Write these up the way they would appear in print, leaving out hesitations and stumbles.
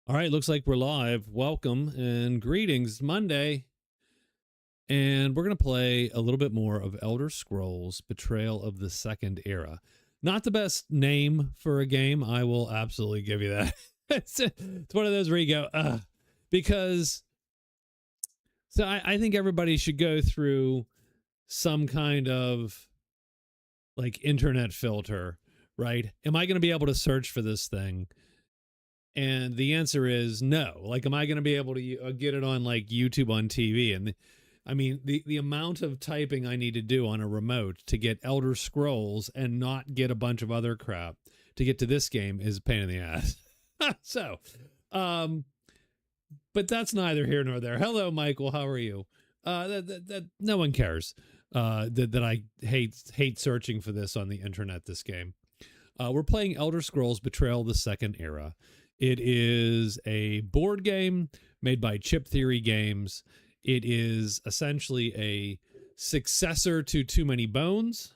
All right, looks like we're live. Welcome and greetings. Monday. And we're going to play a little bit more of Elder Scrolls Betrayal of the Second Era. Not the best name for a game. I will absolutely give you that. It's one of those where you go, because so I think everybody should go through some kind of like internet filter, right? Am I going to be able to search for this thing? And the answer is no. Like, am I going to be able to get it on like YouTube on TV? And I mean, the amount of typing I need to do on a remote to get Elder Scrolls and not get a bunch of other crap to get to this game is a pain in the ass. So, but that's neither here nor there. Hello, Michael. How are you? That no one cares. That I hate searching for this on the internet. This game. We're playing Elder Scrolls Betrayal: The Second Era. It is a board game made by Chip Theory Games. It is essentially a successor to Too Many Bones.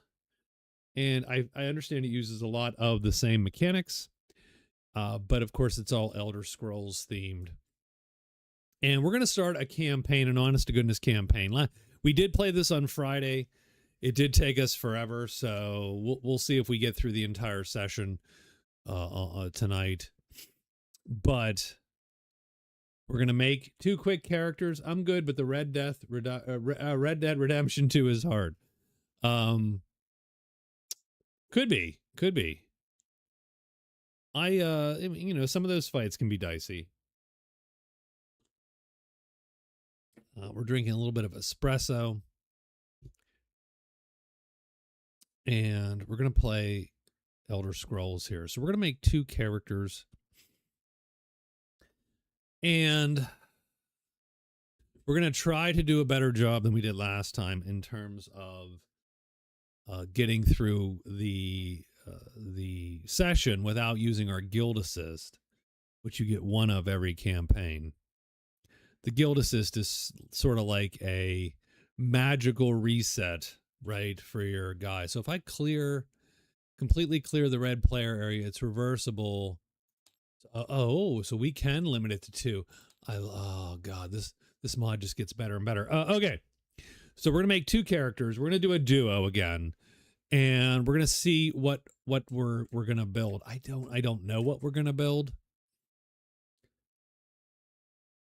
And I understand it uses a lot of the same mechanics. But of course, it's all Elder Scrolls themed. And we're going to start a campaign, an honest to goodness campaign. We did play this on Friday. It did take us forever. So we'll see if we get through the entire session tonight. But we're going to make 2 quick characters. I'm good, but the Red Dead Redemption 2 is hard. Could be. Some of those fights can be dicey. We're drinking a little bit of espresso. And we're going to play Elder Scrolls here. So we're going to make 2 characters. And we're going to try to do a better job than we did last time in terms of getting through the session without using our guild assist, which you get 1 of every campaign. The guild assist is sort of like a magical reset, right, for your guy. So if I completely clear the red player area, it's reversible. So we can limit it to 2. Oh God, this mod just gets better and better. Okay, so we're gonna make 2 characters. We're gonna do a duo again, and we're gonna see what we're gonna build. I don't know what we're gonna build.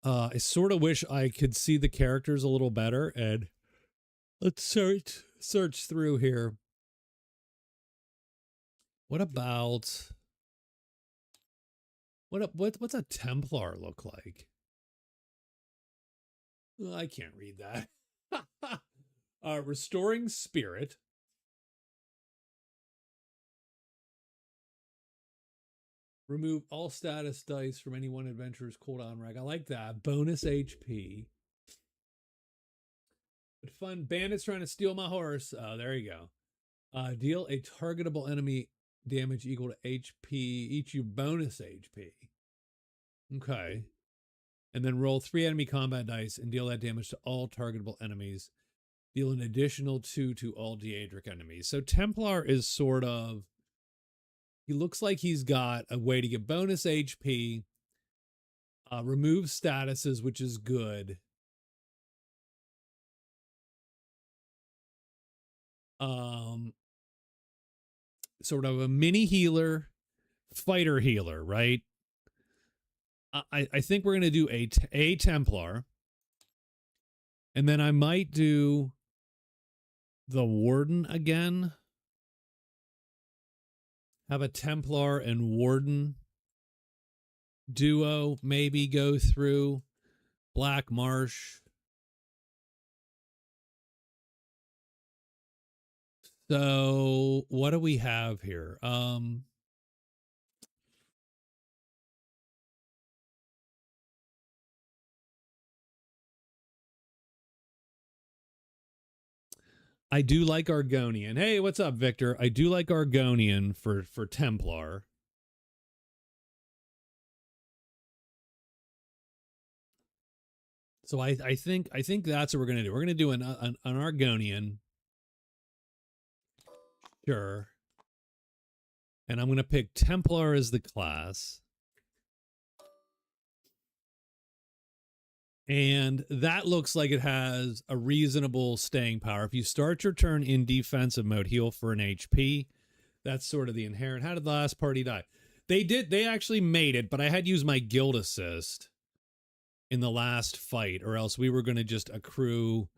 I sort of wish I could see the characters a little better, and let's search through here. What about what's a Templar look like? I can't read that. Restoring spirit. Remove all status dice from any one adventurer's cooldown rank. I like that. Bonus HP. But fun. Bandits trying to steal my horse. Oh, there you go. Deal a targetable enemy damage equal to HP. Each you bonus HP. Okay. And then roll 3 enemy combat dice and deal that damage to all targetable enemies. Deal an additional 2 to all Daedric enemies. So Templar is sort of, he looks like he's got a way to get bonus HP, remove statuses, which is good. Sort of a mini healer, fighter healer, right? I think we're going to do a Templar. And then I might do the Warden again. Have a Templar and Warden duo maybe go through. Black Marsh. So what do we have here? I do like Argonian. Hey, what's up, Victor? I do like Argonian for Templar. So I think that's what we're gonna do. We're gonna do an Argonian. Sure. And I'm gonna pick Templar as the class. And that looks like it has a reasonable staying power. If you start your turn in defensive mode, heal for an HP. That's sort of the inherent. How did the last party die? They actually made it, but I had used my guild assist in the last fight, or else we were going to just accrue.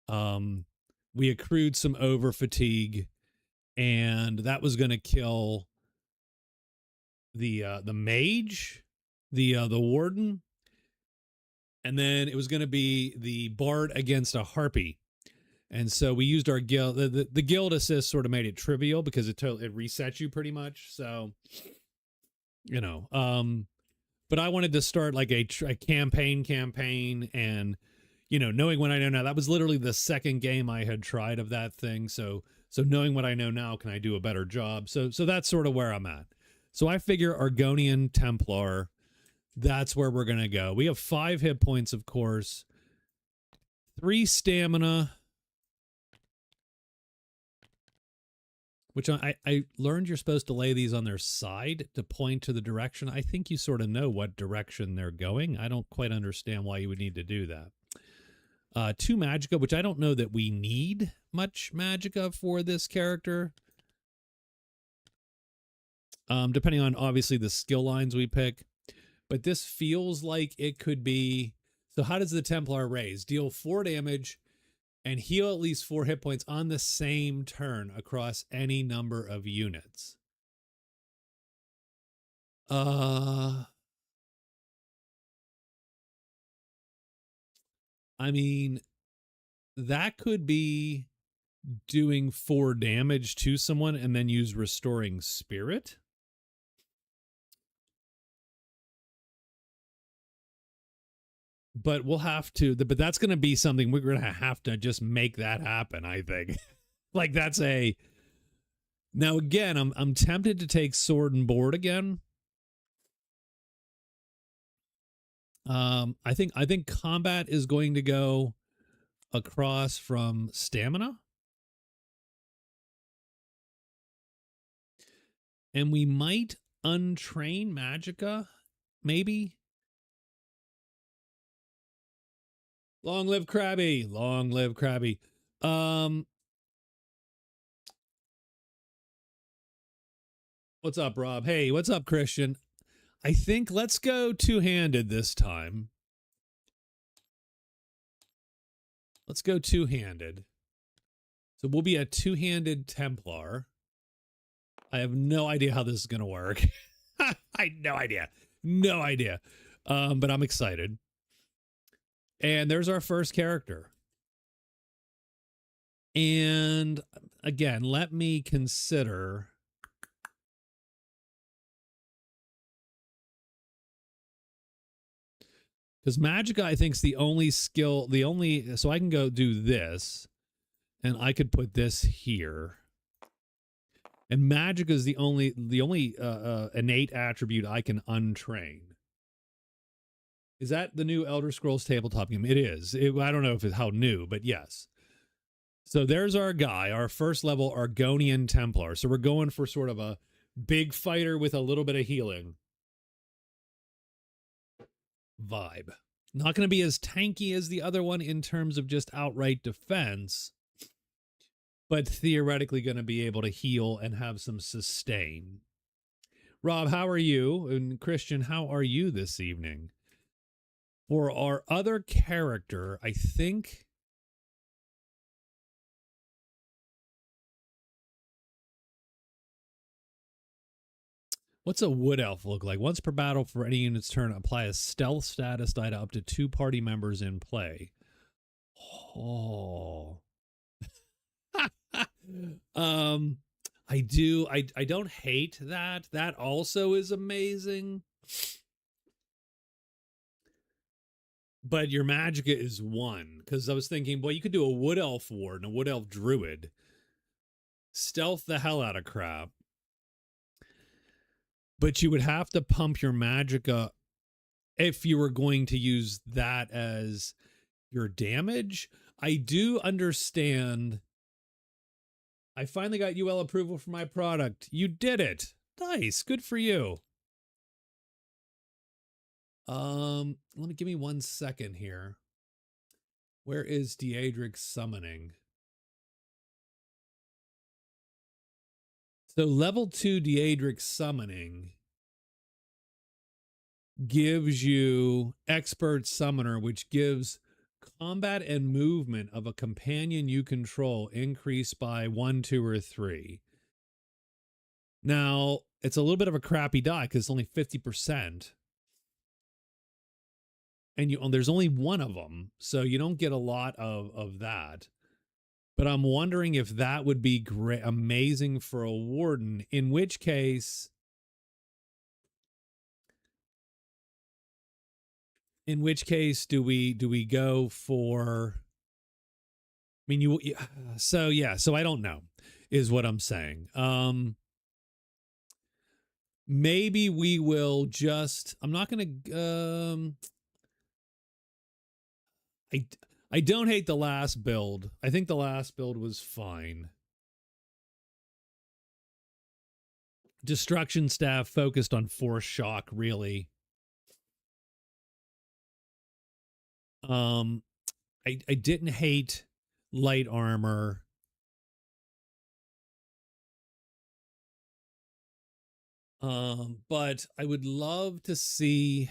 We accrued some over fatigue, and that was going to kill the mage, the warden, and then it was going to be the bard against a harpy. And so we used our guild. The guild assist sort of made it trivial because it resets you pretty much. So, you know, but I wanted to start like a campaign, and you know, knowing what I know now, that was literally the second game I had tried of that thing. So knowing what I know now, can I do a better job? So that's sort of where I'm at. So I figure Argonian Templar, that's where we're gonna go. We have 5 hit points, of course, 3 stamina, which I learned you're supposed to lay these on their side to point to the direction. I think you sort of know what direction they're going. I don't quite understand why you would need to do that. 2 magicka, which I don't know that we need much magicka for this character. Depending on, obviously, the skill lines we pick. But this feels like it could be... So how does the Templar raise? Deal 4 damage and heal at least 4 hit points on the same turn across any number of units. I mean, that could be doing 4 damage to someone and then use Restoring Spirit. But we'll have to, but that's going to be something we're going to have to just make that happen, I think. Like that's a, now again, I'm tempted to take Sword and Board again. I think combat is going to go across from stamina. And we might untrain magicka, maybe. Long live Krabby. Long live Krabby. What's up, Rob? Hey, what's up, Christian? I think let's go 2-handed this time. Let's go 2-handed. So we'll be a 2-handed Templar. I have no idea how this is going to work. I have no idea. No idea. But I'm excited. And there's our first character. And again, let me consider. Because magicka, I think, is the only skill, so I can go do this, and I could put this here. And magicka is the only innate attribute I can untrain. Is that the new Elder Scrolls tabletop game? It is. I don't know if it's how new, but yes. So there's our guy, our first level Argonian Templar. So we're going for sort of a big fighter with a little bit of healing vibe. Not going to be as tanky as the other one in terms of just outright defense, but theoretically going to be able to heal and have some sustain. Rob, how are you? And Christian, how are you this evening? For our other character, I think... What's a wood elf look like? Once per battle for any unit's turn, apply a stealth status die to up to 2 party members in play. Oh. I don't hate that. That also is amazing. But your magicka is 1. Because I was thinking, boy, you could do a wood elf ward and a wood elf druid. Stealth the hell out of crap. But you would have to pump your magicka if you were going to use that as your damage. I do understand. I finally got UL approval for my product. You did it. Nice. Good for you. Let me give me 1 second here. Where is Daedric summoning? So level 2 Daedric summoning gives you expert summoner, which gives combat and movement of a companion you control increase by 1, 2, or 3. Now, it's a little bit of a crappy die because it's only 50%. And there's only one of them, so you don't get a lot of that. But I'm wondering if that would be great, amazing for a warden, in which case do we go for, I mean, so I don't know is what I'm saying. Maybe we will just, I'm not going to, I don't hate the last build. I think the last build was fine. Destruction staff focused on force shock, really. I didn't hate light armor. But I would love to see.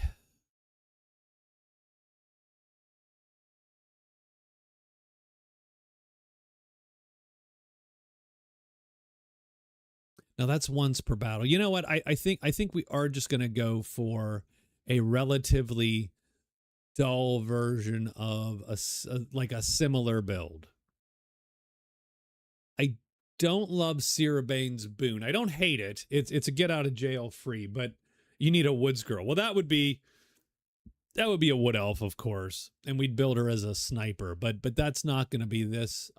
Now that's once per battle. You know what? I think we are just going to go for a relatively dull version of like a similar build. I don't love Cirabane's boon. I don't hate it. It's a get out of jail free, but you need a woods girl. Well, that would be a wood elf, of course, and we'd build her as a sniper, but that's not going to be this.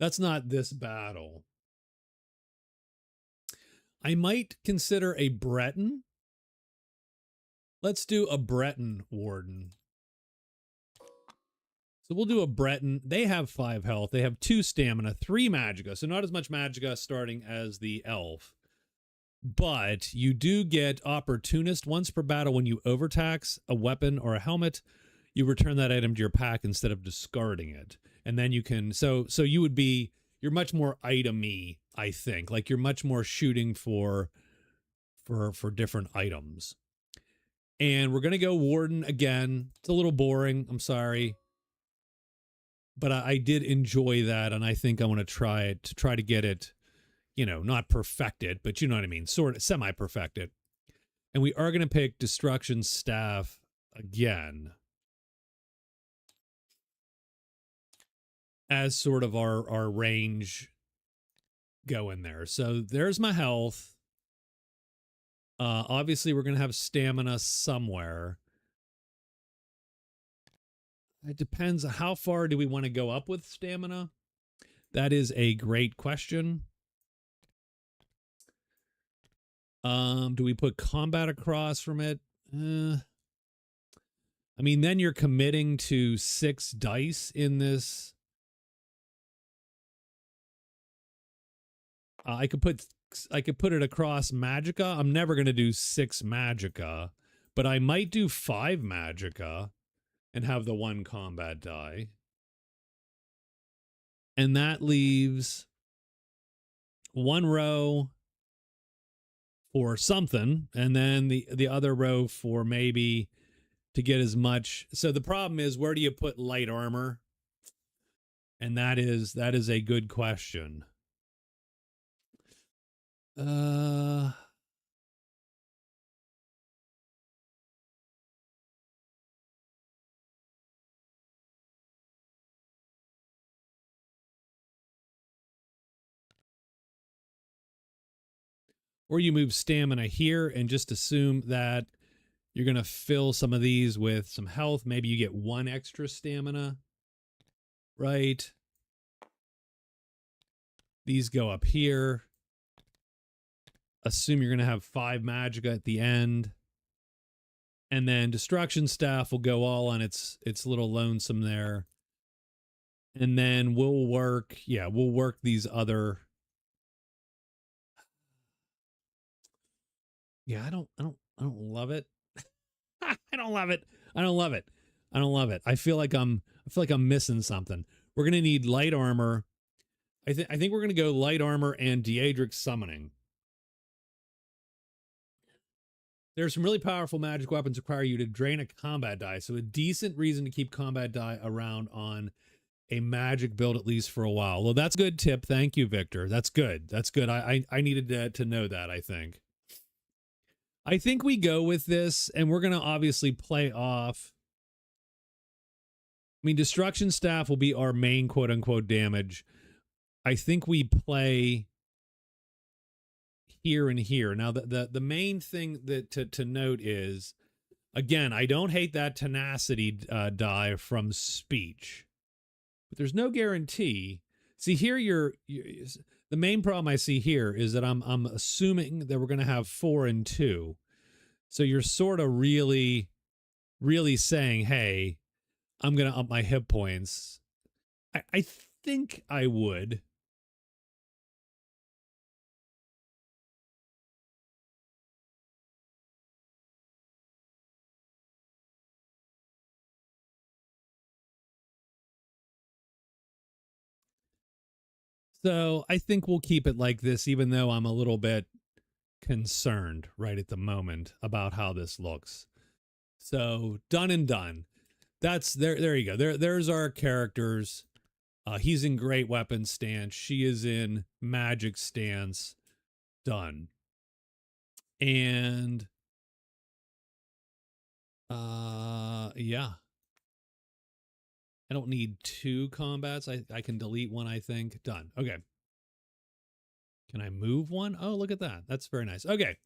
That's not this battle. I might consider a Breton. Let's do a Breton warden. So we'll do a Breton. They have 5 health. They have 2 stamina, 3 magicka. So not as much magicka starting as the elf. But you do get opportunist once per battle. When you overtax a weapon or a helmet, you return that item to your pack instead of discarding it. And then you can, so you would be, you're much more item-y, I think. Like you're much more shooting for different items. And we're going to go warden again. It's a little boring. I'm sorry. But I did enjoy that. And I think I want to try it, to try to get it, you know, not perfect it, but you know what I mean? Sort of semi-perfect it. And we are going to pick destruction staff again as sort of our range go in there. So there's my health. Obviously, we're going to have stamina somewhere. It depends. How far do we want to go up with stamina? That is a great question. Do we put combat across from it? I mean, then you're committing to 6 dice in this. I could put it across magicka. I'm never going to do 6 magicka, but I might do 5 magicka and have the 1 combat die. And that leaves 1 row for something, and then the other row for maybe to get as much. So the problem is, where do you put light armor? And that is a good question. Or you move stamina here and just assume that you're going to fill some of these with some health. Maybe you get 1 extra stamina, right? These go up here. Assume you're going to have 5 magicka at the end. And then destruction staff will go all on its little lonesome there. And then we'll work these other. Yeah, I don't I don't love it. I don't love it. I don't love it. I don't love it. I feel like I'm missing something. We're gonna need light armor. I think we're gonna go light armor and Daedric summoning. There's some really powerful magic weapons require you to drain a combat die, so a decent reason to keep combat die around on a magic build at least for a while. Well, that's a good tip. Thank you, Victor. That's good. That's good. I needed to know that, I think. I think we go with this, and we're going to obviously play off. I mean, Destruction Staff will be our main quote-unquote damage. I think we play here and here. Now, the main thing that to note is, again, I don't hate that tenacity die from speech, but there's no guarantee. See, here you're the main problem I see here is that I'm assuming that we're going to have 4 and 2. So you're sort of really saying, hey, I'm going to up my hit points. I think I would. So I think we'll keep it like this, even though I'm a little bit concerned right at the moment about how this looks. So done and done. That's there you go. There's our characters. He's in great weapon stance. She is in magic stance. Done. And yeah. I don't need 2 combats. I can delete one, I think. Done. Okay. Can I move one? Oh, look at that. That's very nice. Okay.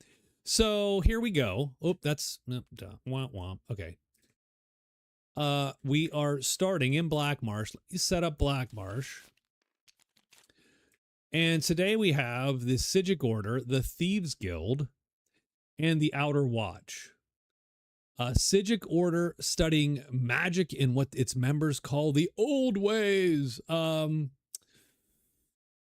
So here we go. Oh, that's womp womp. Okay. We are starting in Black Marsh. Let me set up Black Marsh. And today we have the Sigic Order, the Thieves Guild, and the Outer Watch. Sigic Order studying magic in what its members call the old ways. Or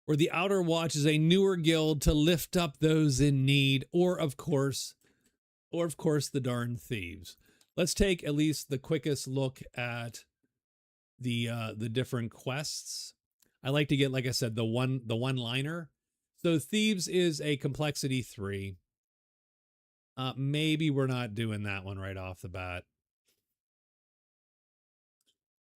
the Outer Watch is a newer guild to lift up those in need, or of course the darn thieves. Let's take at least the quickest look at the different quests. I like to get, like I said, the one liner. So thieves is a complexity 3. Maybe we're not doing that one right off the bat.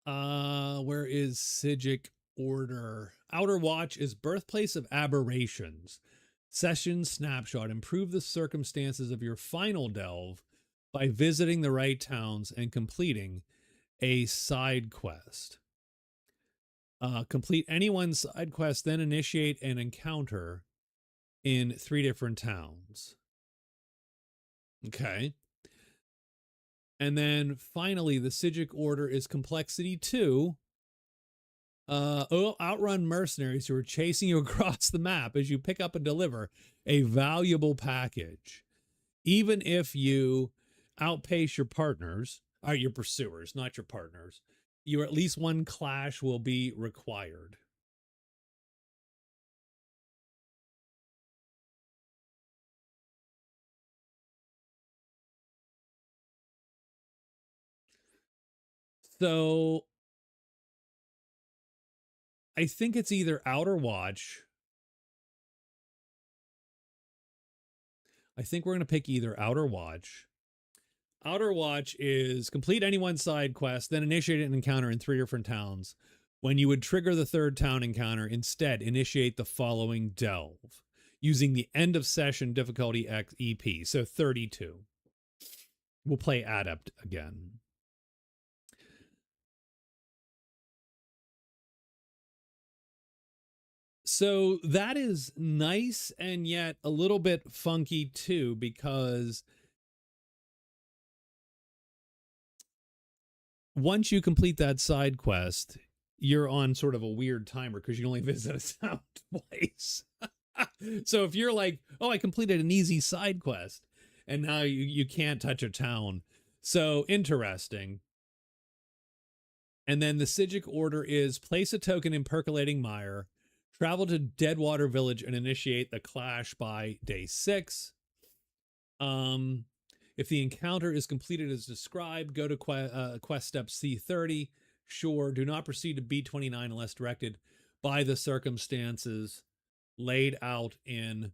Where is Sigic Order? Outer Watch is birthplace of aberrations. Session snapshot. Improve the circumstances of your final delve by visiting the right towns and completing a side quest. Complete any one side quest, then initiate an encounter in 3 different towns. Okay. And then finally, the Sigic Order is complexity 2. Outrun mercenaries who are chasing you across the map as you pick up and deliver a valuable package. Even if you outpace your partners, or your pursuers, not your partners, you at least one clash will be required. So I think it's either Outer Watch. I think we're going to pick either Outer Watch. Outer Watch is complete any one side quest, then initiate an encounter in 3 different towns. When you would trigger the 3rd town encounter, instead initiate the following delve using the end of session difficulty X EP. So 32. We'll play Adept again. So that is nice and yet a little bit funky too, because once you complete that side quest, you're on sort of a weird timer because you only visit a town twice. So if you're like, oh, I completed an easy side quest and now you can't touch a town. So interesting. And then the Sigic Order is place a token in Percolating Mire, travel to Deadwater Village and initiate the clash by day 6. If the encounter is completed as described, go to quest step C30. Sure, do not proceed to B29 unless directed by the circumstances laid out in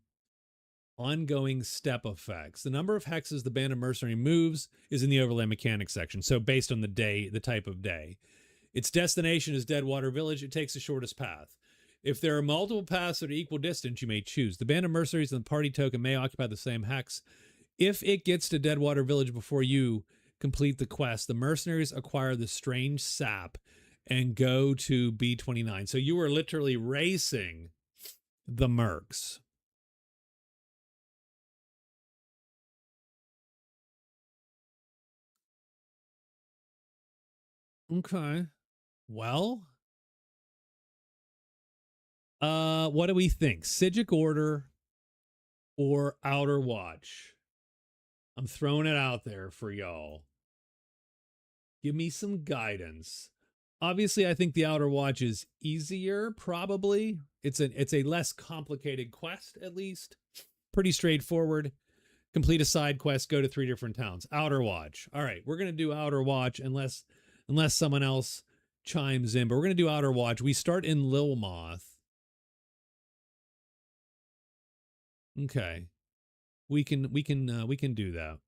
ongoing step effects. The number of hexes the band of mercenary moves is in the overlay mechanics section. So based on the day, the type of day. Its destination is Deadwater Village. It takes the shortest path. If there are multiple paths that are equal distance, you may choose. The band of mercenaries and the party token may occupy the same hex. If it gets to Deadwater Village before you complete the quest, the mercenaries acquire the strange sap and go to B29. So you are literally racing the mercs. Okay. Well, what do we think? Sigic Order or Outer Watch? I'm throwing it out there for y'all. Give me some guidance. Obviously, I think the Outer Watch is easier, probably. It's a less complicated quest, at least. Pretty straightforward. Complete a side quest, go to 3 different towns. Outer Watch. All right, we're going to do Outer Watch unless someone else chimes in, but we're going to do Outer Watch. We start in Lilmoth. Okay. We can do that.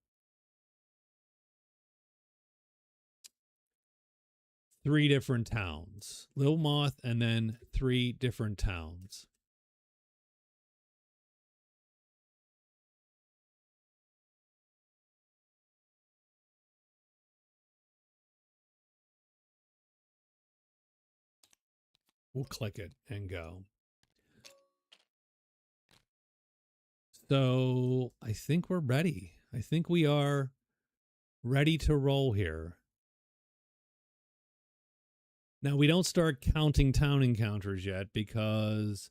3 different towns. Lilmoth and then 3 different towns. We'll click it and go. So I think we're ready. I think we are ready to roll here. Now, we don't start counting town encounters yet because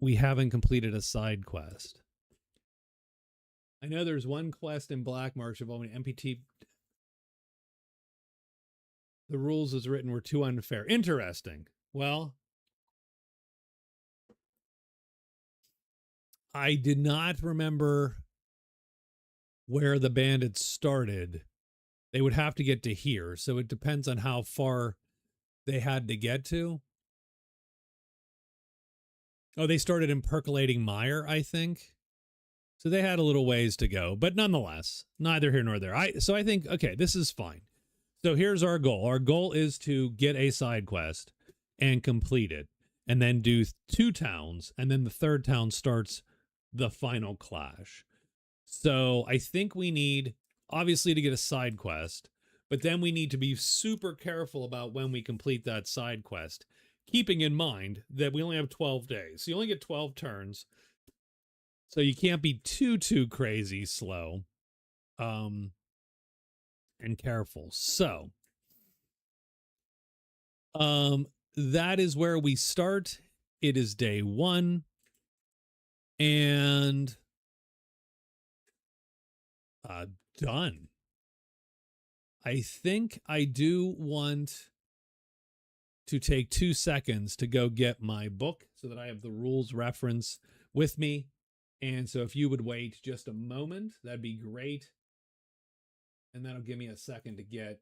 we haven't completed a side quest. I know there's one quest in Black Marsh involving MPT. The rules as written were too unfair. Interesting. Well, I did not remember where the bandits started. They would have to get to here, so it depends on how far they had to get to. Oh, they started in Percolating Mire, I think. So they had a little ways to go, but nonetheless, neither here nor there. So I think, okay, this is fine. So here's our goal. Our goal is to get a side quest and complete it, and then do 2 towns, and then the 3rd town starts the final clash. So I think we need, obviously, to get a side quest, but then we need to be super careful about when we complete that side quest, keeping in mind that we only have 12 days. So you only get 12 turns. So you can't be too crazy slow and careful. So that is where we start. It is day 1. And done. I think I do want to take 2 seconds to go get my book so that I have the rules reference with me. And so if you would wait just a moment, that'd be great. And that'll give me a second to get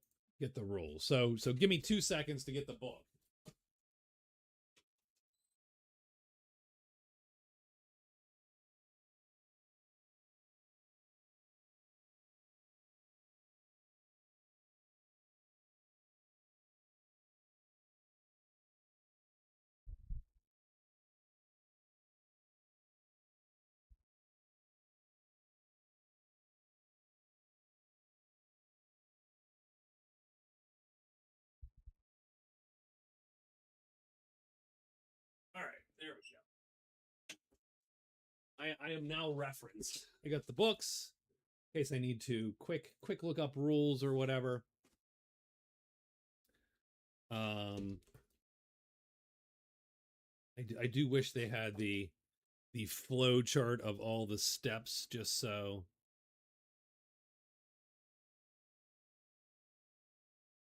the rules. So give me 2 seconds to get the book. All right, there we go. I am now referenced. I got the books in case I need to quick look up rules or whatever. I do wish they had the flow chart of all the steps, just so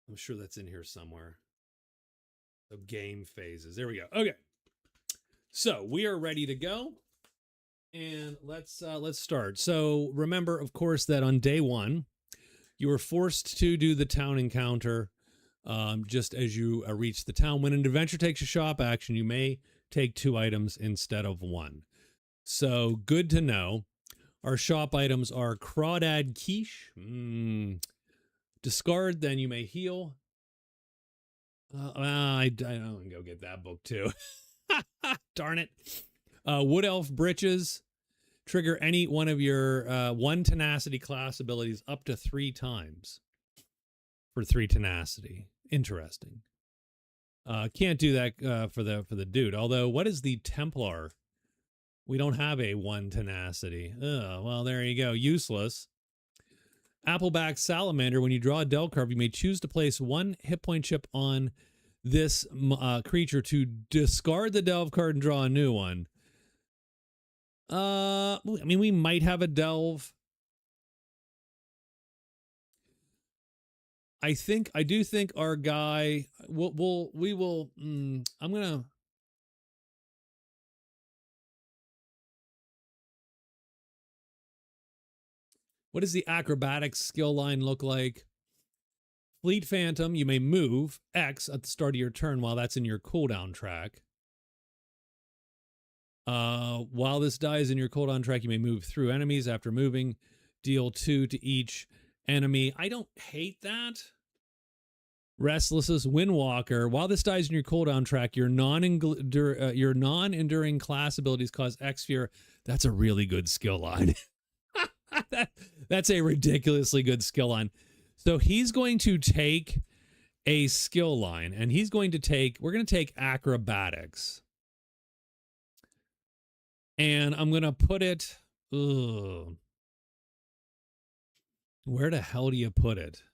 I'm sure that's in here somewhere. Of game phases. There we go. Okay. So we are ready to go. And let's start. So remember, of course, that on day one, you were forced to do the town encounter just as you reach the town. When an adventure takes a shop action, you may take 2 items instead of 1. So good to know. Our shop items are Crawdad Quiche. Discard, then you may heal. I don't go get that book too. Darn it. Wood Elf Breeches. Trigger any one of your 1 tenacity class abilities up to 3 times for 3 tenacity. Interesting. Can't do that for the dude. Although, what is the Templar? We don't have a 1 tenacity. Well, there you go. Useless. Appleback Salamander. When you draw a Del card, you may choose to place 1 hit point chip on this creature to discard the delve card and draw a new one. I mean, we might have a delve. I do think our guy we will I'm gonna what does the acrobatics skill line look like? Fleet Phantom, you may move X at the start of your turn while that's in your cooldown track. While this die is in your cooldown track, you may move through enemies. After moving, deal 2 to each enemy. I don't hate that. Restlessness Windwalker. While this dies in your cooldown track, your non-enduring class abilities cause X fear. That's a really good skill line. That's a ridiculously good skill line. So he's going to take a skill line, and we're going to take acrobatics. And I'm going to put it, where the hell do you put it?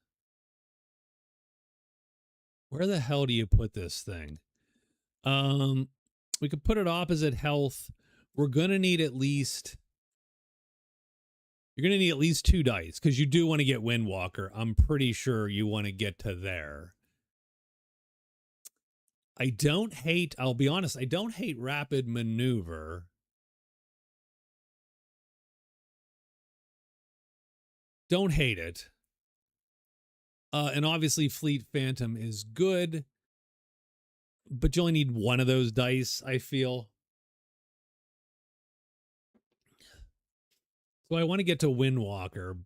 Where the hell do you put this thing? We could put it opposite health. We're going to need at least, you're going to need at least 2 dice because you do want to get Windwalker. I'm pretty sure you want to get to there. I'll be honest, I don't hate Rapid Maneuver. Don't hate it. And obviously Fleet Phantom is good, but you only need 1 of those dice, I feel. So I want to get to Windwalker.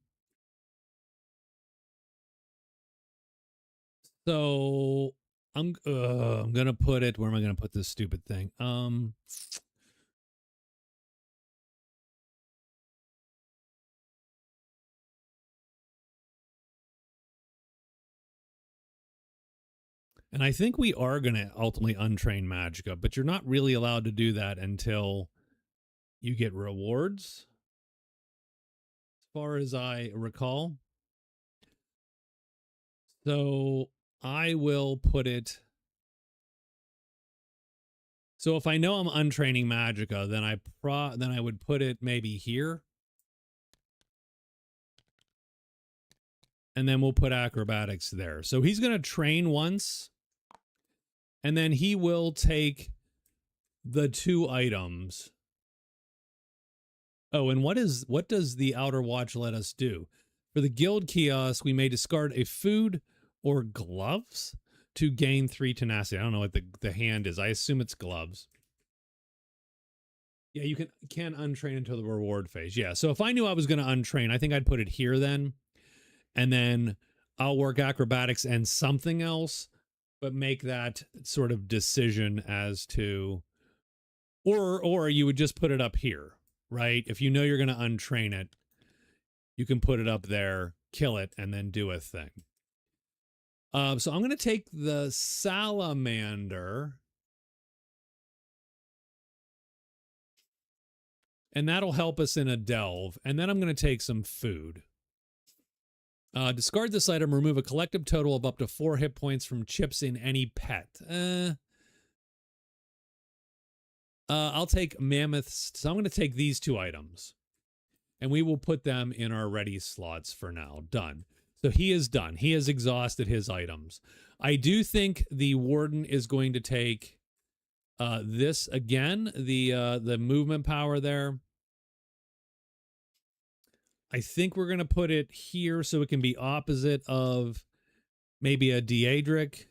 So I'm going to put it, where am I going to put this stupid thing? And I think we are going to ultimately untrain Magicka, but you're not really allowed to do that until you get rewards, as far as I recall. So I will put it. So if I know I'm untraining Magicka, then I would put it maybe here. And then we'll put acrobatics there. So he's going to train once. And then he will take the 2 items. Oh, and what does the Outer Watch let us do? For the guild kiosk, we may discard a food or gloves to gain 3 tenacity. I don't know what the hand is. I assume it's gloves. Yeah, you can untrain until the reward phase. Yeah, so if I knew I was going to untrain, I think I'd put it here then. And then I'll work acrobatics and something else, but make that sort of decision as to, or you would just put it up here, right? If you know you're going to untrain it, you can put it up there, kill it, and then do a thing. So I'm going to take the Salamander, and that'll help us in a delve. And then I'm going to take some food. Discard this item, remove a collective total of up to 4 hit points from chips in any pet. I'll take mammoths. So I'm going to take these 2 items. And we will put them in our ready slots for now. Done. So he is done. He has exhausted his items. I do think the Warden is going to take this again, the movement power there. I think we're going to put it here so it can be opposite of maybe a Daedric.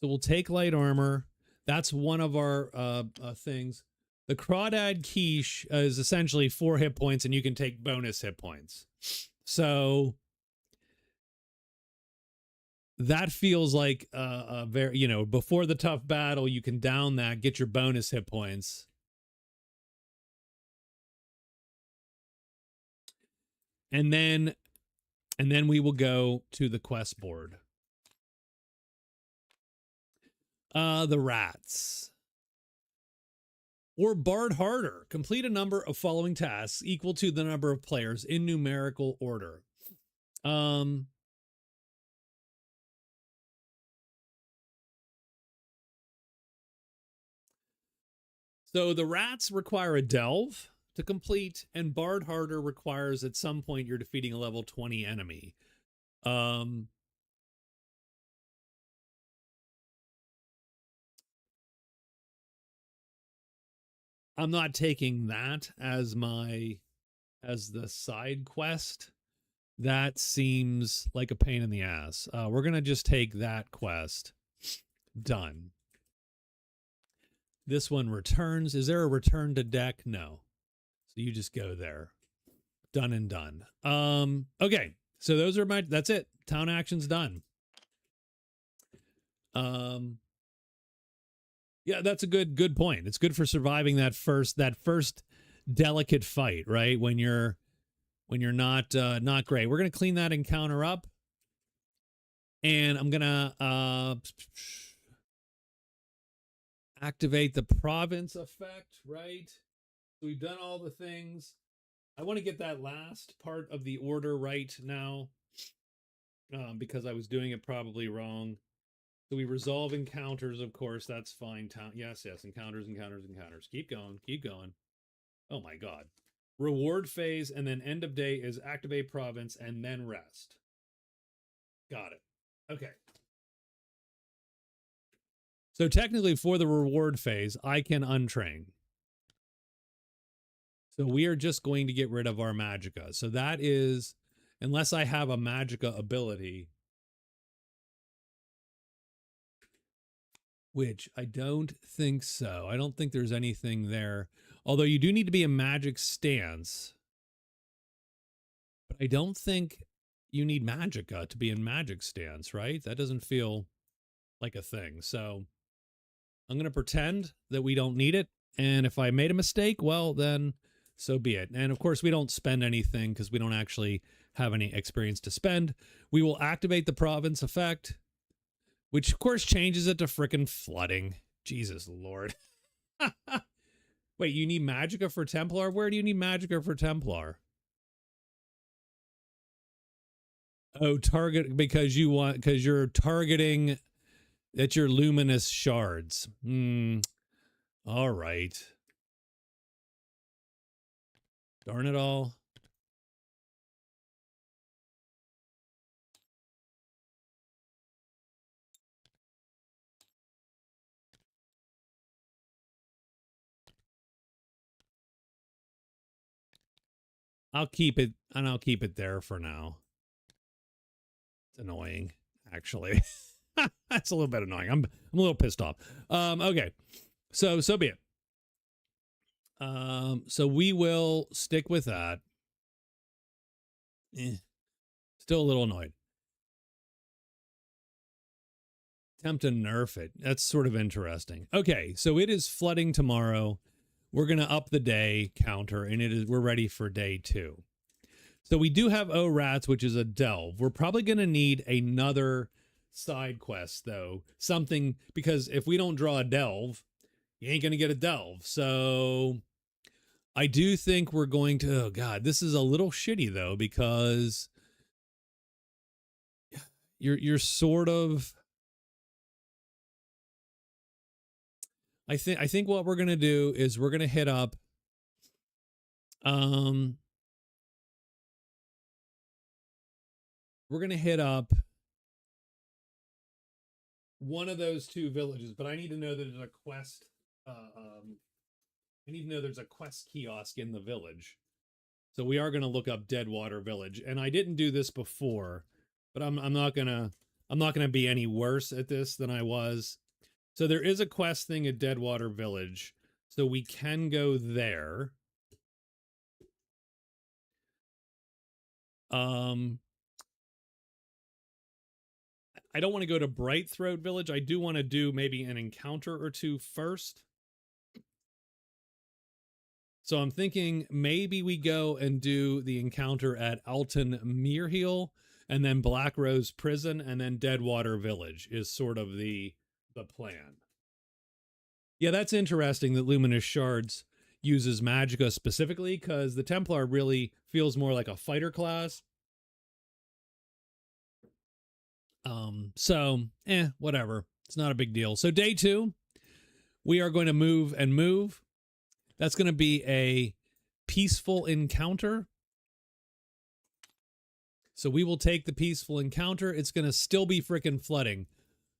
So we'll take light armor. That's one of our things. The Crawdad Quiche is essentially 4 hit points, and you can take bonus hit points. So that feels like a very, you know, before the tough battle, you can down that, get your bonus hit points. And then we will go to the quest board. The rats. Or Bard Harder. Complete a number of following tasks equal to the number of players in numerical order. So the rats require a delve to complete, and Bard Harder requires at some point you're defeating a level 20 enemy. I'm not taking that as the side quest. That seems like a pain in the ass. We're going to just take that quest. Done. This one returns. Is there a return to deck? No. So you just go there. Done and done. Okay. So those are that's it. Town action's done. Yeah, that's a good point. It's good for surviving that first delicate fight, right? When you're not great. We're going to clean that encounter up. And I'm going to activate the province effect, right? So we've done all the things. I want to get that last part of the order right now because I was doing it probably wrong. So we resolve encounters, of course. That's fine. Yes. Encounters. Keep going. Oh, my God. Reward phase and then end of day is activate province and then rest. Got it. Okay. So technically for the reward phase, I can untrain. So we are just going to get rid of our Magicka. So that is, unless I have a Magicka ability, which I don't think so. I don't think there's anything there. Although you do need to be a magic stance. But I don't think you need Magicka to be in magic stance, right? That doesn't feel like a thing. So I'm going to pretend that we don't need it. And if I made a mistake, well, then so be it. And of course, we don't spend anything because we don't actually have any experience to spend. We will activate the province effect, which of course changes it to frickin' flooding. Jesus Lord. Wait, you need Magicka for Templar? Where do you need Magicka for Templar? Oh, target because you're targeting at your luminous shards. All right. Darn it all. I'll keep it there for now. It's annoying, actually. That's a little bit annoying. I'm a little pissed off. Okay. So be it. So we will stick with that. Still a little annoyed. Attempt to nerf it. That's sort of interesting. Okay, so it is flooding tomorrow. We're gonna up the day counter, and we're ready for day 2. So we do have O-Rats, which is a delve. We're probably gonna need another side quest though. Something, because if we don't draw a delve, you ain't gonna get a delve. So I do think we're going to, oh God, this is a little shitty though, because you're sort of, I think what we're going to do is we're going to hit up, we're going to hit up one of those 2 villages, but I need to know that there's a quest, I need to know there's a quest kiosk in the village. So we are going to look up Deadwater Village, and I didn't do this before, but I'm not gonna be any worse at this than I was. So there is a quest thing at Deadwater Village, so we can go there. I don't want to go to Bright Throat Village. I do want to do maybe an encounter or two first. So I'm thinking maybe we go and do the encounter at Alton Muirhill, and then Black Rose Prison, and then Deadwater Village is sort of the plan. Yeah, that's interesting that Luminous Shards uses Magicka specifically, because the Templar really feels more like a fighter class. So, whatever. It's not a big deal. So day 2, we are going to move and move. That's going to be a peaceful encounter. So we will take the peaceful encounter. It's going to still be frickin' flooding.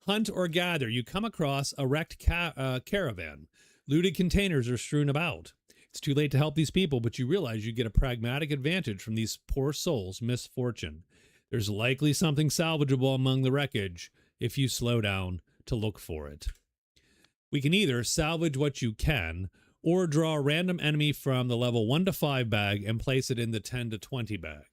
Hunt or gather. You come across a wrecked caravan. Looted containers are strewn about. It's too late to help these people, but you realize you get a pragmatic advantage from these poor souls' misfortune. There's likely something salvageable among the wreckage if you slow down to look for it. We can either salvage what you can, or draw a random enemy from the level 1 to 5 bag and place it in the 10 to 20 bag.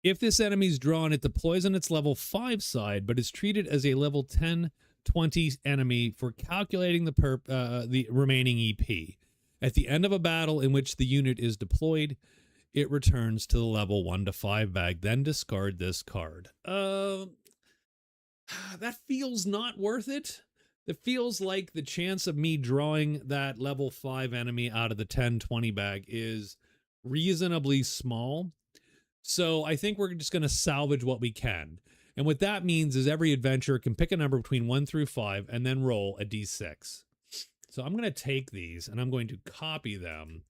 If this enemy is drawn, it deploys on its level 5 side, but is treated as a level 10, 20 enemy for calculating the remaining EP. At the end of a battle in which the unit is deployed, it returns to the level 1 to 5 bag. Then discard this card. That feels not worth it. It feels like the chance of me drawing that level 5 enemy out of the 10-20 bag is reasonably small. So I think we're just going to salvage what we can. And what that means is every adventurer can pick a number between 1 through 5 and then roll a d6. So I'm going to take these and I'm going to copy them,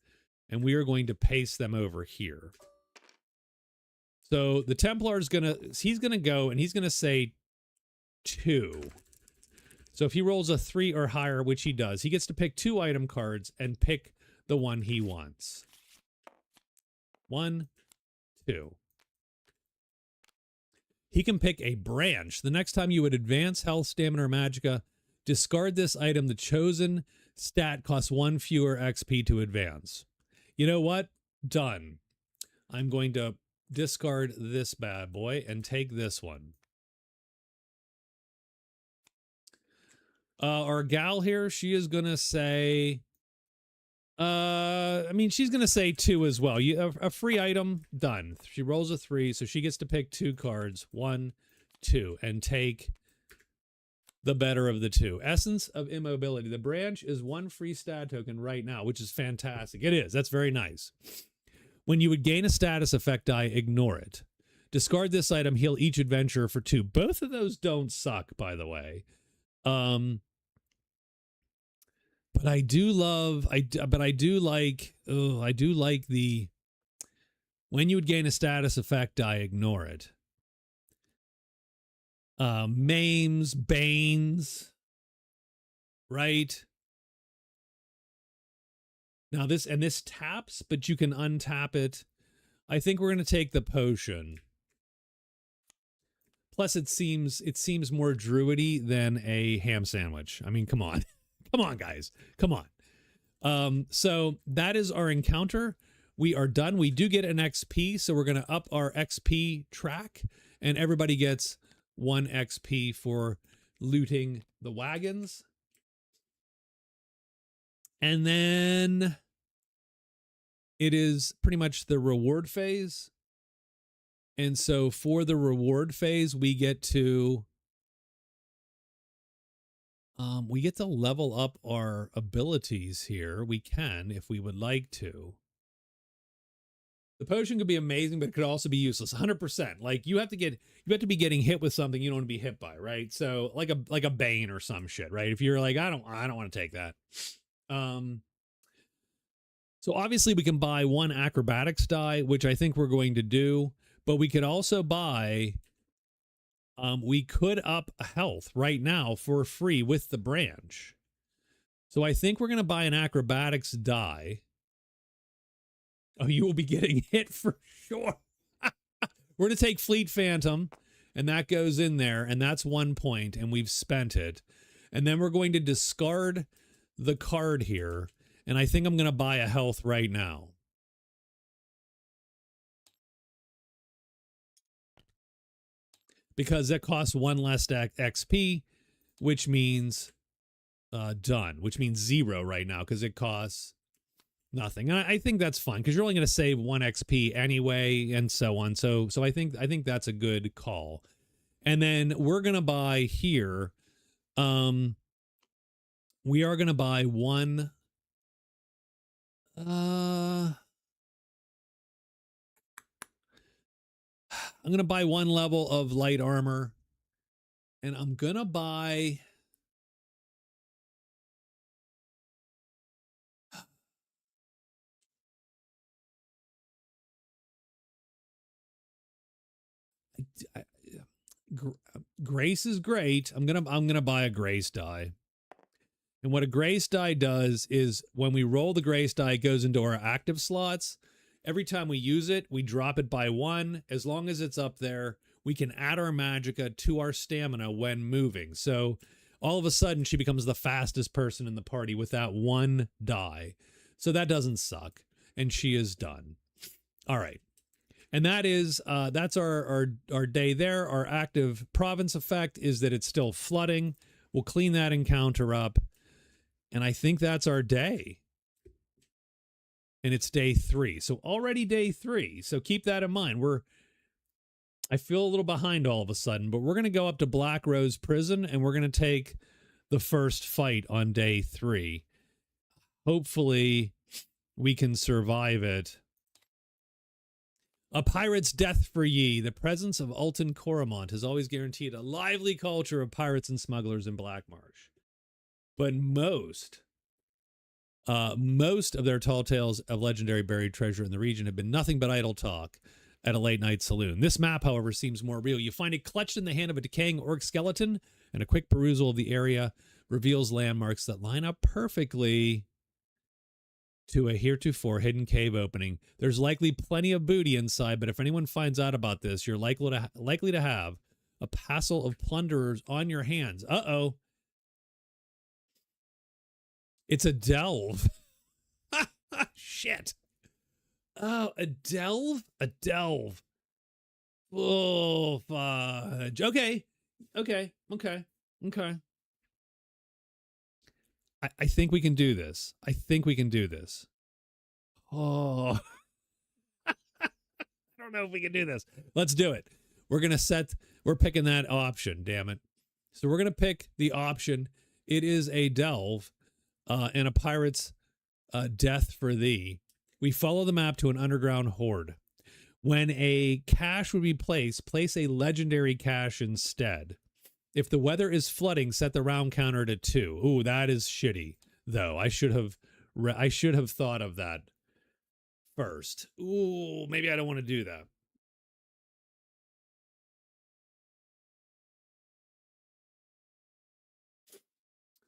and we are going to paste them over here. So the Templar is he's going to go and he's going to say 2. So if he rolls a 3 or higher, which he does, he gets to pick 2 item cards and pick the one he wants. 1, 2. He can pick a branch. The next time you would advance health, stamina, or magicka, discard this item. The chosen stat costs 1 fewer XP to advance. You know what? Done. I'm going to discard this bad boy and take this one. Our gal here, she is going to say... she's going to say 2 as well. A free item, done. She rolls a 3, so she gets to pick 2 cards. 1, 2, and take the better of the 2. Essence of Immobility. The branch is 1 free stat token right now, which is fantastic. It is. That's very nice. When you would gain a status effect die, ignore it. Discard this item, heal each adventurer for 2. Both of those don't suck, by the way. But I do like the, when you would gain a status effect die, ignore it. Maims, Banes, right? Now this taps, but you can untap it. I think we're going to take the potion. Plus it seems more druidy than a ham sandwich. I mean, come on. Come on, guys. Come on. So that is our encounter. We are done. We do get an XP, so we're going to up our XP track, and everybody gets 1 XP for looting the wagons. And then it is pretty much the reward phase. And so for the reward phase, we get to level up our abilities here. We can, if we would like to. The potion could be amazing, but it could also be useless. 100%. Like you have to be getting hit with something you don't want to be hit by, right? So like a Bane or some shit, right? If you're like, I don't want to take that. So obviously we can buy 1 acrobatics die, which I think we're going to do, but we could also buy, we could up health right now for free with the branch. So I think we're going to buy an acrobatics die. Oh, you will be getting hit for sure. We're going to take Fleet Phantom, and that goes in there, and that's 1 point, and we've spent it. And then we're going to discard the card here, and I think I'm going to buy a health right now. Because that costs 1 less XP, which means done, which means 0 right now because it costs nothing. And I think that's fun because you're only going to save 1 XP anyway, and so on. So I think that's a good call. And then we're going to buy here. We are going to buy 1. I'm going to buy 1 level of light armor, and I'm going to buy. Grace is great. I'm gonna buy a grace die. And what a grace die does is when we roll the grace die, it goes into our active slots. Every time we use it, we drop it by 1. As long as it's up there, we can add our magicka to our stamina when moving. So all of a sudden, she becomes the fastest person in the party with that 1 die. So that doesn't suck. And she is done. All right. And that is, that's our day there. Our active province effect is that it's still flooding. We'll clean that encounter up. And I think that's our day. And it's day 3. So already day 3. So keep that in mind. I feel a little behind all of a sudden, but we're going to go up to Black Rose Prison and we're going to take the first fight on day 3. Hopefully we can survive it. A pirate's death for ye. The presence of Alton Coromont has always guaranteed a lively culture of pirates and smugglers in Black Marsh. But most of their tall tales of legendary buried treasure in the region have been nothing but idle talk at a late night saloon. This map, however, seems more real. You find it clutched in the hand of a decaying orc skeleton, and a quick perusal of the area reveals landmarks that line up perfectly to a heretofore hidden cave opening. There's likely plenty of booty inside, but if anyone finds out about this, you're likely to have a passel of plunderers on your hands. Uh-oh. It's a delve. Shit. Oh, a delve? A delve. Oh, fudge. Okay. I think we can do this. Oh, I don't know if we can do this. Let's do it. We're picking that option, damn it. So we're going to pick the option. It is a delve and a pirate's death for thee. We follow the map to an underground hoard. When a cache would be placed, place a legendary cache instead. If the weather is flooding, set the round counter to 2. Ooh, that is shitty, though. I should have thought of that first. Ooh, maybe I don't want to do that.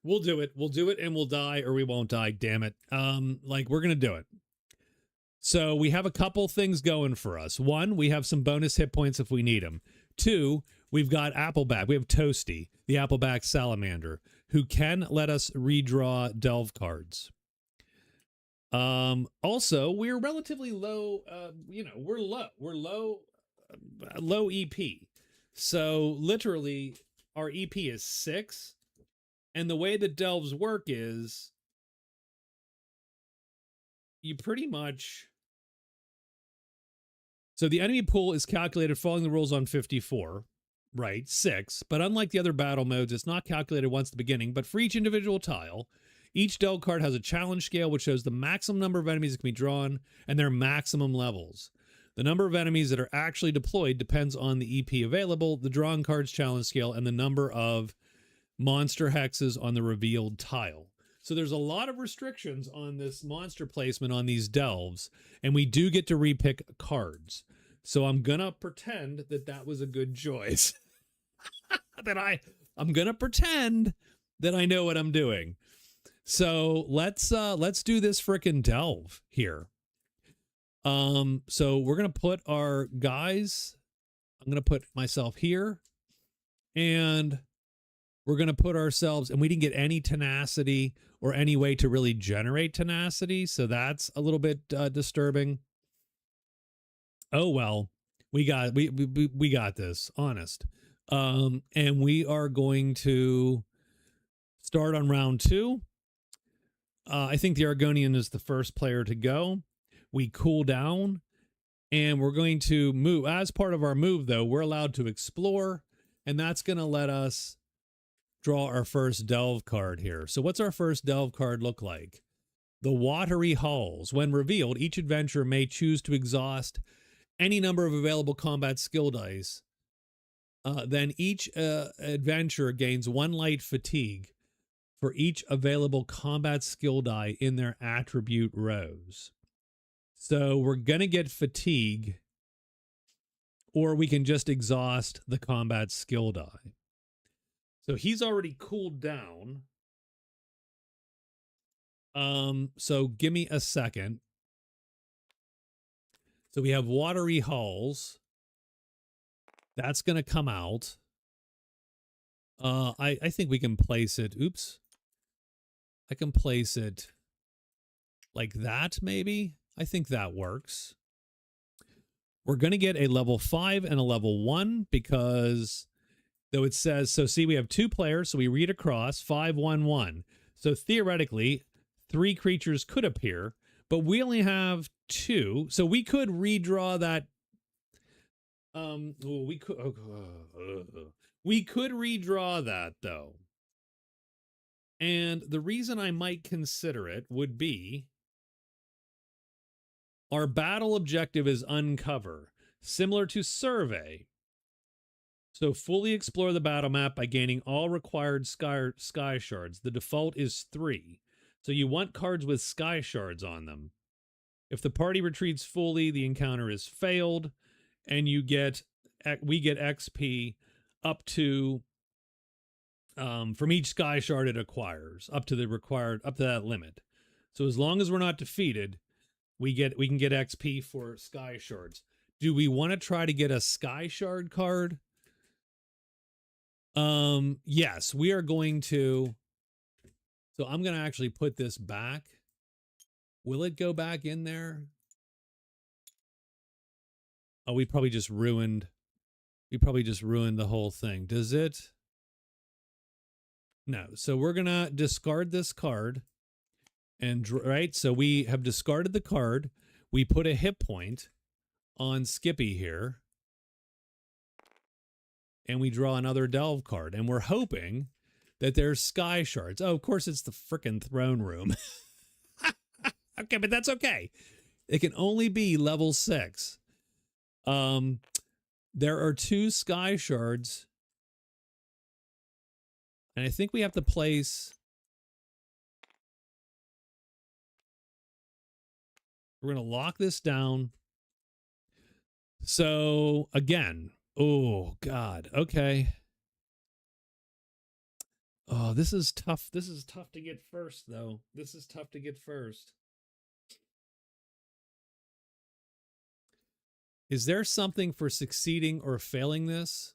We'll do it. We'll do it and we'll die or we won't die, damn it. We're going to do it. So we have a couple things going for us. 1, we have some bonus hit points if we need them. 2, we've got Appleback. We have Toasty, the Appleback salamander, who can let us redraw delve cards. Also, we're relatively low. We're low EP. So literally, our EP is 6. And the way that delves work is you pretty much. So the enemy pool is calculated following the rules on 54, right? 6. But unlike the other battle modes, it's not calculated once at the beginning. But for each individual tile, each delve card has a challenge scale which shows the maximum number of enemies that can be drawn and their maximum levels. The number of enemies that are actually deployed depends on the EP available, the drawn cards challenge scale, and the number of monster hexes on the revealed tile. So there's a lot of restrictions on this monster placement on these delves, and we do get to repick cards. So I'm going to pretend that was a good choice. I'm going to pretend that I know what I'm doing. So let's do this frickin' delve here. So we're gonna put our guys. I'm gonna put myself here, and we're gonna put ourselves. And we didn't get any tenacity or any way to really generate tenacity, so that's a little bit disturbing. Oh well, we got this. Honest. And we are going to start on round 2. I think the Argonian is the first player to go. We cool down, and we're going to move. As part of our move, though, we're allowed to explore, and that's going to let us draw our first delve card here. So what's our first delve card look like? The Watery Halls. When revealed, each adventurer may choose to exhaust any number of available combat skill dice. Then each adventurer gains 1 light fatigue for each available combat skill die in their attribute rows. So we're going to get fatigue, or we can just exhaust the combat skill die. So he's already cooled down. So give me a second. So we have Watery Halls. That's going to come out. I think we can place it. Oops. I can place it like that, maybe. I think that works. We're going to get a level 5 and a level 1 because, though it says, so see, we have 2 players, so we read across 5, 1, 1. So theoretically, 3 creatures could appear, but we only have 2, so we could redraw that. We could redraw that, though. And the reason I might consider it would be our battle objective is uncover, similar to survey. So fully explore the battle map by gaining all required sky shards. The default is 3. So you want cards with sky shards on them. If the party retreats fully, the encounter is failed, and we get XP up to from each sky shard it acquires up to that limit. So as long as we're not defeated, we can get XP for sky shards. Do we want to try to get a sky shard card? Yes, we are going to. So I'm going to actually put this back. Will it go back in there? Oh, we probably just ruined the whole thing. Does it? No. So we're going to discard this card. And right, so we have discarded the card. We put a hit point on Skippy here. And we draw another delve card. And we're hoping that there's sky shards. Oh, of course, it's the frickin' throne room. Okay, but that's okay. It can only be level 6. There are 2 sky shards. And I think we have to place. We're going to lock this down. So again, oh God. Okay. Oh, this is tough. This is tough to get first, though. This is tough to get first. Is there something for succeeding or failing this?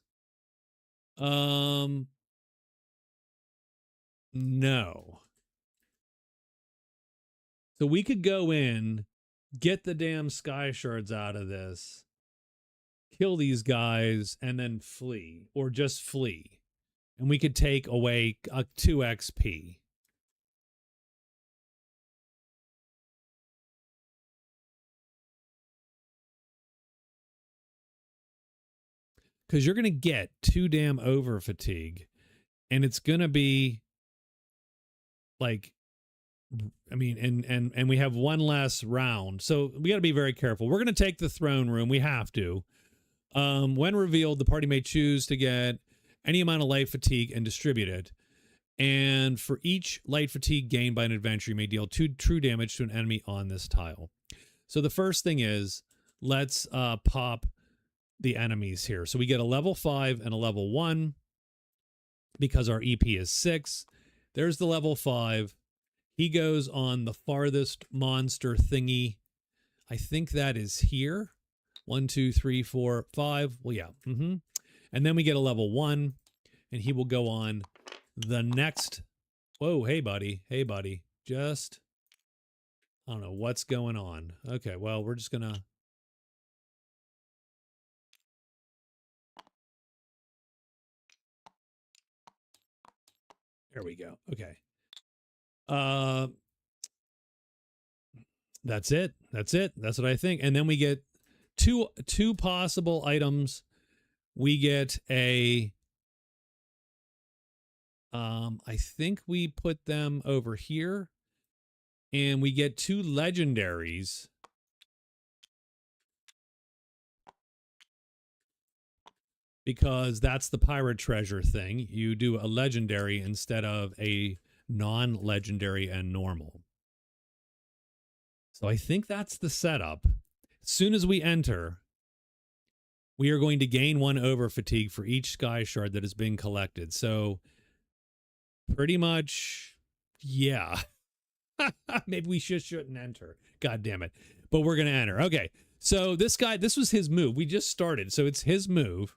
No. So we could go in, get the damn sky shards out of this, kill these guys, and then flee, or just flee. And we could take away 2 XP. Because you're going to get 2 damn over fatigue. And it's going to be like, I mean, and we have 1 less round. So we got to be very careful. We're going to take the throne room. We have to. When revealed, the party may choose to get any amount of light fatigue and distribute it. And for each light fatigue gained by an adventurer, you may deal 2 true damage to an enemy on this tile. So the first thing is, let's pop the enemies here. So we get a level 5 and a level 1 because our EP is 6. There's the level 5. He goes on the farthest monster thingy. I think that is here. 1, 2, 3, 4, 5. Well, yeah. And then we get a level 1, and he will go on the next. Whoa, hey, buddy. Hey, buddy. Just, I don't know what's going on. Okay, well, we're just going to. There we go. Okay. That's it. That's it. That's what I think. And then we get two possible items. We get a I think we put them over here, and we get 2 legendaries. Because that's the pirate treasure thing. You do a legendary instead of a non-legendary and normal. So I think that's the setup. As soon as we enter, we are going to gain 1 over fatigue for each sky shard that is being collected. So pretty much, yeah. Maybe we shouldn't enter. God damn it. But we're going to enter. Okay. So this guy, this was his move. We just started. So it's his move.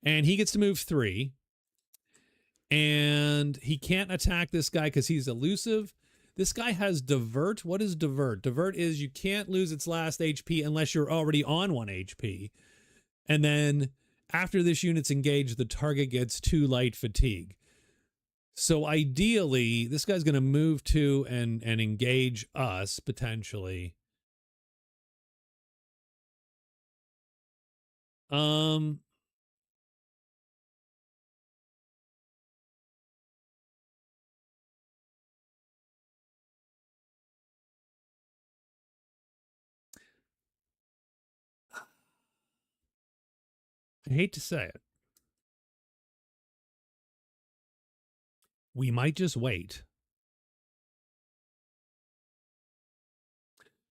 And he gets to move 3. And he can't attack this guy because he's elusive. This guy has divert. What is divert? Divert is you can't lose its last HP unless you're already on 1 HP. And then after this unit's engaged, the target gets 2 light fatigue. So ideally, this guy's going to move to and engage us potentially. I hate to say it. We might just wait.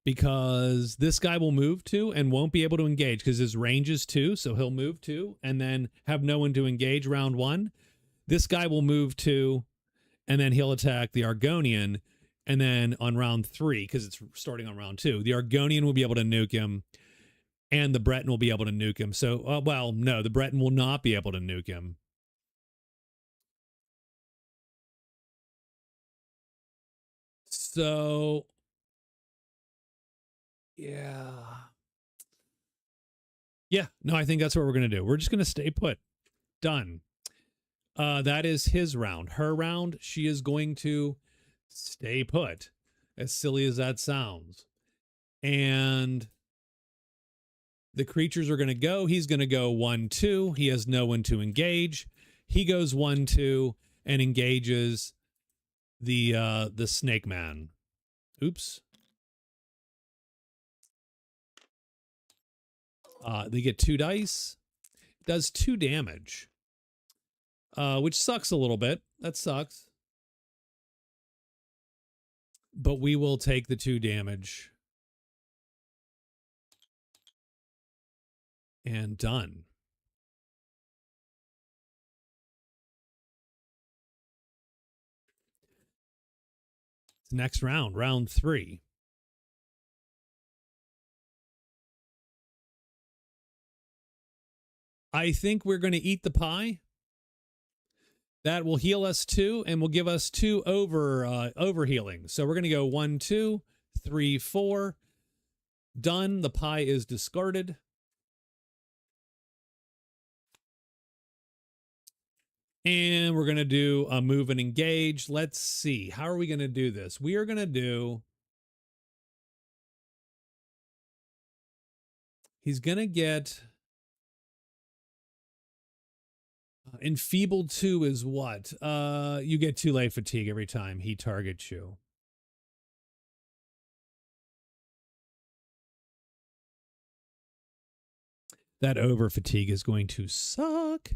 Because this guy will move 2 and won't be able to engage because his range is 2. So he'll move 2 and then have no one to engage round 1. This guy will move 2 and then he'll attack the Argonian. And then on round 3, because it's starting on round 2, the Argonian will be able to nuke him. And the Breton will be able to nuke him. So, well, no, the Breton will not be able to nuke him. So, yeah. Yeah, no, I think that's what we're going to do. We're just going to stay put. Done. That is his round. Her round, she is going to stay put, as silly as that sounds. And the creatures are going to go. He's going to go 1, 2. He has no one to engage. He goes 1, 2 and engages the snake man. Oops. They get 2 dice. It does 2 damage. Which sucks a little bit. That sucks. But we will take the 2 damage. And done. Next round, round 3. I think we're going to eat the pie. That will heal us 2 and will give us 2 over healing. So we're going to go 1, 2, 3, 4. Done. The pie is discarded. And we're going to do a move and engage. Let's see. How are we going to do this? We are going to do... He's going to get... Enfeebled 2 is what? You get 2 light fatigue every time he targets you. That over fatigue is going to suck.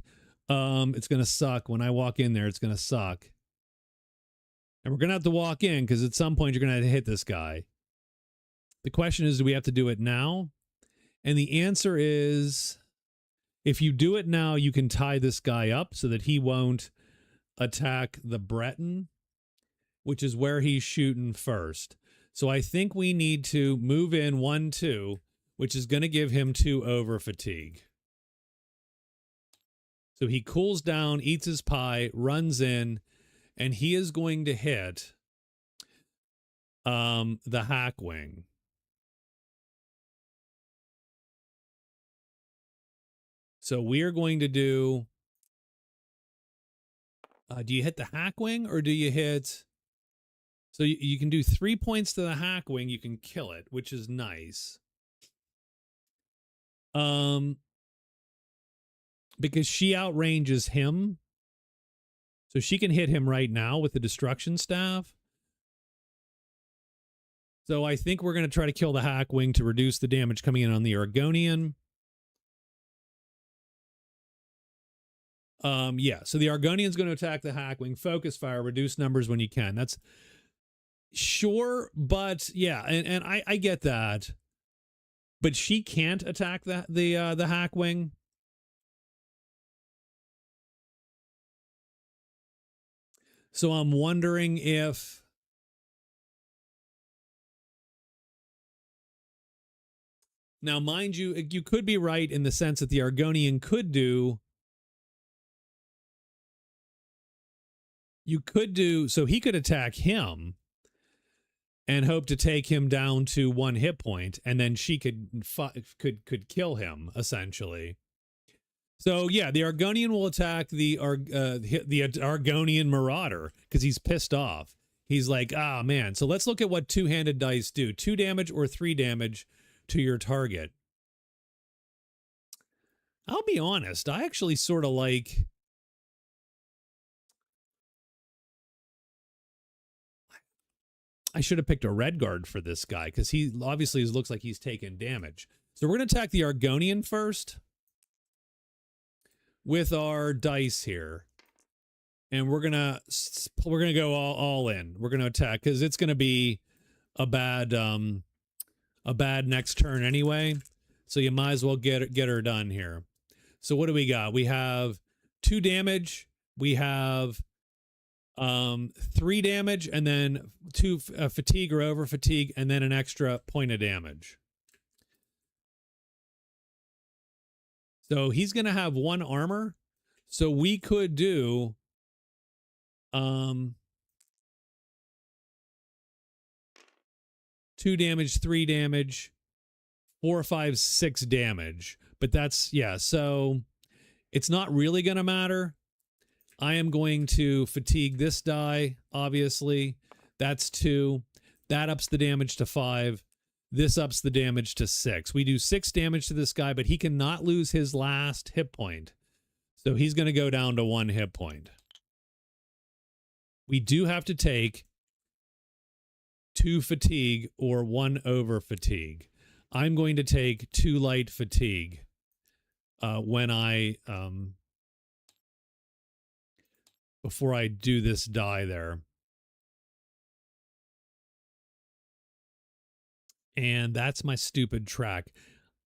It's going to suck. When I walk in there, it's going to suck. And we're going to have to walk in because at some point you're going to have to hit this guy. The question is, do we have to do it now? And the answer is, if you do it now, you can tie this guy up so that he won't attack the Breton. which is where he's shooting first. So I think we need to move in 1, 2, which is going to give him 2 over fatigue. So he cools down, eats his pie, runs in, and he is going to hit the hack wing. So we are going to do you hit the hack wing or do you hit? So you can do 3 points to the hack wing. You can kill it, which is nice. Because she outranges him. So she can hit him right now with the destruction staff. So I think we're going to try to kill the hack wing to reduce the damage coming in on the Argonian. Yeah, so the Argonian's going to attack the hack wing, focus fire, reduce numbers when you can. That's sure, but yeah, and I get that. But she can't attack the hack wing. So I'm wondering if now, mind you, you could be right in the sense that the Argonian could do. You could do so he could attack him and hope to take him down to 1 hit point, and then she could kill him essentially. So yeah, the Argonian will attack the Argonian Marauder because he's pissed off. He's like, ah, man. So let's look at what 2-handed dice do: 2 damage or 3 damage to your target. I'll be honest, I actually sort of like. I should have picked a red guard for this guy because he obviously looks like he's taking damage. So we're going to attack the Argonian first with our dice here, and we're gonna go all in. We're going to attack because it's going to be a bad next turn anyway. So you might as well get her done here. So what do we got? We have 2 damage. We have 3 damage, and then 2 fatigue or over fatigue, and then an extra point of damage. So he's going to have 1 armor. So we could do 2 damage, 3 damage, 4, 5, 6 damage. But that's, yeah, so it's not really going to matter. I am going to fatigue this die, obviously. That's 2. That ups the damage to 5. This ups the damage to 6. We do 6 damage to this guy, but he cannot lose his last hit point. So he's going to go down to 1 hit point. We do have to take 2 fatigue or 1 over fatigue. I'm going to take 2 light fatigue when I... before I do this die there. And that's my stupid track.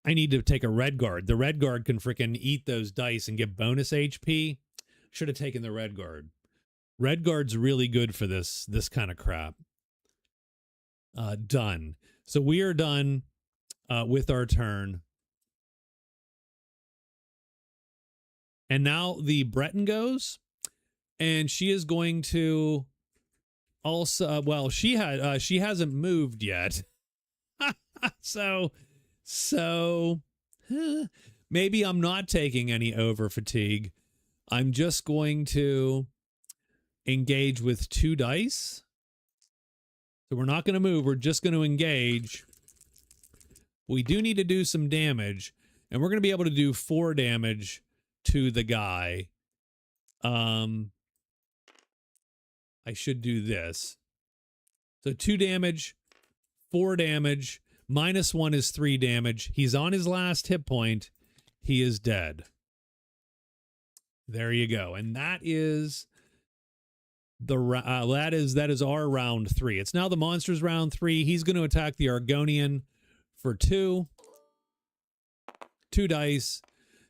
I need to take a red guard. The red guard can freaking eat those dice and get bonus HP. Should have taken the red guard. Red guard's really good for this kind of crap. Done. So we are done with our turn. And now the Breton goes. And she is going to also, well, she hasn't moved yet. so maybe I'm not taking any over fatigue. I'm just going to engage with 2 dice. So we're not going to move. We're just going to engage. We do need to do some damage, and we're going to be able to do 4 damage to the guy. I should do this. So 2 damage, 4 damage, -1 is 3 damage. He's on his last hit point. He is dead. There you go. And that is that is our round 3. It's now the monster's round 3. He's going to attack the Argonian for 2 dice.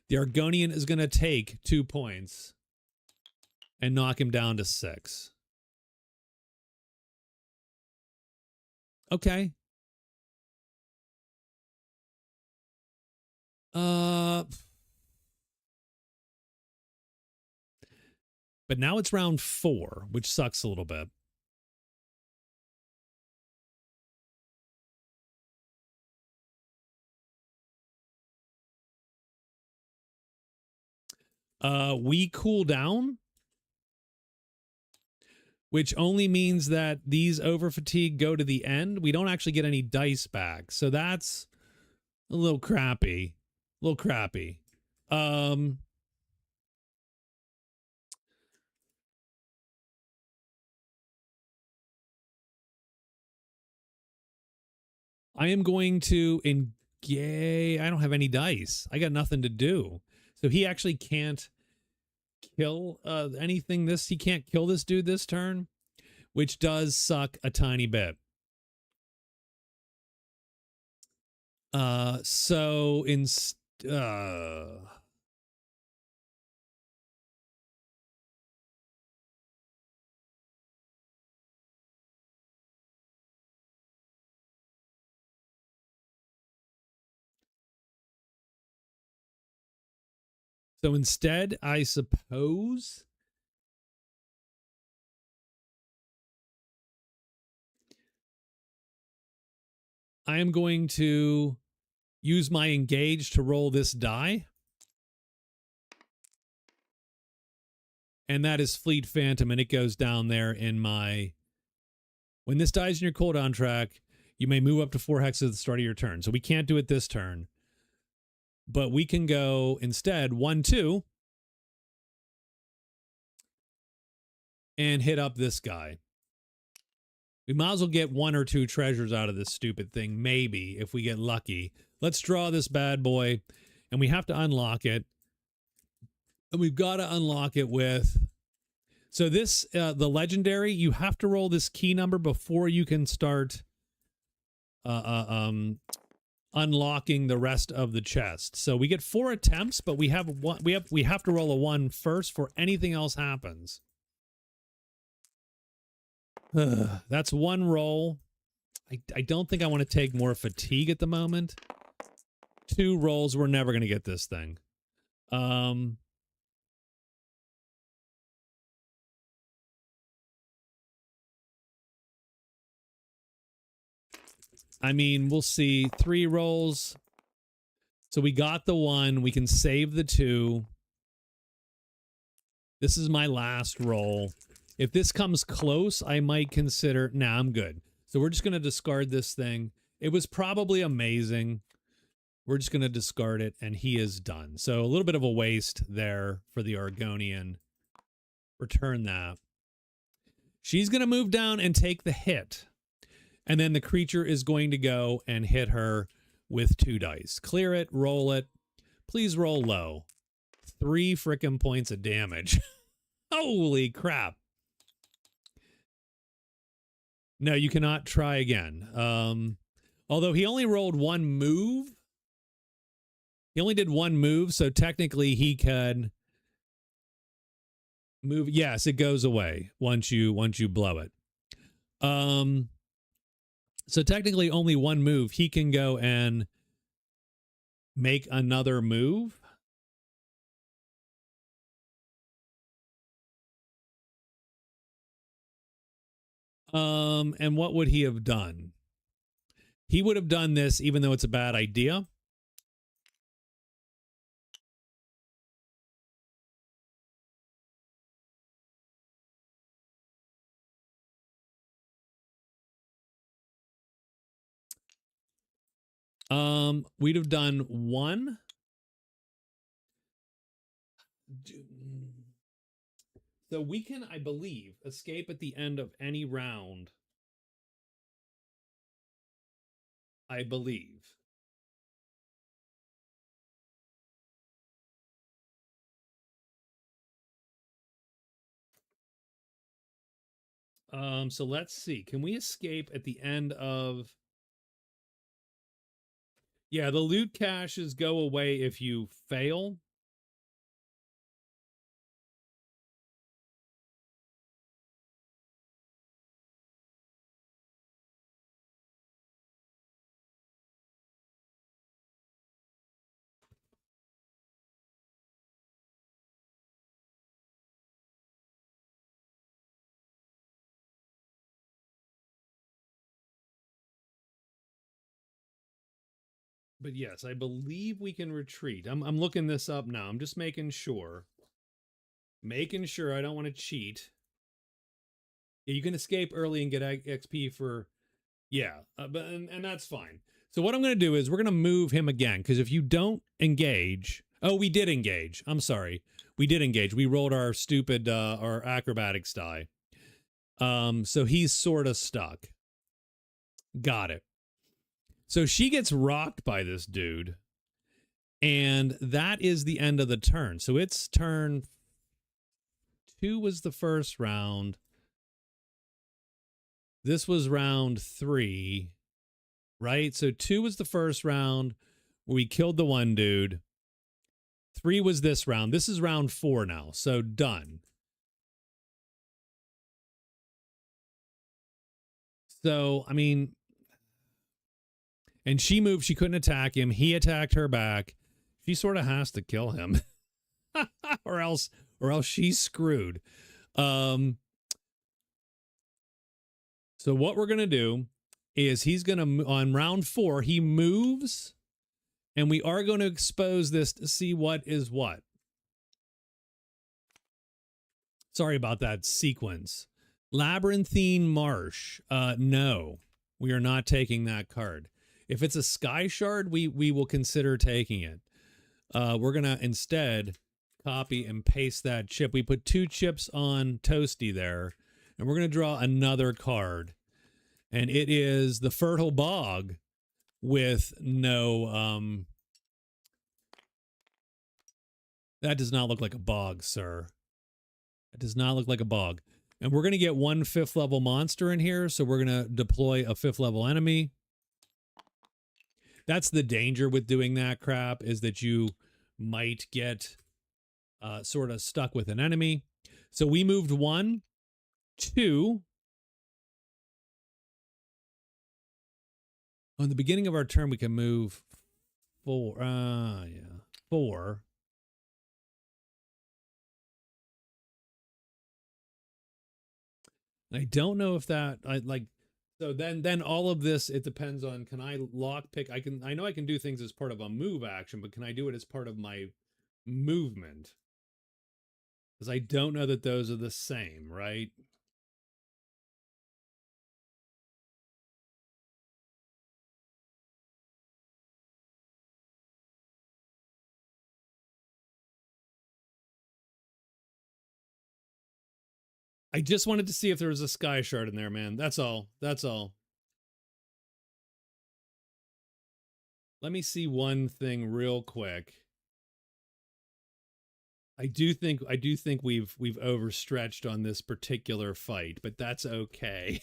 The Argonian is going to take 2 points and knock him down to 6. Okay. Uh, but now it's round 4, which sucks a little bit. We cool down, which only means that these over fatigue go to the end. We don't actually get any dice back. So that's a little crappy. A little crappy. Um, I am going to engage. I don't have any dice. I got nothing to do. So he actually can't kill anything he can't kill this dude this turn, which does suck a tiny bit. So instead, I suppose I am going to use my engage to roll this die. And that is Fleet Phantom, and it goes down there in my... When this dies in your cooldown track, you may move up to 4 hexes at the start of your turn. So we can't do it this turn. But we can go instead 1-2 and hit up this guy. We might as well get 1 or 2 treasures out of this stupid thing, maybe, if we get lucky. Let's draw this bad boy, and we have to unlock it. And we've got to unlock it with... So this, the legendary, you have to roll this key number before you can start unlocking the rest of the chest. So we get 4 attempts, but we have one. We have to roll a 1 first for anything else happens. That's 1 roll. I don't think I want to take more fatigue at the moment. 2 rolls. We're never going to get this thing. I mean, we'll see. 3 rolls. So we got the 1. We can save the 2. This is my last roll. If this comes close, I might consider... Nah, I'm good. So we're just going to discard this thing. It was probably amazing. We're just going to discard it, and he is done. So a little bit of a waste there for the Argonian. Return that. She's going to move down and take the hit. And then the creature is going to go and hit her with 2 dice. Clear it, roll it. Please roll low. 3 frickin' points of damage. Holy crap. No, you cannot try again. Although he only rolled 1 move. He only did 1 move, so technically he could move. Yes, it goes away once you blow it. So technically only 1 move. He can go and make another move. And what would he have done? He would have done this even though it's a bad idea. We'd have done 1. So we can, I believe, escape at the end of any round. I believe. So let's see. Can we escape at the end of... Yeah, the loot caches go away if you fail. But yes, I believe we can retreat. I'm looking this up now. I'm just making sure. Making sure I don't want to cheat. Yeah, you can escape early and get XP for, yeah, but and that's fine. So what I'm going to do is we're going to move him again, because if you don't engage, oh, we did engage. I'm sorry, we did engage. We rolled our stupid our acrobatics die. So he's sort of stuck. Got it. So she gets rocked by this dude, and that is the end of the turn. So it's turn 2 was the first round. This was round 3, right? So 2 was the first round where we killed the one dude. 3 was this round. This is round 4 now. So done. So, I mean, and she moved. She couldn't attack him. He attacked her back. She sort of has to kill him or else she's screwed. So what we're going to do is he's going to, on round 4, he moves, and we are going to expose this to see what is what. Sorry about that sequence. Labyrinthine Marsh. No, we are not taking that card. If it's a Sky Shard, we will consider taking it. We're going to instead copy and paste that chip. We put 2 chips on Toasty there, and we're going to draw another card. And it is the Fertile Bog with no... that does not look like a bog, sir. It does not look like a bog. And we're going to get 1 5th level monster in here, so we're going to deploy a 5th level enemy. That's the danger with doing that crap, is that you might get sort of stuck with an enemy. So we moved 1, 2. On the beginning of our turn, we can move 4. Yeah, 4. I don't know if that so then all of this, it depends on, can I lockpick? I know I can do things as part of a move action, but can I do it as part of my movement? Because I don't know that those are the same, right? I just wanted to see if there was a Sky Shard in there, man. That's all. That's all. Let me see one thing real quick. I do think we've overstretched on this particular fight, but that's okay.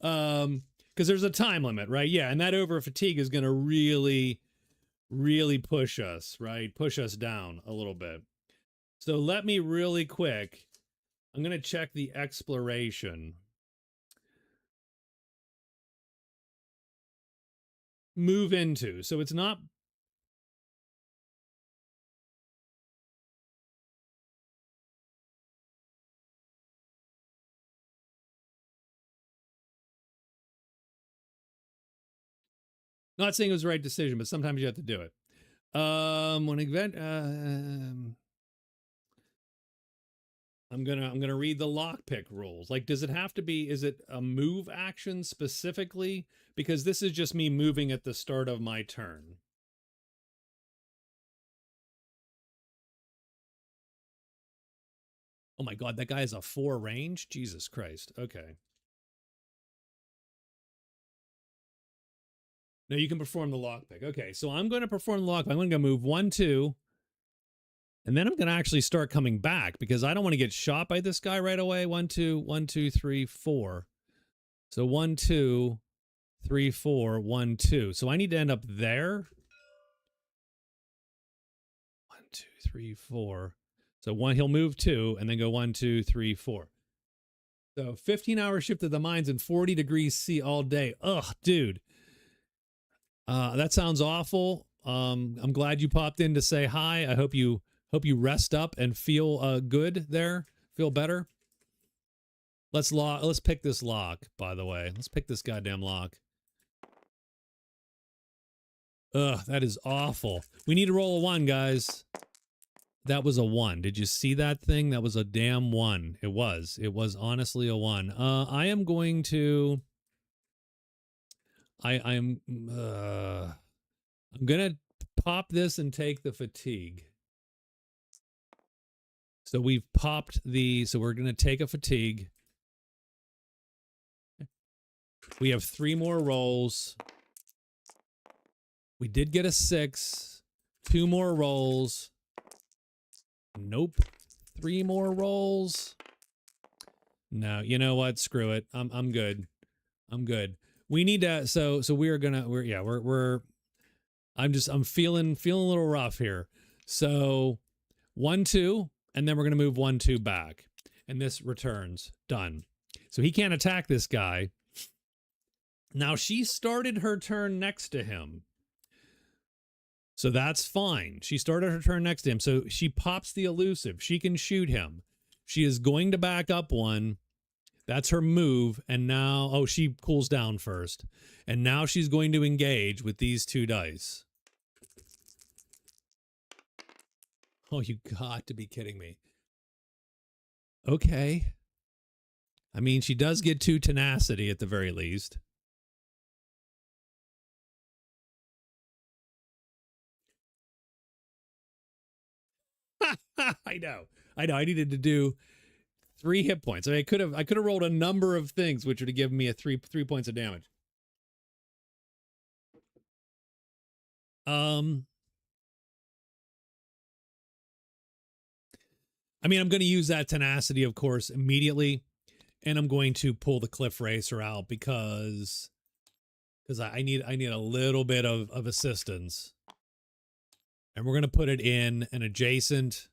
Because there's a time limit, right? Yeah, and that over fatigue is going to really push us, right? Push us down a little bit. So let me really quick, I'm going to check the exploration. Move into. So it's not... Not saying it was the right decision, but sometimes you have to do it. When event... I'm gonna read the lockpick rules. Like, does it have to be, is it a move action specifically? Because this is just me moving at the start of my turn. Oh my god, that guy has a 4 range? Jesus Christ. Okay. No, you can perform the lockpick. Okay, so I'm going to perform the lockpick. I'm going to move 1, 2. And then I'm going to actually start coming back because I don't want to get shot by this guy right away. 1, 2, 1, 2, 3, 4. So 1, 2, 3, 4, 1, 2. So I need to end up there. 1, 2, 3, 4. So he'll move 2 and then go 1, 2, 3, 4. So 15-hour shift to the mines and 40 degrees C all day. Ugh, dude. That sounds awful. I'm glad you popped in to say hi. I hope you rest up and feel good there. Feel better. Let's pick this lock, by the way. Let's pick this goddamn lock. Ugh, that is awful. We need to roll a 1, guys. That was a 1. Did you see that thing? That was a damn 1. It was. It was honestly a 1. I am going to... I'm going to pop this and take the fatigue. So we've popped the... So we're going to take a fatigue. We have 3 more rolls. We did get a 6. 2 more rolls. Nope. 3 more rolls. No, you know what? Screw it. I'm good. I'm good. We need to so we're I'm feeling a little rough here. So 1 2 and then we're going to move 1 2 back. And this returns. Done. So he can't attack this guy. Now she started her turn next to him. So that's fine. She started her turn next to him. So she pops the elusive. She can shoot him. She is going to back up 1. That's her move. And now, oh, she cools down first. And now she's going to engage with these 2 dice. Oh, you got to be kidding me. Okay. I mean, she does get 2 tenacity at the very least. I know. I needed to do 3 hit points. I mean, I could have rolled a number of things which would have given me a 3 points of damage. I mean, I'm going to use that tenacity, of course, immediately, and I'm going to pull the Cliff Racer out because I need a little bit of assistance, and we're going to put it in an adjacent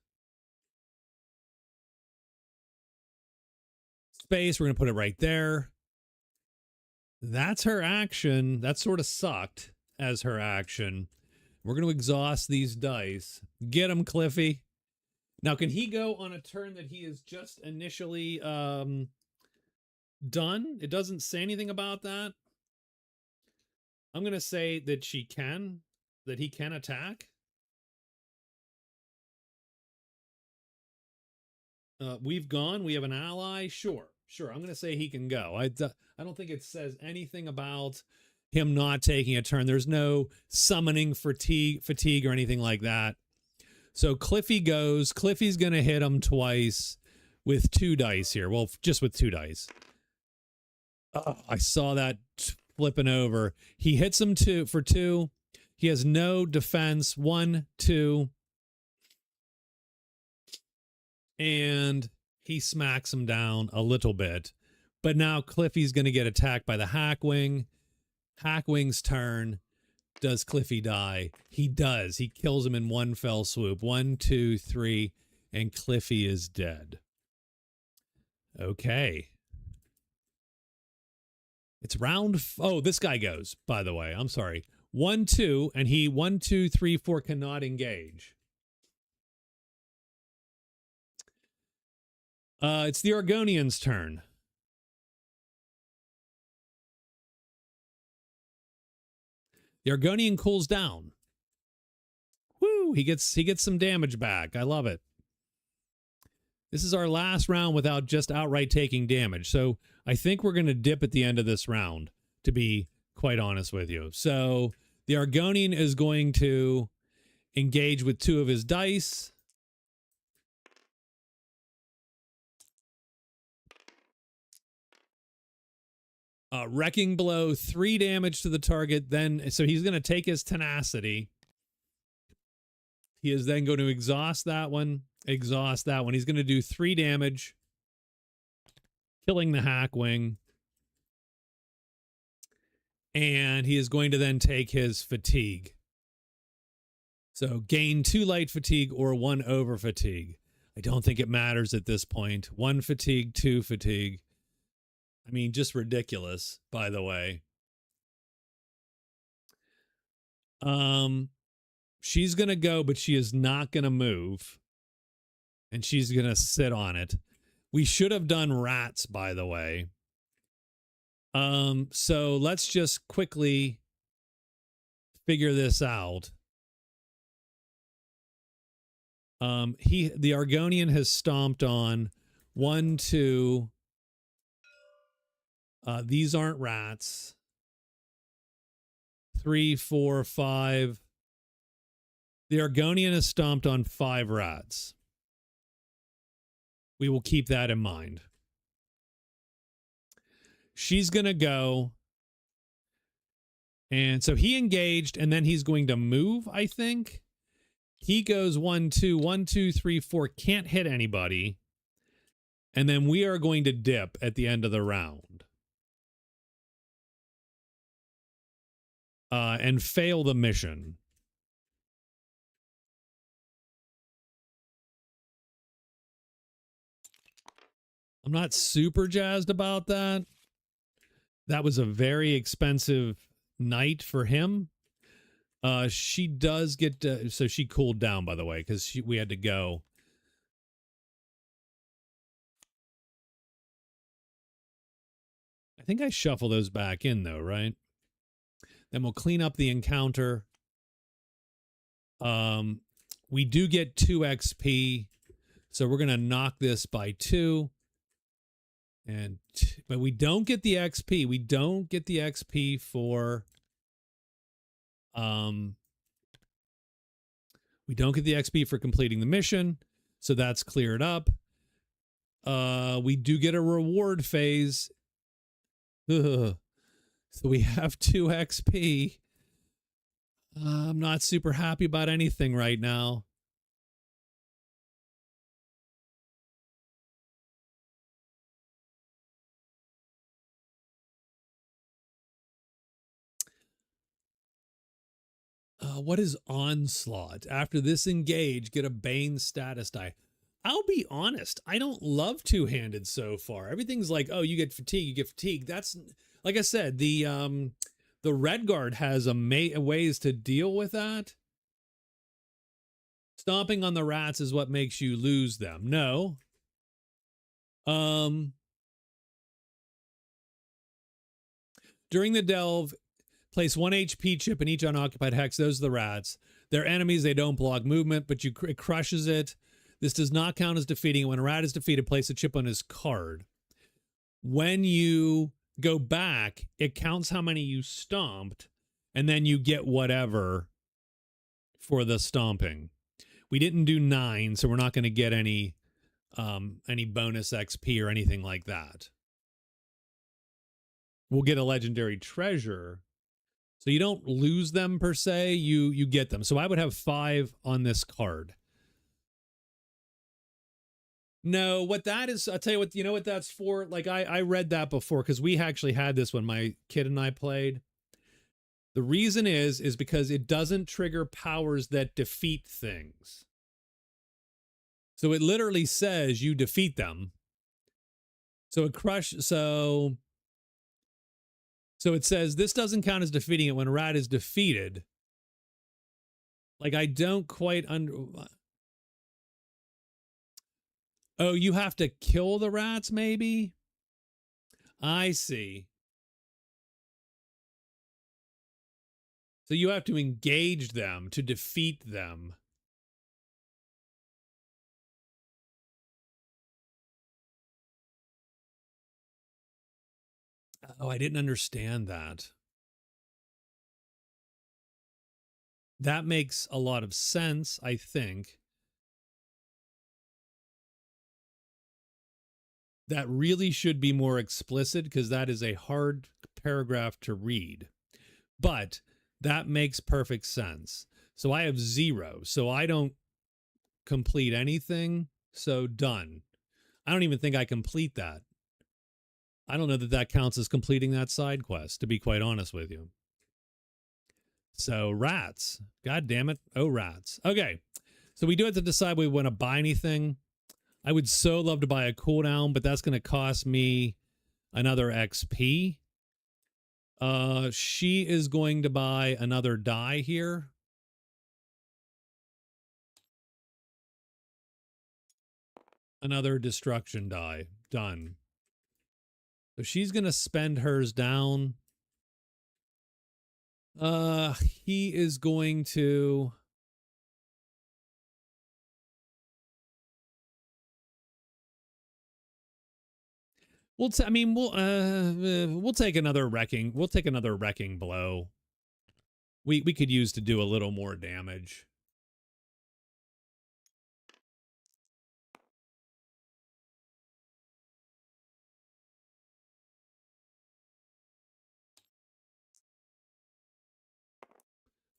space. We're going to put it right there. That's her action. That sort of sucked as her action. We're going to exhaust these dice. Get him, Cliffy. Now, can he go on a turn that he is just initially done? It doesn't say anything about that. I'm going to say that he can attack. We've gone. We have an ally. Sure. I'm going to say he can go. I don't think it says anything about him not taking a turn. There's no summoning fatigue or anything like that. So Cliffy goes. Cliffy's going to hit him twice with 2 dice here. Well, just with 2 dice. Oh, I saw that flipping over. He hits him for 2. He has no defense. 1, 2. And he smacks him down a little bit. But now Cliffy's going to get attacked by the Hackwing. Hackwing's turn. Does Cliffy die? He does. He kills him in 1 fell swoop. 1, 2, 3, and Cliffy is dead. Okay. It's round... Oh, this guy goes, by the way. I'm sorry. 1, 2, and he 1, 2, 3, 4 cannot engage. It's the Argonian's turn. The Argonian cools down. Woo! He gets some damage back. I love it. This is our last round without just outright taking damage. So I think we're going to dip at the end of this round, to be quite honest with you. So the Argonian is going to engage with 2 of his dice. Wrecking blow, 3 damage to the target. Then, so he's going to take his tenacity. He is then going to exhaust that one. He's going to do 3 damage, killing the Hackwing. And he is going to then take his fatigue. So gain 2 light fatigue or 1 over fatigue. I don't think it matters at this point. 1 fatigue, 2 fatigue. I mean, just ridiculous, by the way. She's going to go, but she is not going to move. And she's going to sit on it. We should have done rats, by the way. So let's just quickly figure this out. The Argonian has stomped on 1, 2. These aren't rats. 3, 4, 5. The Argonian has stomped on 5 rats. We will keep that in mind. She's going to go. And so he engaged, and then he's going to move, I think. He goes 1, 2, 1, 2, 3, 4, can't hit anybody. And then we are going to dip at the end of the round. And fail the mission. I'm not super jazzed about that. That was a very expensive night for him. She does get so she cooled down, by the way, because we had to go. I think I shuffle those back in, though, right? Then we'll clean up the encounter. We do get 2 XP, so we're going to knock this by 2. But we don't get the XP. We don't get the XP for we don't get the XP for completing the mission, so that's cleared up. We do get a reward phase. Ugh. So we have 2 XP. I'm not super happy about anything right now. What is Onslaught? After this engage, get a Bane status die. I'll be honest, I don't love two-handed so far. Everything's like, oh, you get fatigue, you get fatigue. That's, like I said, the Redguard has ways to deal with that. Stomping on the rats is what makes you lose them. No. During the delve, place 1 HP chip in each unoccupied hex. Those are the rats. They're enemies. They don't block movement, but it crushes it. This does not count as defeating. When a rat is defeated, place a chip on his card. When you go back, it counts how many you stomped, and then you get whatever for the stomping. We didn't do 9, so we're not going to get any bonus XP or anything like that. We'll get a legendary treasure. So you don't lose them per se, you get them. So I would have 5 on this card. No, what that is, I'll tell you what, you know what that's for? Like I read that before because we actually had this when my kid and I played. The reason is because it doesn't trigger powers that defeat things. So it literally says you defeat them. So So it says this doesn't count as defeating it when a rat is defeated. Like I don't quite Oh, you have to kill the rats, maybe? I see. So you have to engage them to defeat them. Oh, I didn't understand that. That makes a lot of sense, I think. That really should be more explicit because that is a hard paragraph to read. But that makes perfect sense. So I have 0. So I don't complete anything. So done. I don't even think I complete that. I don't know that that counts as completing that side quest, to be quite honest with you. So rats. God damn it. Oh, rats. Okay. So we do have to decide we want to buy anything. I would so love to buy a cooldown, but that's going to cost me another XP. She is going to buy another die here. Another destruction die. Done. So she's going to spend hers down. He is going to... we'll take another wrecking. We'll take another wrecking blow. We could use to do a little more damage.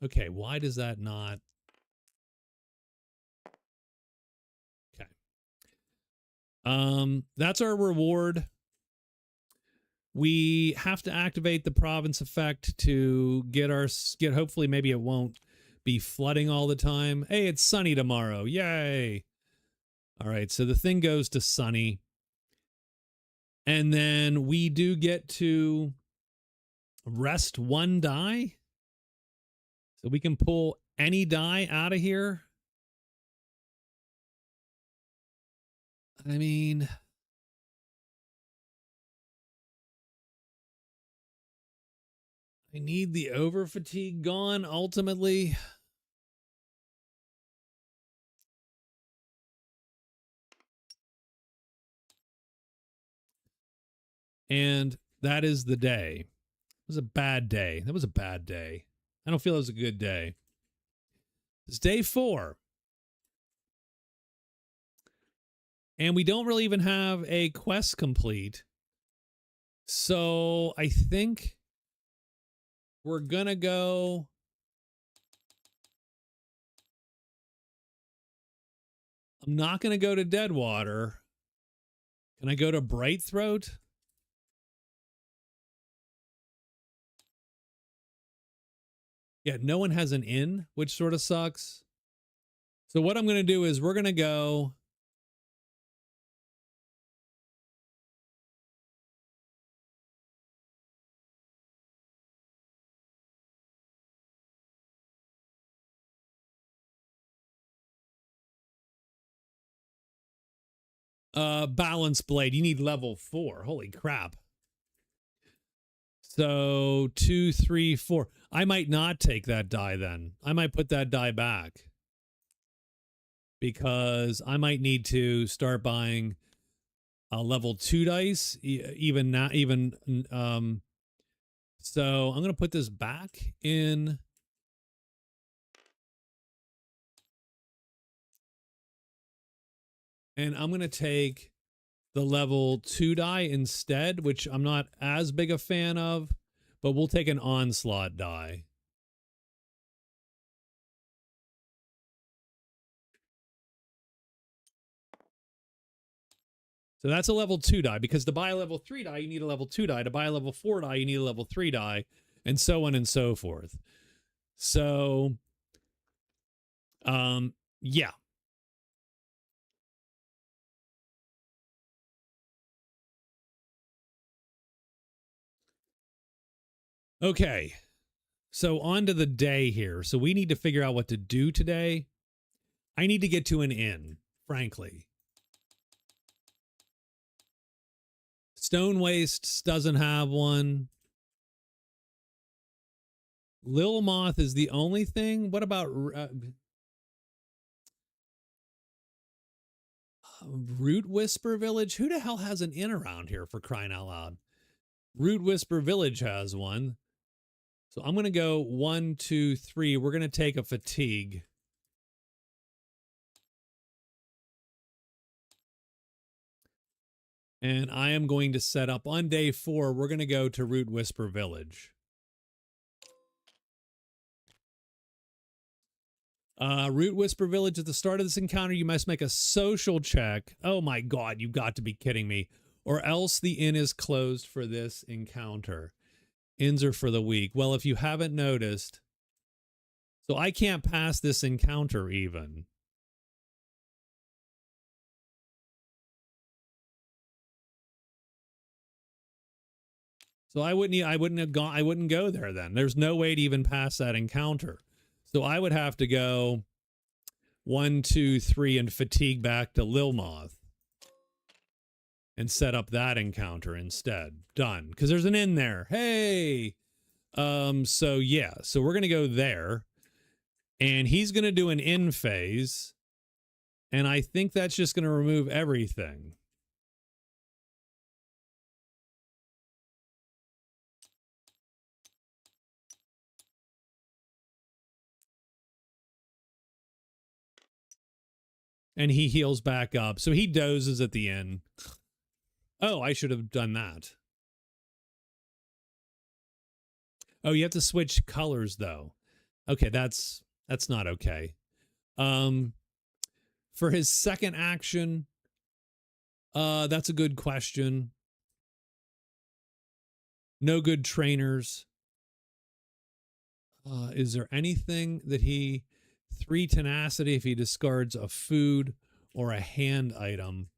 Okay, why does that not... okay. That's our reward. We have to activate the province effect to get hopefully maybe it won't be flooding all the time. Hey, it's sunny tomorrow. Yay. All right, so the thing goes to sunny. And then we do get to rest one die. So we can pull any die out of here. I mean... I need the over fatigue gone ultimately. And that is the day. It was a bad day. That was a bad day. I don't feel it was a good day. It's day 4. And we don't really even have a quest complete. So I think we're going to go... I'm not going to go to Deadwater. Can I go to Bright Throat? Yeah, no one has an inn, which sort of sucks. So what I'm going to do is we're going to go... balance blade. You need level 4. Holy crap. So 2, 3, 4. I might not take that die then. I might put that die back. Because I might need to start buying a level 2 dice. Even now, so I'm going to put this back in. And I'm going to take the level 2 die instead, which I'm not as big a fan of, but we'll take an onslaught die. So that's a level 2 die, because to buy a level 3 die, you need a level 2 die. To buy a level 4 die, you need a level 3 die, and so on and so forth. So, yeah. Okay. So on to the day here. So we need to figure out what to do today. I need to get to an inn, frankly. Stone Wastes doesn't have one. Lil Moth is the only thing. What about Root Whisper Village? Who the hell has an inn around here, for crying out loud? Root Whisper Village has one. So I'm going to go 1, 2, 3. We're going to take a fatigue. And I am going to set up on day 4. We're going to go to Root Whisper Village. Root Whisper Village, at the start of this encounter, you must make a social check. Oh my God, you've got to be kidding me. Or else the inn is closed for this encounter. Inns are for the week. Well, if you haven't noticed, so I can't pass this encounter even. So I wouldn't go there then. There's no way to even pass that encounter. So I would have to go 1, 2, 3 and fatigue back to Lil Moth and set up that encounter instead. Done. Because there's an inn there. Hey! So yeah, so we're gonna go there, and he's gonna do an in phase, and I think that's just gonna remove everything. And he heals back up. So he dozes at the end. Oh, I should have done that. Oh, you have to switch colors though. Okay, that's not okay. For his second action, that's a good question. No good trainers. Is there anything that he 3 tenacity if he discards a food or a hand item?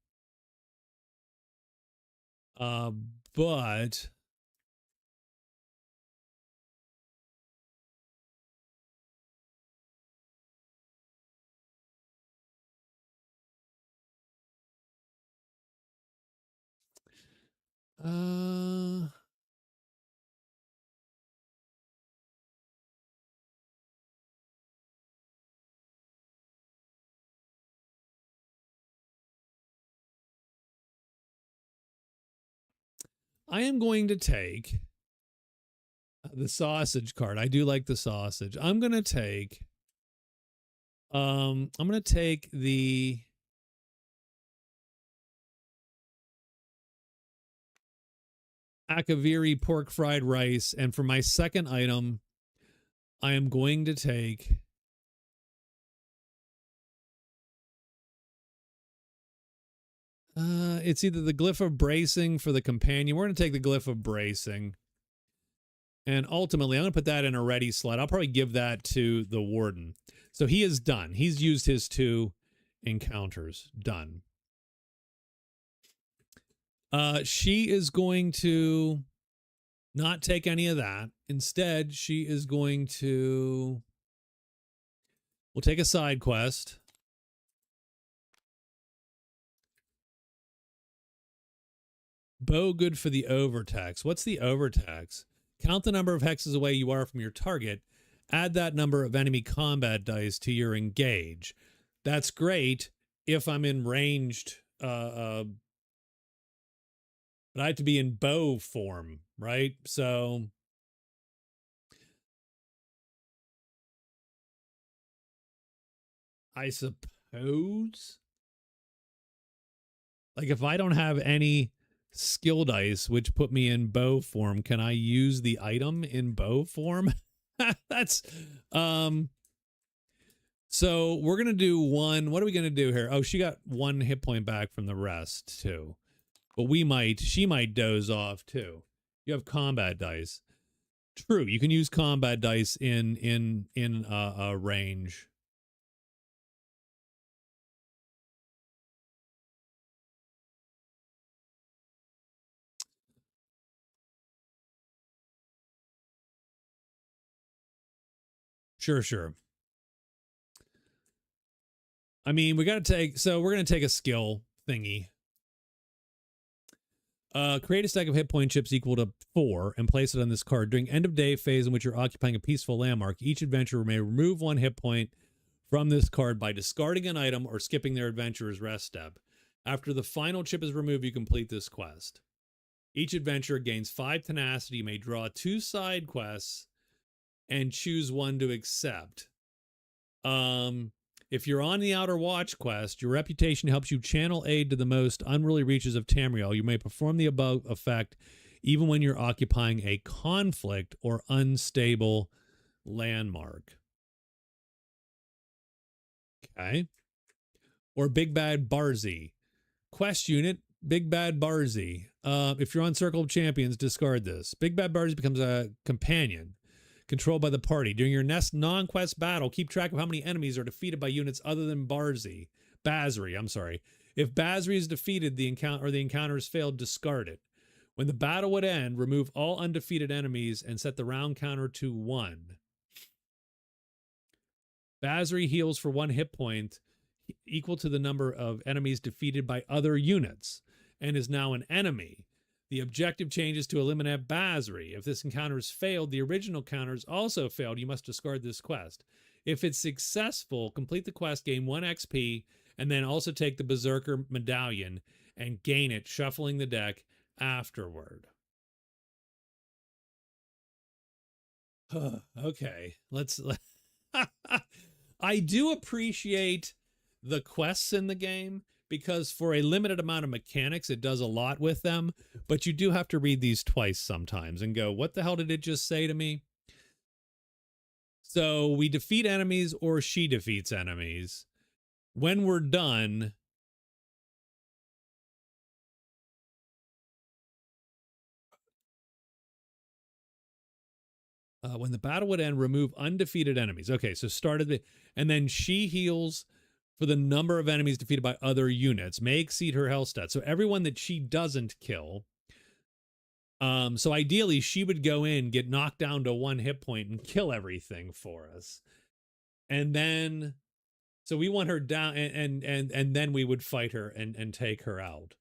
But I am going to take the sausage card. I do like the sausage. I'm going to take the Akaviri pork fried rice, and for my second item, I am going to take it's either the glyph of bracing for the companion. We're going to take the glyph of bracing. And ultimately, I'm going to put that in a ready slot. I'll probably give that to the warden. So he is done. He's used his 2 encounters. Done. She is going to not take any of that. Instead, she is going to... We'll take a side quest. Bow good for the overtax. What's the overtax? Count the number of hexes away you are from your target. Add that number of enemy combat dice to your engage. That's great if I'm in ranged, but I have to be in bow form, right? So I suppose, like, if I don't have any skill dice which put me in bow form, can I use the item in bow form? That's so we're gonna do one. What are we gonna do here? Oh, she got 1 hit point back from the rest too, but she might doze off too. You have combat dice. True, you can use combat dice in range. Sure. I mean, we're going to take a skill thingy. Create a stack of hit point chips equal to 4 and place it on this card. During end of day phase in which you're occupying a peaceful landmark, each adventurer may remove 1 hit point from this card by discarding an item or skipping their adventurer's rest step. After the final chip is removed, you complete this quest. Each adventurer gains 5 tenacity. You may draw 2 side quests and choose one to accept. If you're on the Outer Watch quest, your reputation helps you channel aid to the most unruly reaches of Tamriel. You may perform the above effect even when you're occupying a conflict or unstable landmark. Okay. Or Big Bad Barzi. Quest unit, Big Bad Barzi. If you're on Circle of Champions, discard this. Big Bad Barzi becomes a companion controlled by the party. During your next non-quest battle, keep track of how many enemies are defeated by units other than Basri. If Basri is defeated, the encounter has failed, discard it. When the battle would end, remove all undefeated enemies and set the round counter to 1. Basri heals for 1 hit point equal to the number of enemies defeated by other units and is now an enemy. The objective changes to eliminate Basri. If this encounter has failed, the original counter has also failed. You must discard this quest. If it's successful, complete the quest, gain 1 XP, and then also take the Berserker medallion and gain it, shuffling the deck afterward. Okay, let's. I do appreciate the quests in the game because for a limited amount of mechanics, it does a lot with them. But you do have to read these twice sometimes and go, what the hell did it just say to me? So we defeat enemies or she defeats enemies. When we're done, when the battle would end, remove undefeated enemies. Okay, so started the, and then she heals for the number of enemies defeated by other units, may exceed her health stat. So everyone that she doesn't kill. So ideally she would go in, get knocked down to 1 hit point and kill everything for us. And then, so we want her down and then we would fight her and take her out.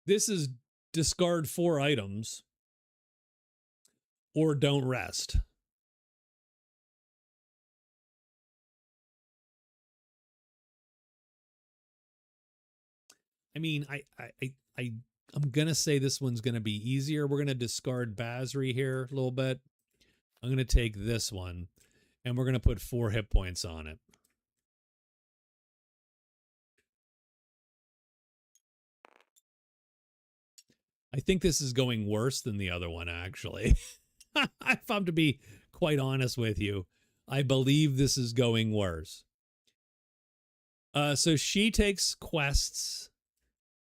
This is discard 4 items or don't rest. I mean, I'm going to say this one's going to be easier. We're going to discard Basri here a little bit. I'm going to take this one and we're going to put 4 hit points on it. I think this is going worse than the other one, actually. If I'm to be quite honest with you, I believe this is going worse. So she takes quests,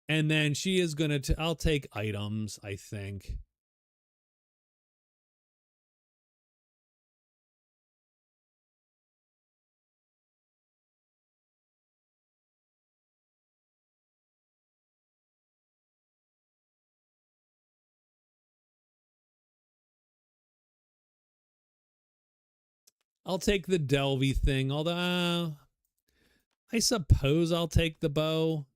and then she is going to, I'll take items, I think. I'll take the Delvey thing, although I suppose I'll take the bow.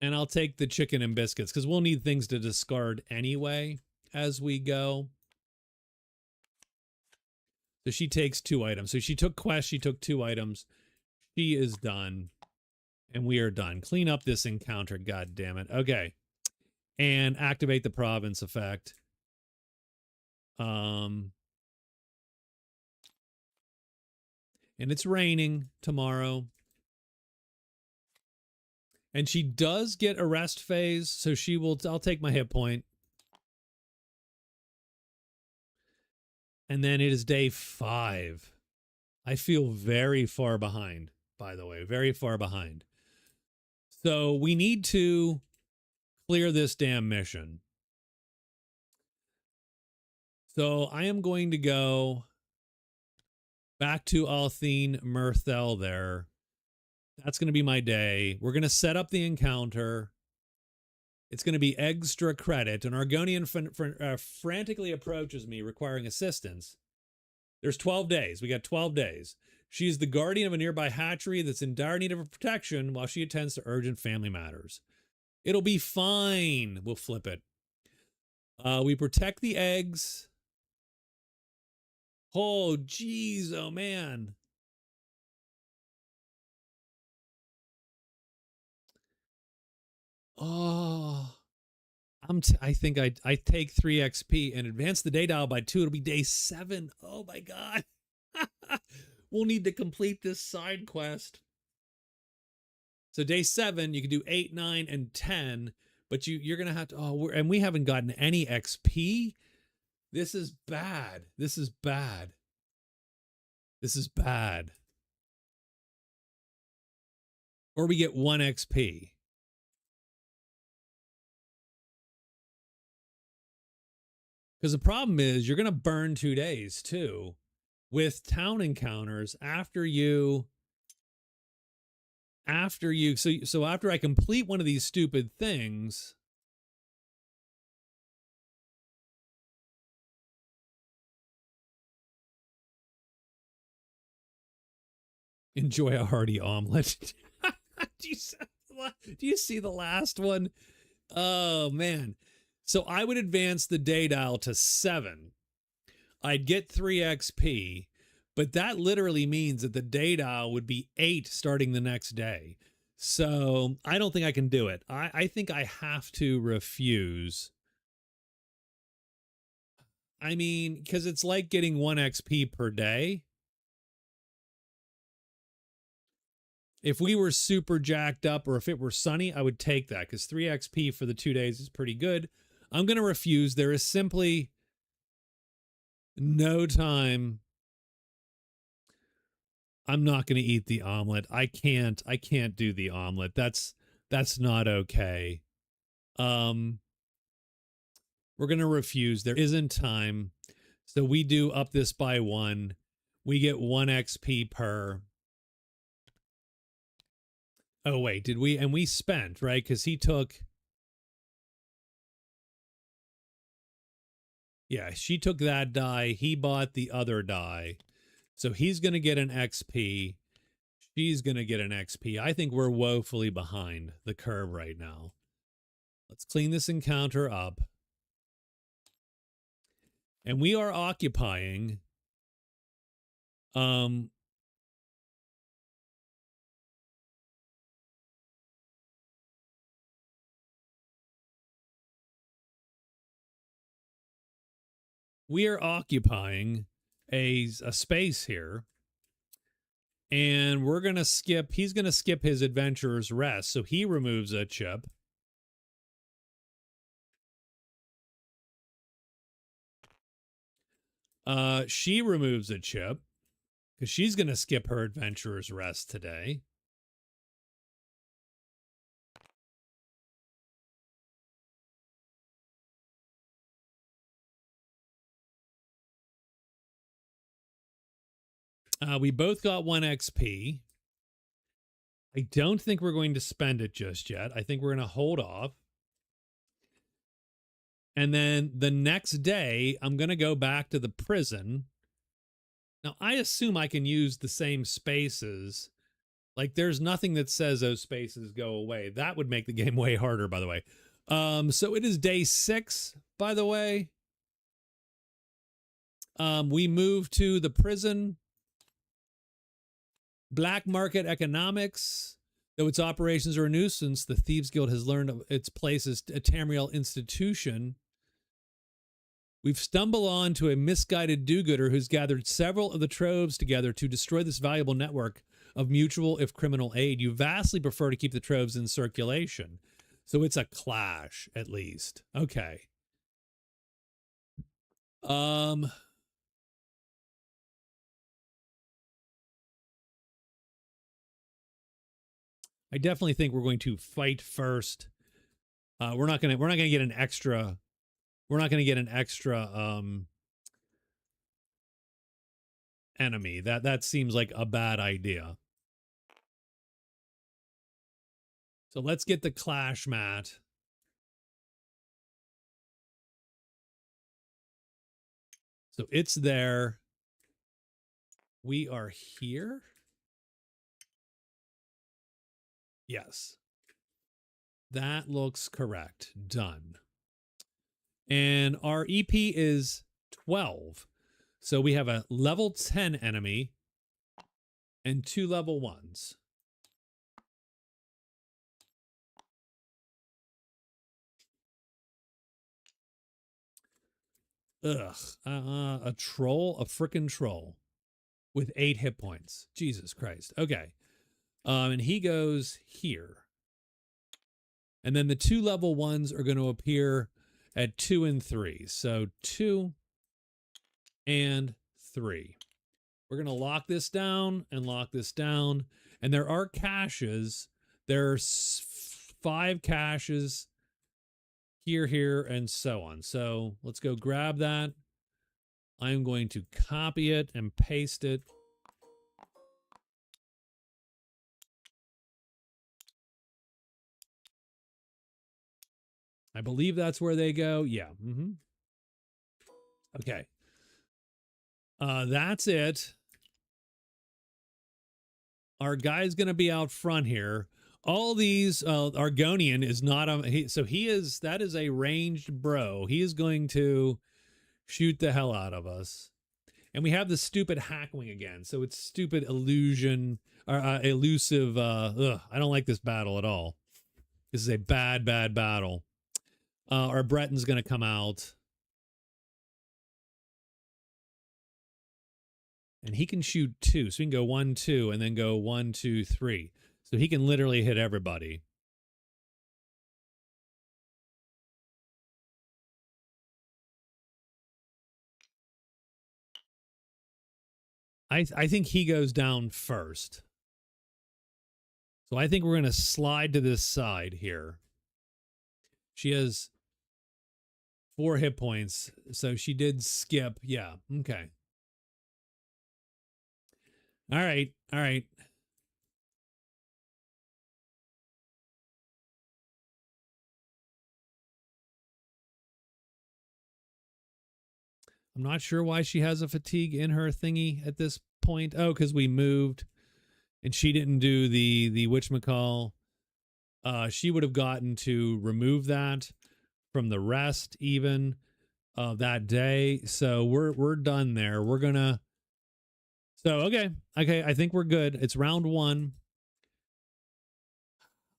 And I'll take the chicken and biscuits because we'll need things to discard anyway as we go. So she takes 2 items. So she took quest, she took 2 items. She is done. And we are done. Clean up this encounter, god damn it. Okay. And activate the province effect. And it's raining tomorrow. And she does get a rest phase, so she will, I'll take my hit point. And then it is day 5. I feel very far behind, by the way, very far behind. So we need to clear this damn mission. So I am going to go back to Althine Mirthel there. That's going to be my day. We're going to set up the encounter. It's going to be extra credit. An Argonian frantically approaches me requiring assistance. There's 12 days. We got 12 days. She is the guardian of a nearby hatchery that's in dire need of protection while she attends to urgent family matters. It'll be fine. We'll flip it. We protect the eggs. Oh, geez. Oh, man. Oh, I think I take 3 XP and advance the day dial by 2. It'll be day 7. Oh my god. We'll need to complete this side quest. So day 7, you can do 8, 9, and 10, but you're gonna have to. And we haven't gotten any XP. This is bad. This is bad. This is bad. Or we get 1 XP. Because the problem is you're going to burn 2 days too with town encounters after so after I complete one of these stupid things. Enjoy a hearty omelet. do, you, do you see the last one? Oh, man. So I would advance the day dial to 7. I'd get 3 XP, but that literally means that the day dial would be 8 starting the next day. So I don't think I can do it. I think I have to refuse. I mean, because it's like getting 1 XP per day. If we were super jacked up or if it were sunny, I would take that because 3 XP for the 2 days is pretty good. I'm going to refuse. There is simply no time. I'm not going to eat the omelet. I can't do the omelet. That's not okay. We're going to refuse. There isn't time. So we do up this by 1. We get 1 XP per. Oh, wait, did we? And we spent, right? Because he took. Yeah, she took that die. He bought the other die. So he's going to get an XP. She's going to get an XP. I think we're woefully behind the curve right now. Let's clean this encounter up. And we are occupying we are occupying a space here. And we're going to skip, he's going to skip his adventurer's rest. So he removes a chip. She removes a chip because she's going to skip her adventurer's rest today. We both got 1 XP. I don't think we're going to spend it just yet. I think we're going to hold off. And then the next day, I'm going to go back to the prison. Now, I assume I can use the same spaces. Like, there's nothing that says those spaces go away. That would make the game way harder, by the way. So it is day 6, by the way. We move to the prison. Black market economics. Though its operations are a nuisance, the Thieves Guild has learned of its place as a Tamriel institution. We've stumbled on to a misguided do-gooder who's gathered several of the troves together to destroy this valuable network of mutual, if criminal, aid. You vastly prefer to keep the troves in circulation. So it's a clash, at least. Okay. I definitely think we're going to fight first. We're not gonna get an extra. We're not gonna get an extra enemy. That seems like a bad idea. So let's get the clash mat. So it's there. We are here. Yes. That looks correct. Done. And our EP is 12. So we have a level 10 enemy and 2 level 1s. Ugh. A troll, a frickin' troll with 8 hit points. Jesus Christ. Okay. And he goes here. And then the 2 level 1s are going to appear at 2 and 3. So 2 and 3. We're going to lock this down and lock this down. And there are caches. There's 5 caches here, here, and so on. So let's go grab that. I'm going to copy it and paste it. I believe that's where they go. Yeah. Mm-hmm. Okay. That's it. Our guy's going to be out front here. All these Argonian is not so he is, that is a ranged bro. He is going to shoot the hell out of us. And we have the stupid hackwing again. So it's stupid illusion or elusive. I don't like this battle at all. This is a bad battle. Our Breton's going to come out. And he can shoot 2. So we can go 1, 2, and then go 1, 2, 3. So he can literally hit everybody. I think he goes down first. So I think we're going to slide to this side here. She has 4 hit points. So she did skip. Yeah. Okay. All right. All right. I'm not sure why she has a fatigue in her thingy at this point. Oh, because we moved and she didn't do the whatchamacall. She would have gotten to remove that from the rest even of that day. So we're done there. We're gonna. So okay, I think we're good. It's round 1.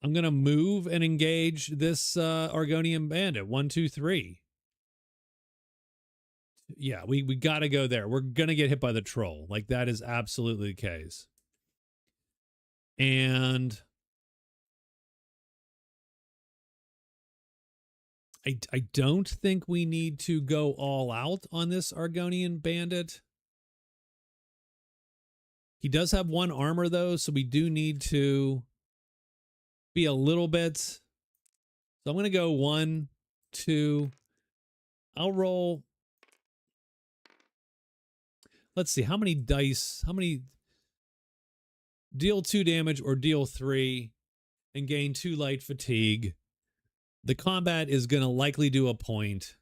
I'm gonna move and engage this Argonian bandit. 1, 2, 3. Yeah, we got to go there. We're gonna get hit by the troll. Like that is absolutely the case. And I don't think we need to go all out on this Argonian bandit. He does have 1 armor though, so we do need to be a little bit. So I'm going to go 1, 2. I'll roll. Let's see. How many dice? How many? Deal 2 damage or deal 3 and gain 2 light fatigue. The combat is going to likely do a point.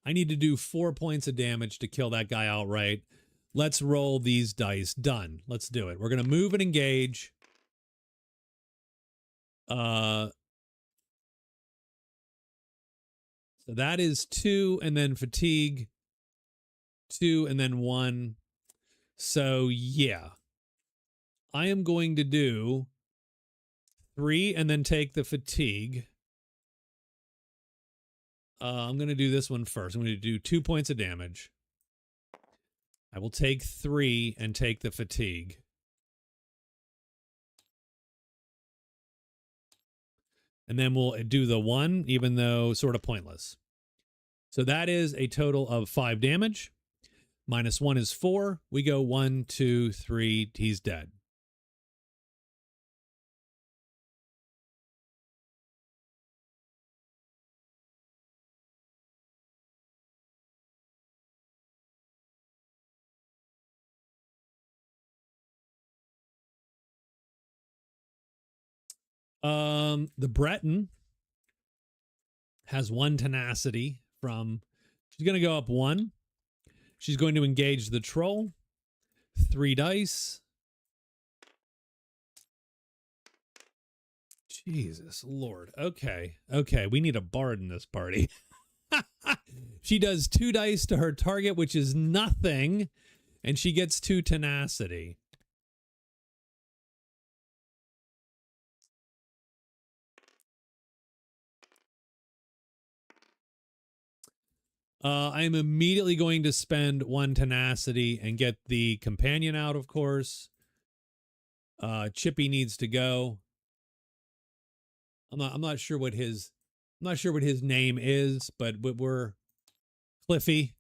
I need to do 4 points of damage to kill that guy outright. Let's roll these dice. Done. Let's do it. We're going to move and engage. So that is 2 and then fatigue. 2 and then 1. So yeah. I am going to do 3 and then take the fatigue. I'm going to do this one first. I'm going to do 2 points of damage. I will take 3 and take the fatigue. And then we'll do the 1, even though sort of pointless. So that is a total of 5 damage. Minus 1 is 4. We go 1, 2, 3. He's dead. The Breton has 1 tenacity from. She's going to go up 1. She's going to engage the troll. 3 dice. Jesus Lord. Okay. Okay. We need a bard in this party. She does 2 dice to her target, which is nothing. And she gets 2 tenacity. I'm immediately going to spend 1 tenacity and get the companion out, of course. Chippy needs to go. I'm not sure what his name is, but we're Cliffy.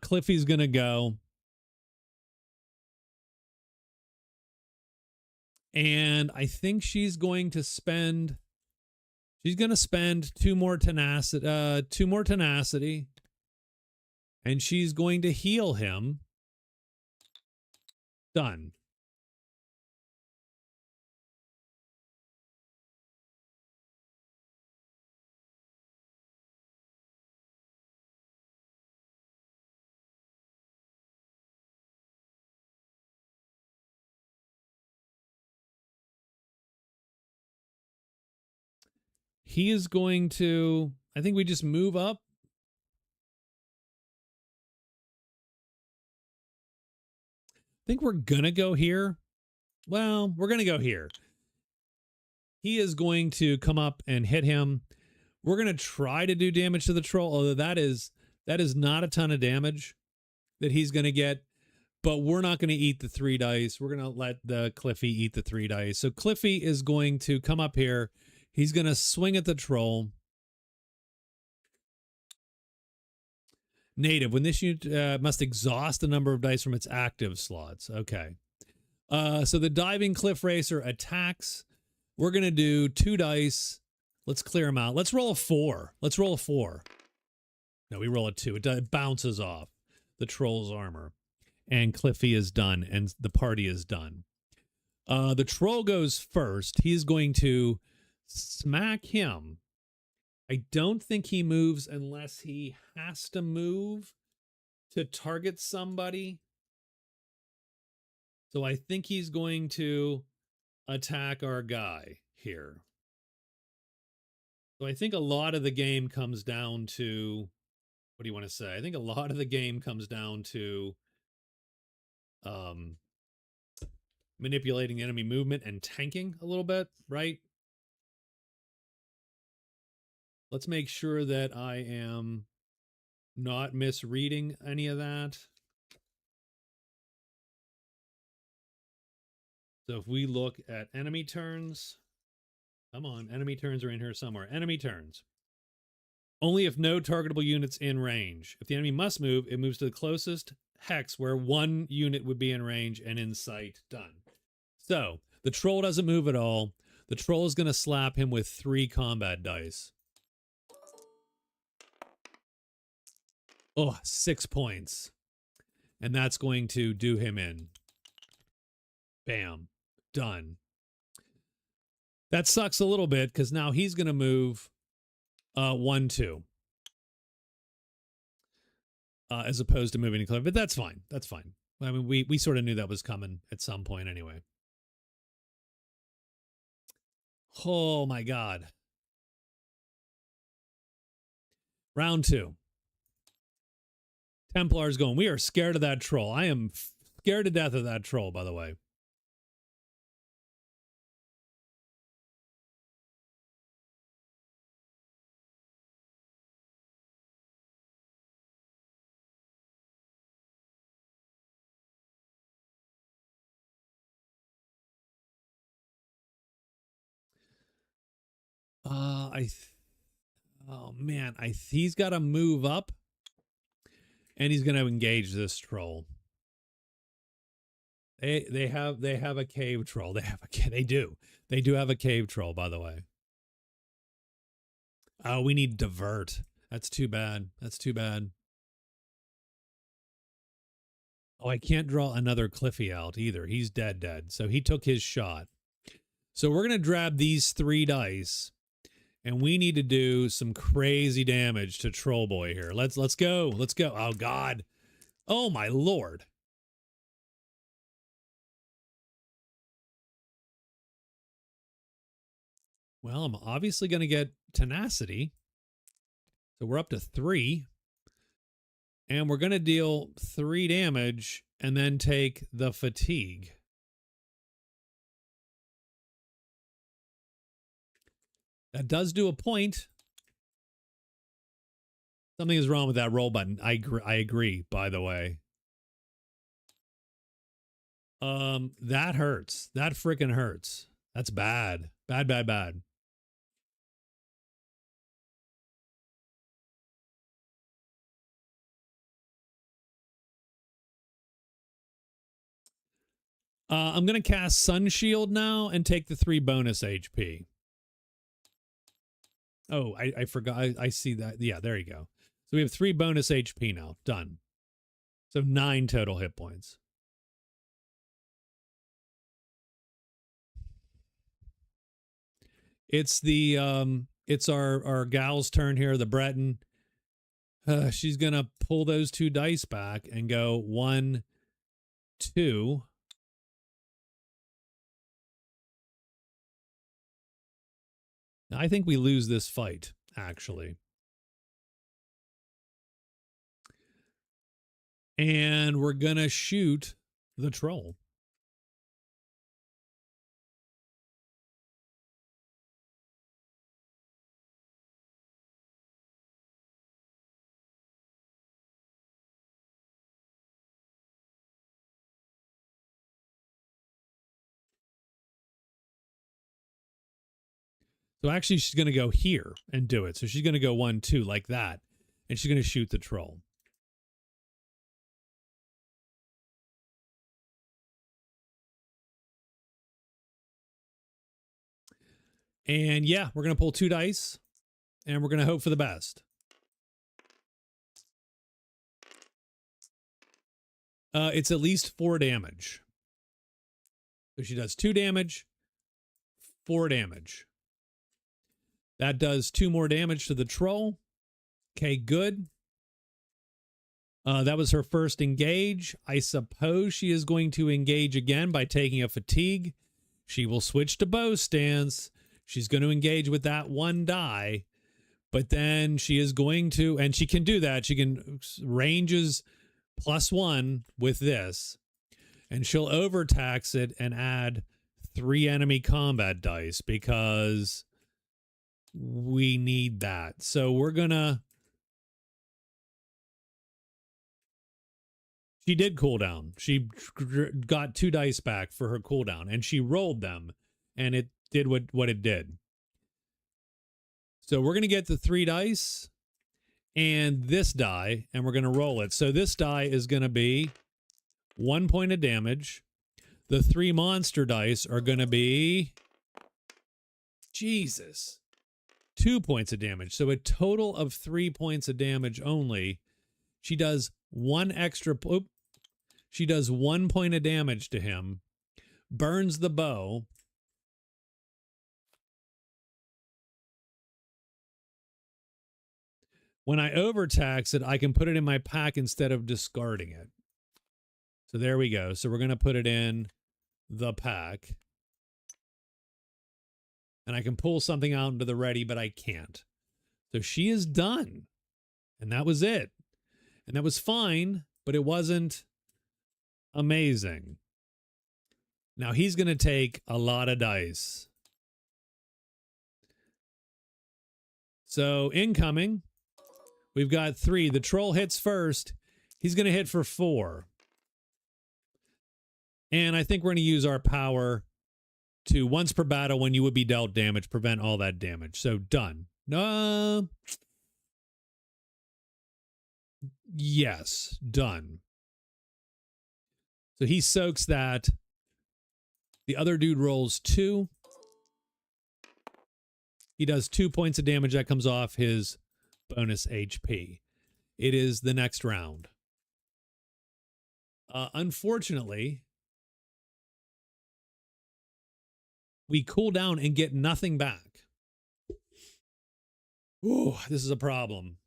Cliffy's gonna go. And I think she's going to spend 2 more tenacity. And she's going to heal him. Done. He is going to, I think we just move up. I think we're going to go here. Well, we're going to go here. He is going to come up and hit him. We're going to try to do damage to the troll, although that is not a ton of damage that he's going to get. But we're not going to eat the 3 dice. We're going to let the Cliffy eat the 3 dice. So Cliffy is going to come up here. He's going to swing at the troll. Native. When this unit must exhaust the number of dice from its active slots. Okay. So the diving cliff racer attacks. We're going to do 2 dice. Let's clear them out. Let's roll a 4. Let's roll a 4. No, we roll a 2. It bounces off the troll's armor. And Cliffy is done, and the party is done. The troll goes first. He's going to smack him. I don't think he moves unless he has to move to target somebody. So I think he's going to attack our guy here. So I think a lot of the game comes down to, what do you want to say? I think a lot of the game comes down to manipulating enemy movement and tanking a little bit, right? Let's make sure that I am not misreading any of that. So if we look at enemy turns, come on, enemy turns are in here somewhere. Enemy turns. Only if no targetable units in range. If the enemy must move, it moves to the closest hex where 1 unit would be in range and in sight. Done. So the troll doesn't move at all. The troll is going to slap him with 3 combat dice. Oh, 6 points. And that's going to do him in. Bam. Done. That sucks a little bit because now he's going to move 1, 2. As opposed to moving to cliff. But that's fine. That's fine. I mean, we sort of knew that was coming at some point anyway. Oh, my God. Round 2. Templar's going, we are scared of that troll. I am scared to death of that troll, by the way. Oh man, he's got to move up, and he's going to engage this troll. They have a cave troll. They do have a cave troll, by the way. Oh, we need divert. That's too bad. That's too bad. Oh, I can't draw another Cliffy out either. He's dead. So he took his shot. So we're going to grab these 3 dice, and we need to do some crazy damage to Troll Boy here. Let's go. Let's go. Oh, God. Oh, my Lord. Well, I'm obviously going to get tenacity. So we're up to 3. And we're going to deal 3 damage and then take the fatigue. That does do a point. Something is wrong with that roll button. I agree, by the way. That hurts. That freaking hurts. That's bad. Bad. I'm going to cast Sun Shield now and take the 3 bonus HP. Oh, I forgot. I see that. Yeah, there you go. So we have 3 bonus HP now. Done. So 9 total hit points. It's it's our gal's turn here, the Breton. She's going to pull those 2 dice back and go 1, 2. I think we lose this fight, actually. And we're going to shoot the troll. So actually, she's going to go here and do it. So she's going to go 1, 2 like that. And she's going to shoot the troll. And yeah, we're going to pull 2 dice. And we're going to hope for the best. It's at least 4 damage. So she does 2 damage, 4 damage. That does 2 more damage to the troll. Okay, good. That was her first engage. I suppose she is going to engage again by taking a fatigue. She will switch to bow stance. She's going to engage with that 1 die. But then she is going to, and she can do that. She can ranges +1 with this. And she'll overtax it and add 3 enemy combat dice because we need that. So we're going to... She did cool down. She got 2 dice back for her cooldown, and she rolled them, and it did what it did. So we're going to get the 3 dice and this die, and we're going to roll it. So this die is going to be 1 point of damage. The 3 monster dice are going to be... Jesus. 2 points of damage. So a total of 3 points of damage only. She does 1 extra... She does 1 point of damage to him, burns the bow. When I overtax it, I can put it in my pack instead of discarding it. So there we go. So we're going to put it in the pack. And I can pull something out into the ready, but I can't. So she is done. And that was it. And that was fine, but it wasn't amazing. Now he's going to take a lot of dice. So incoming, we've got 3. The troll hits first. He's going to hit for 4. And I think we're going to use our power to, once per battle, when you would be dealt damage, prevent all that damage. So done. Yes, done. So he soaks that. The other dude rolls 2. He does 2 points of damage. That comes off his bonus HP. It is the next round. Unfortunately, we cool down and get nothing back. Ooh, this is a problem.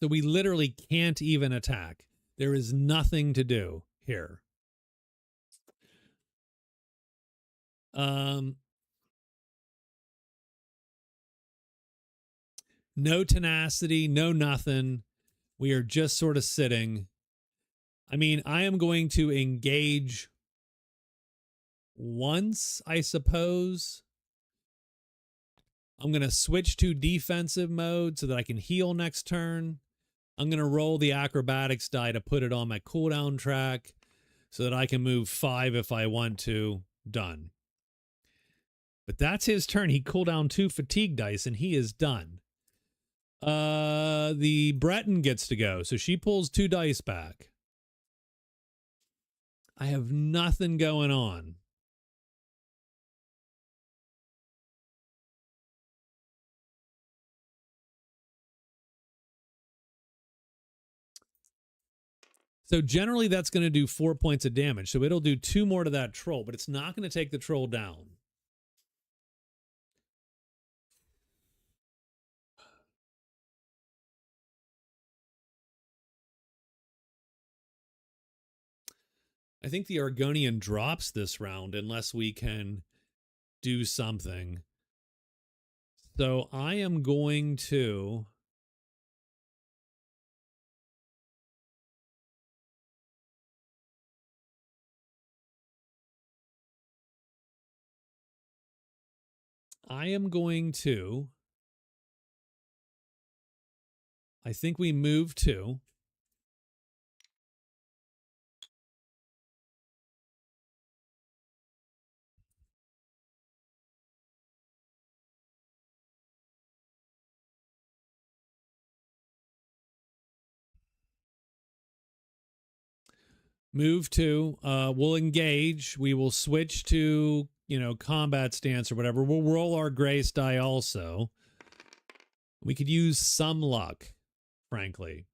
So we literally can't even attack. There is nothing to do here. No tenacity, no nothing. We are just sort of sitting. I mean, I am going to engage once, I suppose. I'm going to switch to defensive mode so that I can heal next turn. I'm going to roll the acrobatics die to put it on my cooldown track so that I can move 5 if I want to. Done. But that's his turn. He cooled down 2 fatigue dice and he is done. The Breton gets to go. So she pulls 2 dice back. I have nothing going on. So generally that's going to do 4 points of damage. So it'll do 2 more to that troll, but it's not going to take the troll down. I think the Argonian drops this round unless we can do something. So I am going to... I think we move 2. Move 2. We'll engage. We will switch to, combat stance or whatever. We'll roll our grace die also. We could use some luck, frankly.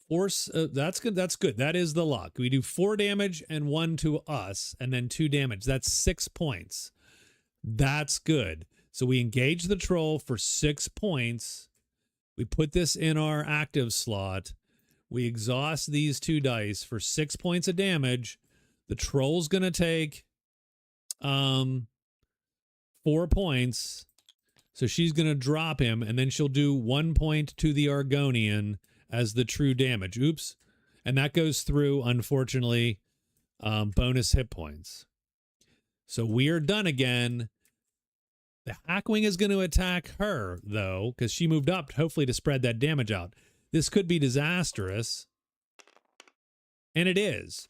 Force, that's good. That's good. That is the luck. We do 4 damage and 1 to us, and then 2 damage. That's 6 points. That's good. So we engage the troll for 6 points. We put this in our active slot. We exhaust these 2 dice for 6 points of damage. The troll's going to take 4 points. So she's going to drop him, and then she'll do 1 point to the Argonian as the true damage. Oops. And that goes through, unfortunately, bonus hit points. So we are done again. The Hackwing is going to attack her, though, because she moved up, hopefully to spread that damage out. This could be disastrous. And it is.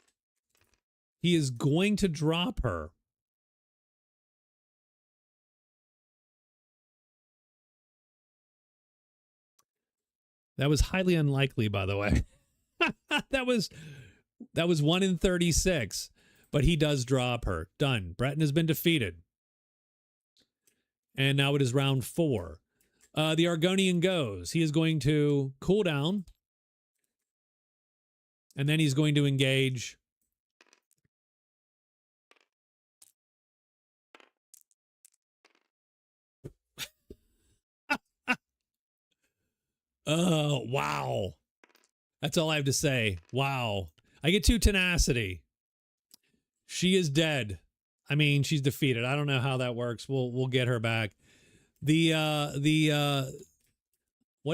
He is going to drop her. That was highly unlikely, by the way. that was 1 in 36. But he does drop her. Done. Breton has been defeated. And now it is round 4. The Argonian goes. He is going to cool down. And then he's going to engage. Oh, wow. That's all I have to say. Wow. I get 2 tenacity. She is dead. I mean, she's defeated. I don't know how that works. We'll get her back. What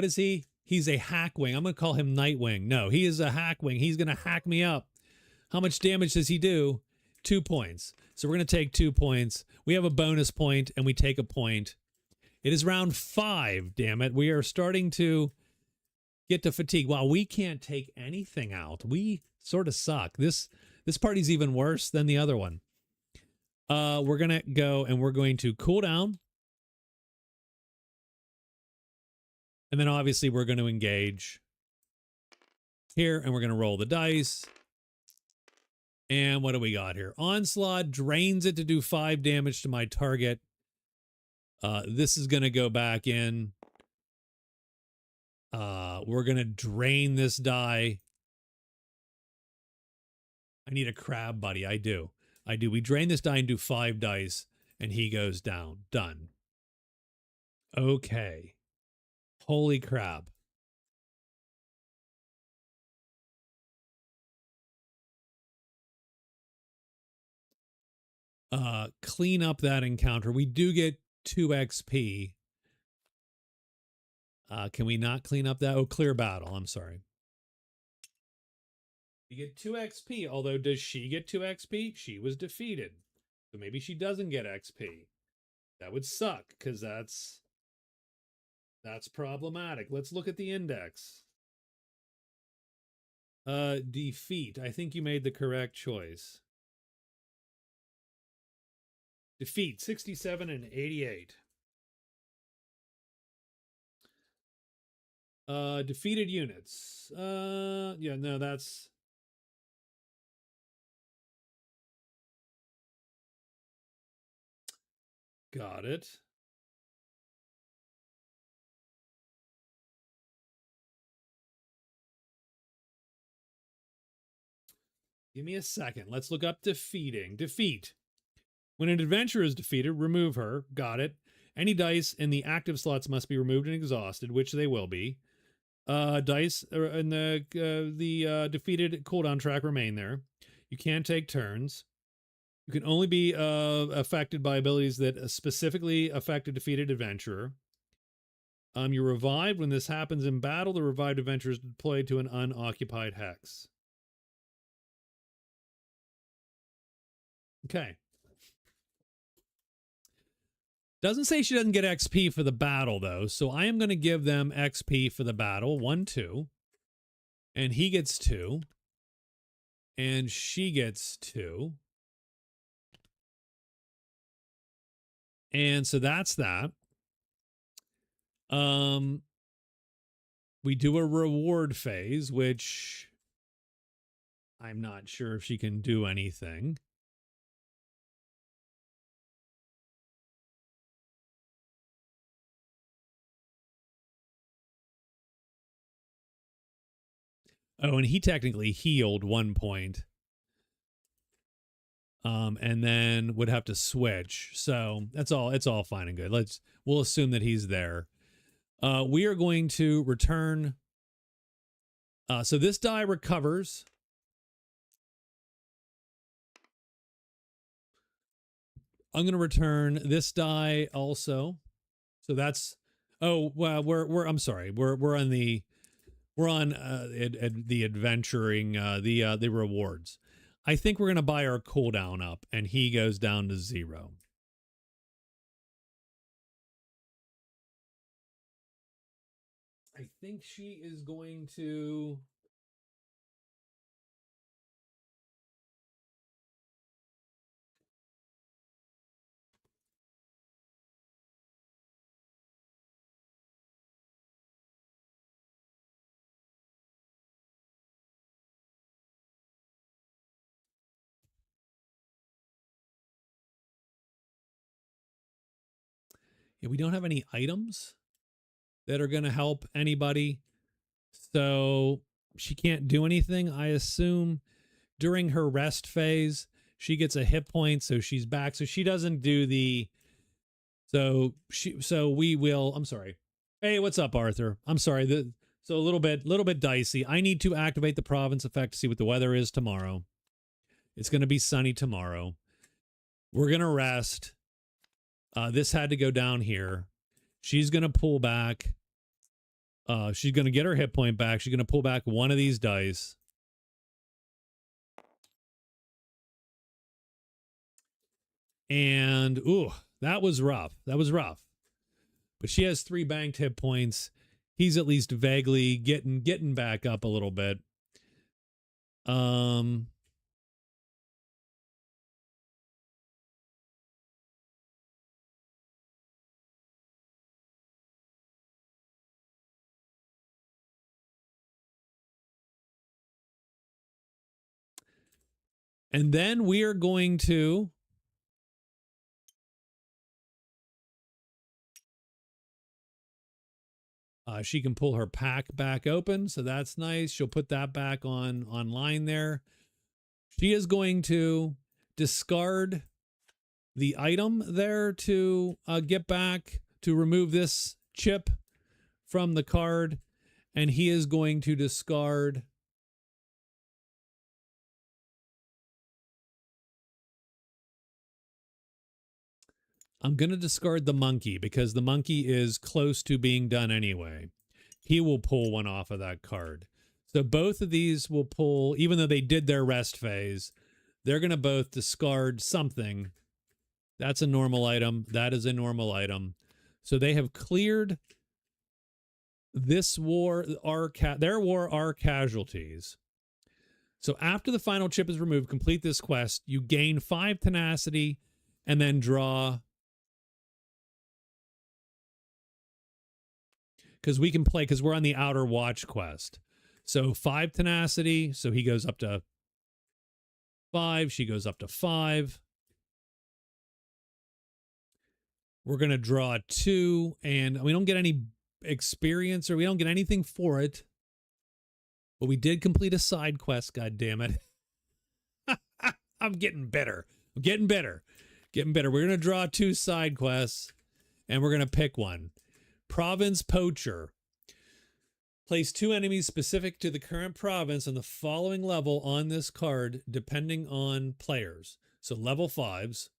is he? He's a Hackwing. I'm going to call him Nightwing. No, he is a Hackwing. He's going to hack me up. How much damage does he do? 2 points. So we're going to take 2 points. We have a bonus point, and we take a point. It is round 5, damn it. We are starting to get to fatigue. Wow, we can't take anything out. We sort of suck. This party's even worse than the other one. We're going to go, and we're going to cool down. And then obviously we're going to engage here, and we're going to roll the dice. And what do we got here? Onslaught drains it to do 5 damage to my target. This is going to go back in. We're going to drain this die. I need a crab buddy. I do. We drain this die and do 5 dice, and he goes down. Done. Okay. Holy crap. Clean up that encounter. We do get 2 XP. Can we not clean up that? Oh, clear battle. I'm sorry. You get 2 XP, although does she get 2 XP? She was defeated. So maybe she doesn't get XP. That would suck, because that's problematic. Let's look at the index. Defeat. I think you made the correct choice. Defeat, 67 and 88. Defeated units. Yeah, no, that's... Got it. Give me a second. Let's look up defeating. Defeat. When an adventurer is defeated, remove her. Got it. Any dice in the active slots must be removed and exhausted, which they will be. Dice in the defeated cooldown track remain there. You can't take turns. You can only be affected by abilities that specifically affect a defeated adventurer. You're revived. When this happens in battle, the revived adventurer is deployed to an unoccupied hex. Okay. Doesn't say she doesn't get XP for the battle, though, so I am going to give them XP for the battle. 1, 2. And he gets 2. And she gets 2. And so that's that. We do a reward phase, which I'm not sure if she can do anything. Oh, and he technically healed 1 point. And then would have to switch. So that's all. It's all fine and good. We'll assume that he's there. We are going to return. So this die recovers. I'm going to return this die also. So that's. Oh well, I'm sorry. We're on the adventuring the rewards. I think we're going to buy our cooldown up, and he goes down to 0. I think she is going to... Yeah, we don't have any items that are going to help anybody. So she can't do anything. I assume during her rest phase, she gets a hit point, so she's back. So she doesn't do the... So we will... I'm sorry. Hey, what's up, Arthur? I'm sorry. So a little bit dicey. I need to activate the province effect to see what the weather is tomorrow. It's going to be sunny tomorrow. We're going to rest. This had to go down here. She's going to pull back. She's going to get her hit point back. She's going to pull back one of these dice. And, ooh, that was rough. That was rough. But she has 3 banked hit points. He's at least vaguely getting back up a little bit. And then we are going to... she can pull her pack back open, so that's nice. She'll put that back online there. She is going to discard the item there to get back, to remove this chip from the card, and he is going to discard... I'm going to discard the monkey because the monkey is close to being done anyway. He will pull one off of that card. So both of these will pull, even though they did their rest phase, they're going to both discard something. That's a normal item. That is a normal item. So they have cleared this war, their war, our casualties. So after the final chip is removed, complete this quest. You gain 5 tenacity and then draw... Because we can play, because we're on the Outer Watch quest. So 5 tenacity, so he goes up to 5, she goes up to 5. We're going to draw 2, and we don't get any experience, or we don't get anything for it. But we did complete a side quest, god damn it. I'm getting better. I'm getting better. Getting better. We're going to draw 2 side quests, and we're going to pick one. Province Poacher. Place 2 enemies specific to the current province on the following level on this card, depending on players. So level 5s.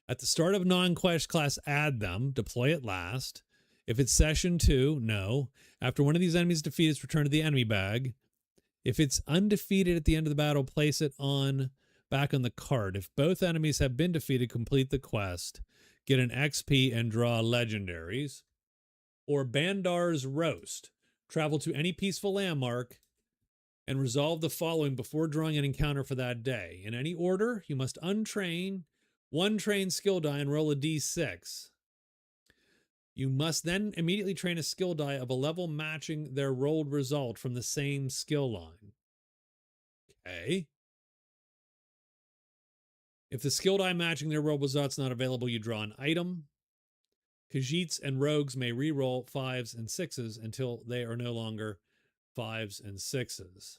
At the start of non-quest class, add them. Deploy it last. If it's session 2, no. After one of these enemies is defeated, it's returned to the enemy bag. If it's undefeated at the end of the battle, place it back on the card. If both enemies have been defeated, complete the quest. Get an XP and draw legendaries. Or Bandar's Roast. Travel to any peaceful landmark and resolve the following before drawing an encounter for that day. In any order, you must untrain 1 trained skill die and roll a d6. You must then immediately train a skill die of a level matching their rolled result from the same skill line. Okay. If the skill die matching their rolled result's not available, you draw an item. Khajiits and rogues may re-roll 5s and 6s until they are no longer 5s and 6s.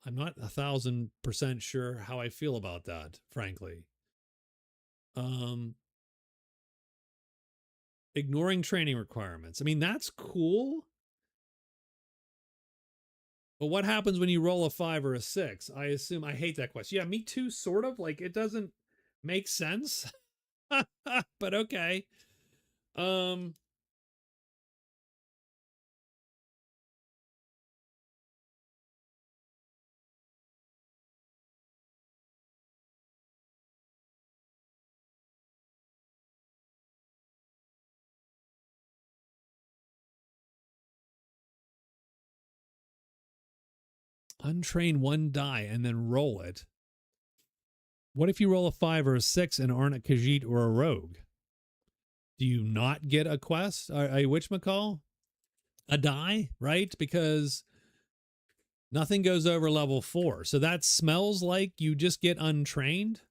I'm not 1,000% sure how I feel about that, frankly. Ignoring training requirements. I mean, that's cool. But what happens when you roll a 5 or a 6? I assume, I hate that question. Yeah, me too, sort of. Like, it doesn't make sense. But okay. Untrain 1 die and then roll it. What if you roll a 5 or a 6 and aren't a Khajiit or a rogue? Do you not get a quest? A whatchamacall? A die, right? Because nothing goes over level 4. So that smells like you just get untrained.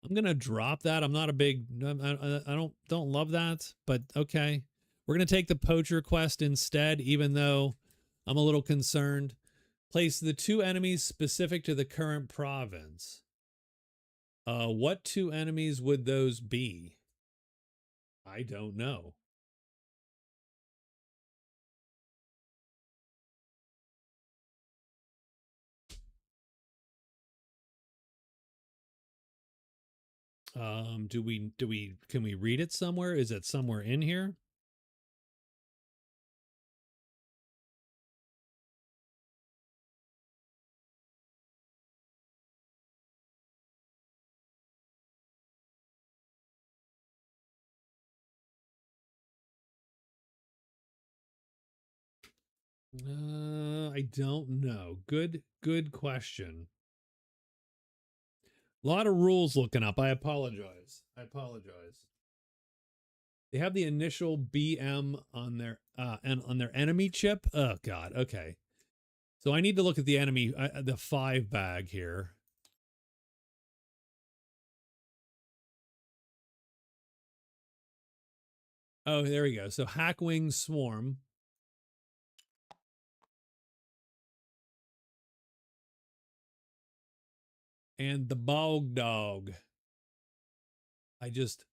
I'm going to drop that. I'm not a big, I don't love that, but okay. We're going to take the poacher quest instead, even though I'm a little concerned. Place the 2 enemies specific to the current province. What 2 enemies would those be? I don't know. Can we read it somewhere? Is it somewhere in here? I don't know. Good question. A lot of rules looking up. I apologize. They have the initial BM on their and on their enemy chip. Oh God. Okay. So I need to look at the enemy, the 5 bag here. Oh, there we go. So Hackwing Swarm. And the Bog Dog. I just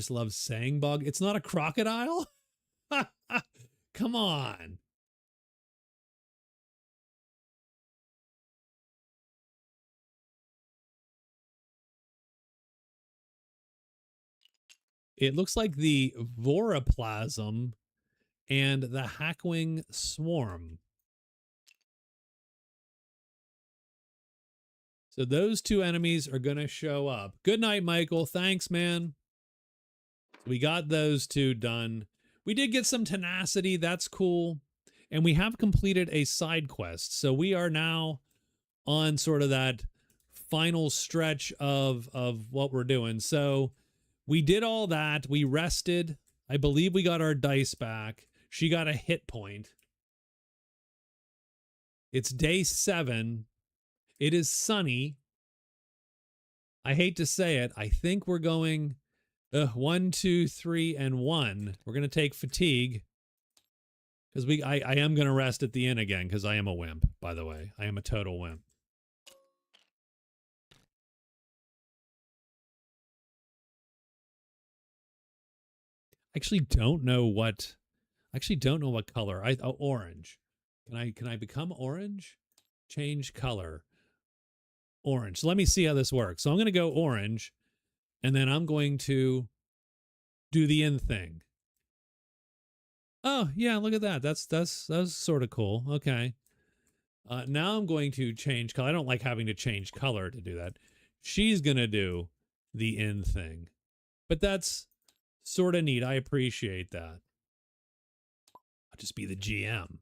love saying bog. It's not a crocodile? Come on. It looks like the Voroplasm and the Hackwing Swarm. So those 2 enemies are going to show up. Good night, Michael. Thanks, man. We got those 2 done. We did get some tenacity. That's cool. And we have completed a side quest. So we are now on sort of that final stretch of what we're doing. So we did all that. We rested. I believe we got our dice back. She got a hit point. It's day 7. It is sunny. I hate to say it. I think we're going 1, 2, 3, and 1. We're going to take fatigue. Because I am going to rest at the inn again because I am a wimp, by the way. I am a total wimp. I actually don't know what color. Orange. Can I become orange? Change color. Orange. So let me see how this works. So I'm going to go orange, and then I'm going to do the inn thing. Oh, yeah, look at that. That's sort of cool. Okay. Now I'm going to change color. I don't like having to change color to do that. She's going to do the inn thing. But that's sort of neat. I appreciate that. I'll just be the GM.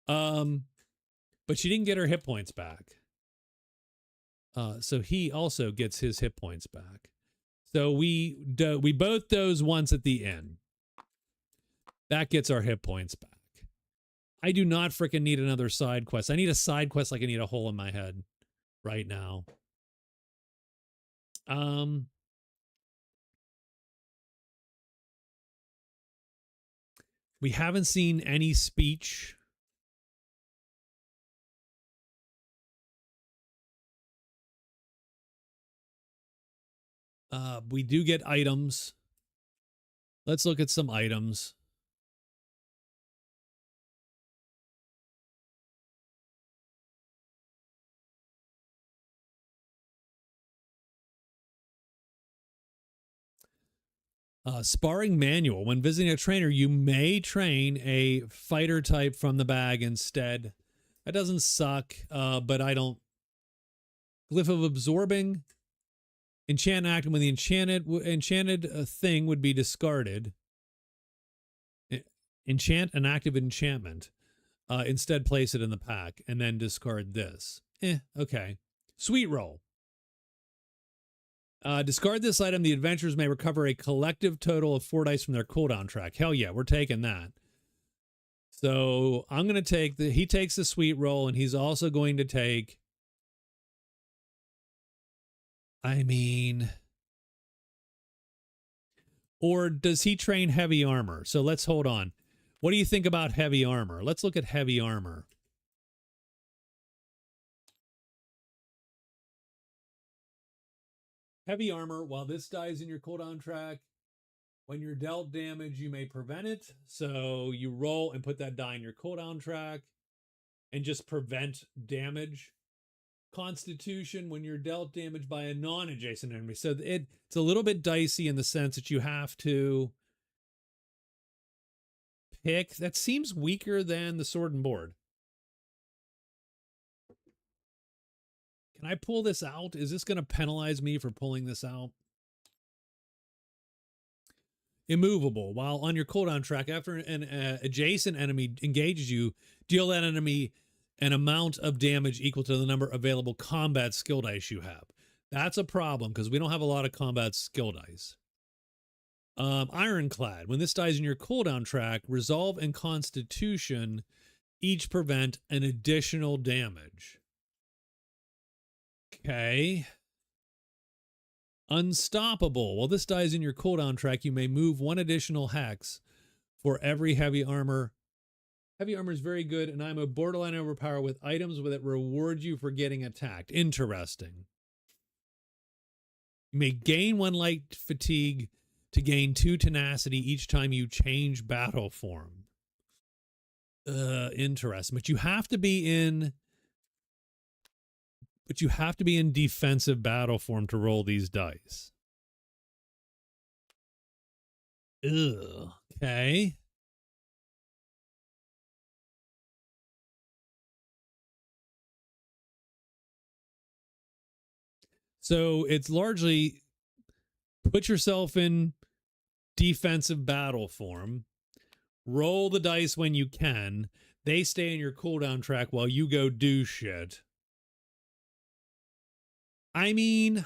But she didn't get her hit points back. So he also gets his hit points back. So we both doze once at the end. That gets our hit points back. I do not freaking need another side quest. I need a side quest like I need a hole in my head right now. We haven't seen any speech. We do get items. Let's look at some items. Sparring manual. When visiting a trainer, you may train a fighter type from the bag instead. That doesn't suck, but I don't. Glyph of absorbing. Enchant active when the enchanted thing would be discarded. Enchant an active enchantment. Instead, place it in the pack and then discard this. Okay. Sweet roll. Discard this item. The adventurers may recover a collective total of 4 dice from their cooldown track. Hell yeah, we're taking that. So I'm going to take he takes the sweet roll, and he's also going to take, or does he train heavy armor? So let's hold on. What do you think about heavy armor? Let's look at heavy armor. Heavy armor, while this dies in your cooldown track, when you're dealt damage, you may prevent it. So you roll and put that die in your cooldown track and just prevent damage. Constitution, when you're dealt damage by a non-adjacent enemy. So it's a little bit dicey in the sense that you have to pick. That seems weaker than the sword and board. Can I pull this out? Is this going to penalize me for pulling this out? Immovable. While on your cooldown track, after an adjacent enemy engages you, deal that enemy an amount of damage equal to the number of available combat skill dice you have. That's a problem because we don't have a lot of combat skill dice. Ironclad. When this dies in your cooldown track, resolve and constitution each prevent an additional damage. Okay. Unstoppable. While this dies in your cooldown track, you may move 1 additional hex for every heavy armor. Heavy armor is very good, and I'm a borderline overpower with items that reward you for getting attacked. Interesting. You may gain 1 light fatigue to gain 2 tenacity each time you change battle form. Interesting. But you have to be in defensive battle form to roll these dice. Ugh. Okay. So it's largely put yourself in defensive battle form, roll the dice when you can. They stay in your cooldown track while you go do shit. I mean,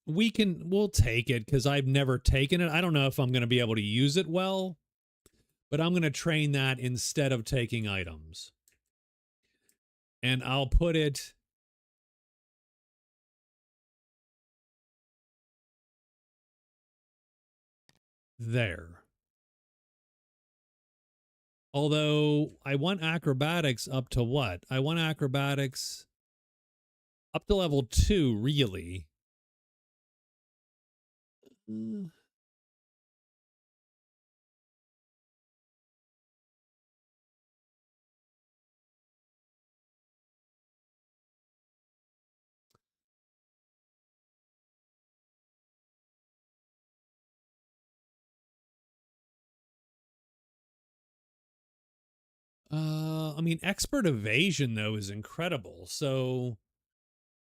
we'll take it because I've never taken it. I don't know if I'm going to be able to use it well, but I'm going to train that instead of taking items. And I'll put it there. Although I want acrobatics up to what? I want acrobatics up to level 2, really. I mean, expert evasion, though, is incredible. So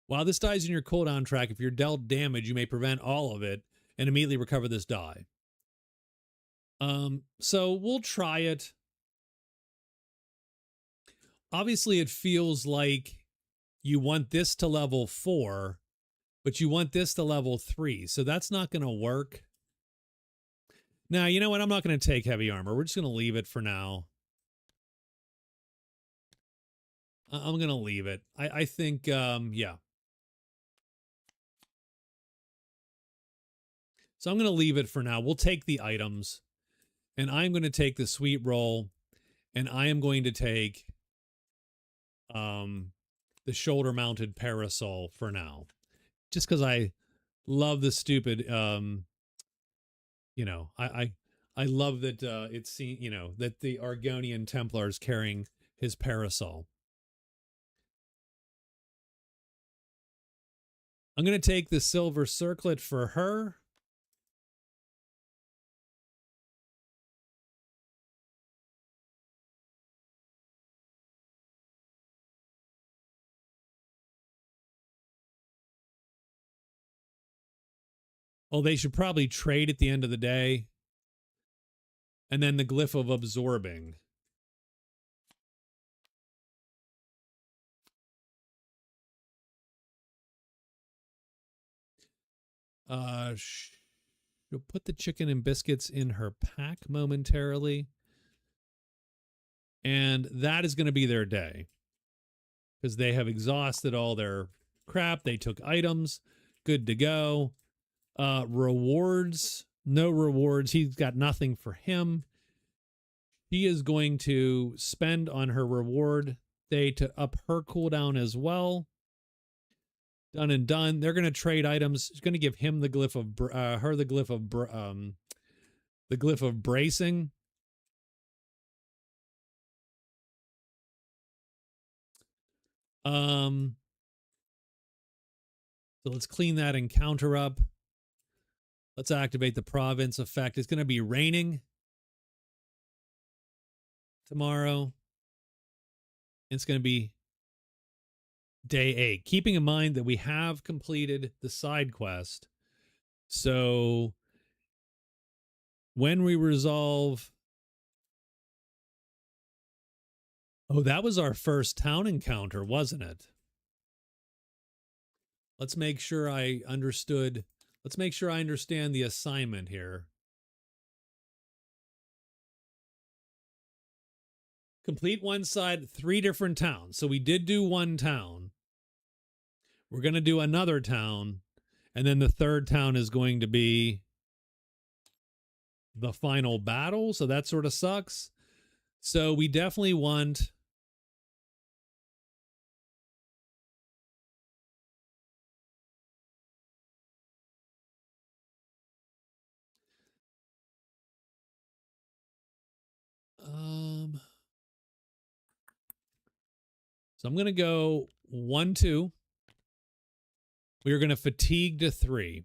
while this dies in your cooldown track, if you're dealt damage, you may prevent all of it and immediately recover this die. So we'll try it. Obviously, it feels like you want this to level 4, but you want this to level 3. So that's not going to work. Now, you know what? I'm not going to take heavy armor. We're just going to leave it for now. I'm going to leave it. I think, yeah. So I'm going to leave it for now. We'll take the items, and I'm going to take the sweet roll, and I am going to take the shoulder-mounted parasol for now, just because I love the stupid, you know, I love that it's seen, you know, that the Argonian Templar is carrying his parasol. I'm going to take the silver circlet for her. Oh, they should probably trade at the end of the day. And then the glyph of absorbing. She'll put the chicken and biscuits in her pack momentarily. And that is going to be their day. Because they have exhausted all their crap. They took items. Good to go. Rewards. No rewards. He's got nothing for him. She is going to spend on her reward day to up her cooldown as well. Done and done. They're going to trade items. She's going to give him the glyph of her the glyph of bracing. So let's clean that encounter up. Let's activate the province effect. It's going to be raining tomorrow. It's going to be day 8. Keeping in mind that we have completed the side quest. So when we resolve... Oh, that was our first town encounter, wasn't it? Let's make sure I understood. Let's make sure I understand the assignment here. Complete one side, 3 different towns. So we did do one town. We're going to do another town. And then the third town is going to be the final battle. So that sort of sucks. So we definitely want... So I'm going to go 1, 2. We are going to fatigue to 3.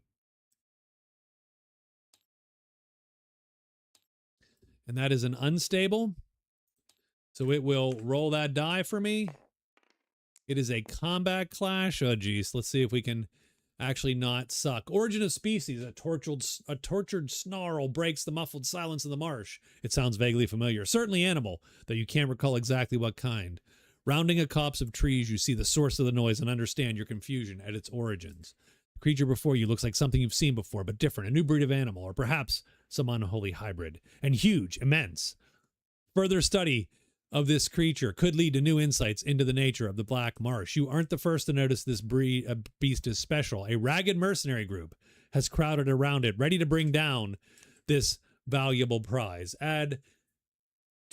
And that is an unstable. So it will roll that die for me. It is a combat clash. Oh, geez. Let's see if we can actually not suck. Origin of species. A tortured snarl breaks the muffled silence of the marsh. It sounds vaguely familiar. Certainly animal, though you can't recall exactly what kind. Rounding a copse of trees, you see the source of the noise and understand your confusion at its origins. The creature before you looks like something you've seen before, but different, a new breed of animal, or perhaps some unholy hybrid. And huge, immense. Further study of this creature could lead to new insights into the nature of the Black Marsh. You aren't the first to notice this beast is special. A ragged mercenary group has crowded around it, ready to bring down this valuable prize. Add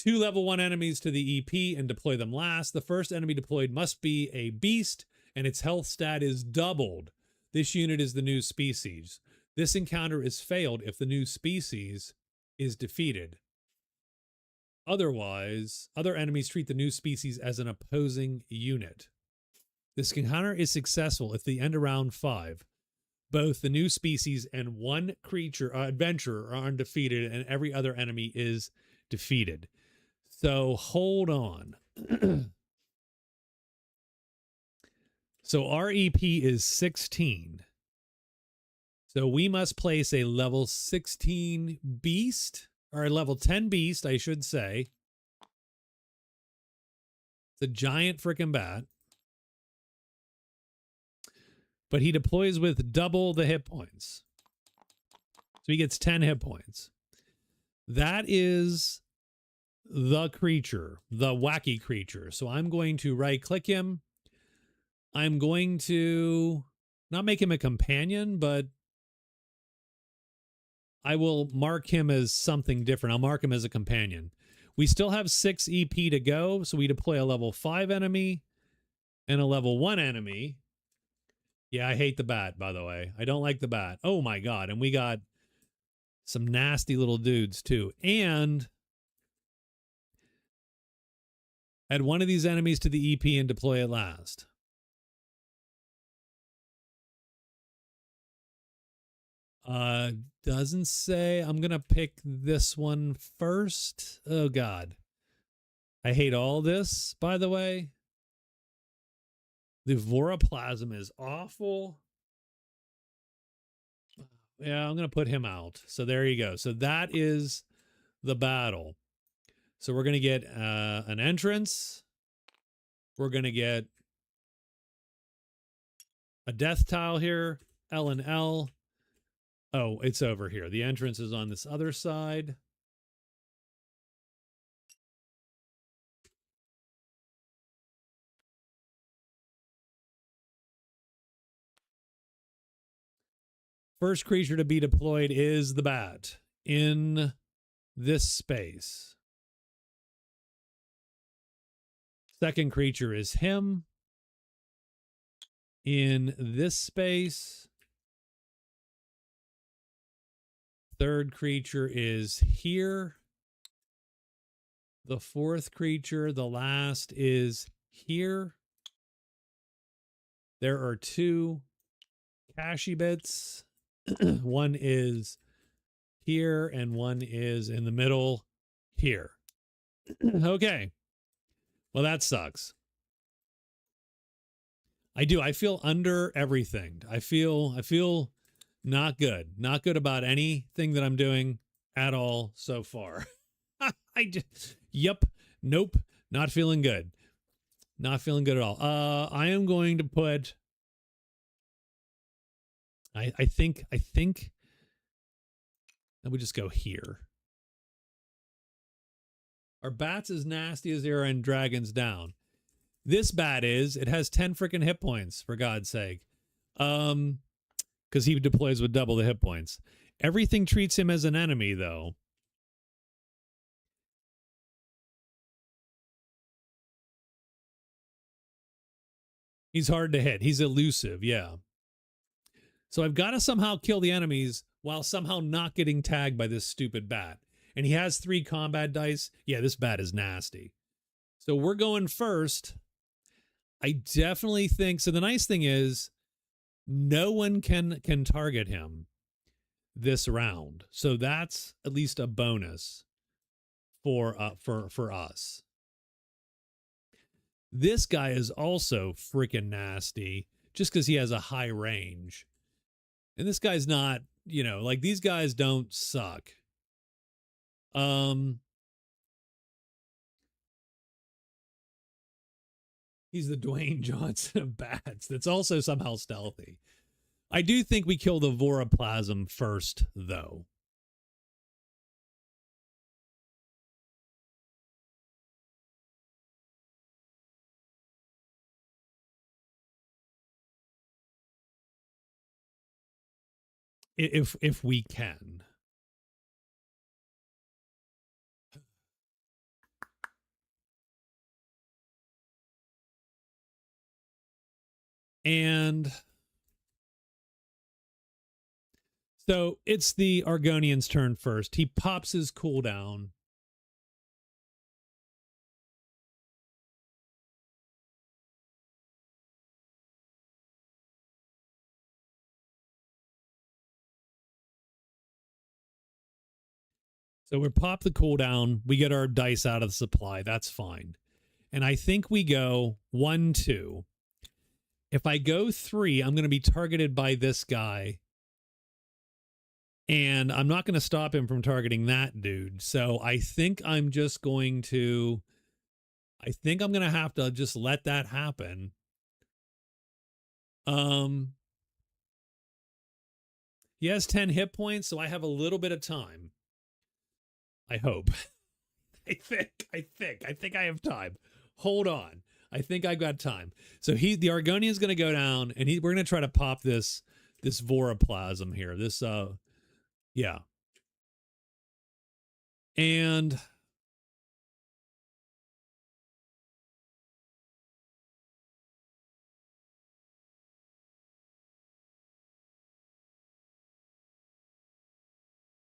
2 level 1 enemies to the EP and deploy them last. The first enemy deployed must be a beast, and its health stat is doubled. This unit is the new species. This encounter is failed if the new species is defeated. Otherwise, other enemies treat the new species as an opposing unit. This encounter is successful if the end of round 5, both the new species and one creature adventurer are undefeated and every other enemy is defeated. So hold on. So our EP is 16. So we must place a level 16 beast, or a level 10 beast, I should say. It's a giant freaking bat. But he deploys with double the hit points. So he gets 10 hit points. That is the creature, the wacky creature. So I'm going to right-click him. I'm going to not make him a companion, but I will mark him as something different. I'll mark him as a companion. We still have 6 EP to go, so we deploy a level 5 enemy and a level 1 enemy. Yeah, I hate the bat, by the way. I don't like the bat. Oh, my God. And we got some nasty little dudes, too. And add one of these enemies to the EP and deploy it last. Doesn't say. I'm going to pick this one first. Oh, God. I hate all this, by the way. The Voroplasm is awful. Yeah, I'm going to put him out. So there you go. So that is the battle. So we're going to get an entrance. We're going to get a death tile here. L and L. Oh, it's over here. The entrance is on this other side. First creature to be deployed is the bat in this space. Second creature is him in this space. Third creature is here. The fourth creature, the last, is here. There are 2 cashy bits. One is here and one is in the middle here. Okay. Well, that sucks. I do. I feel under everything. I feel not good. Not good about anything that I'm doing at all so far. Yep. Nope. Not feeling good. Not feeling good at all. I am going to put, I think I would just go here. Are bats as nasty as they are in Dragons Down? This bat is. It has 10 freaking hit points, for God's sake. Because he deploys with double the hit points. Everything treats him as an enemy, though. He's hard to hit. He's elusive, yeah. So I've got to somehow kill the enemies while somehow not getting tagged by this stupid bat. And he has 3 combat dice. Yeah, this bat is nasty. So we're going first. I definitely think, so the nice thing is no one can target him this round. So that's at least a bonus for us. This guy is also freaking nasty just because he has a high range. And this guy's not, you know, like these guys don't suck. He's the Dwayne Johnson of bats. That's also somehow stealthy. I do think we kill the Voroplasm first, though. If we can. And so it's the Argonian's turn first. He pops his cooldown. So we pop the cooldown. We get our dice out of the supply. That's fine. And I think we go 1, 2. If I go 3, I'm going to be targeted by this guy. And I'm not going to stop him from targeting that dude. So I think I'm just going to... I think I'm going to have to just let that happen. He has 10 hit points, so I have a little bit of time. I hope. I think I have time. Hold on. I think I got time. So the Argonian's going to go down, and we're going to try to pop this Voroplasm here. This yeah. And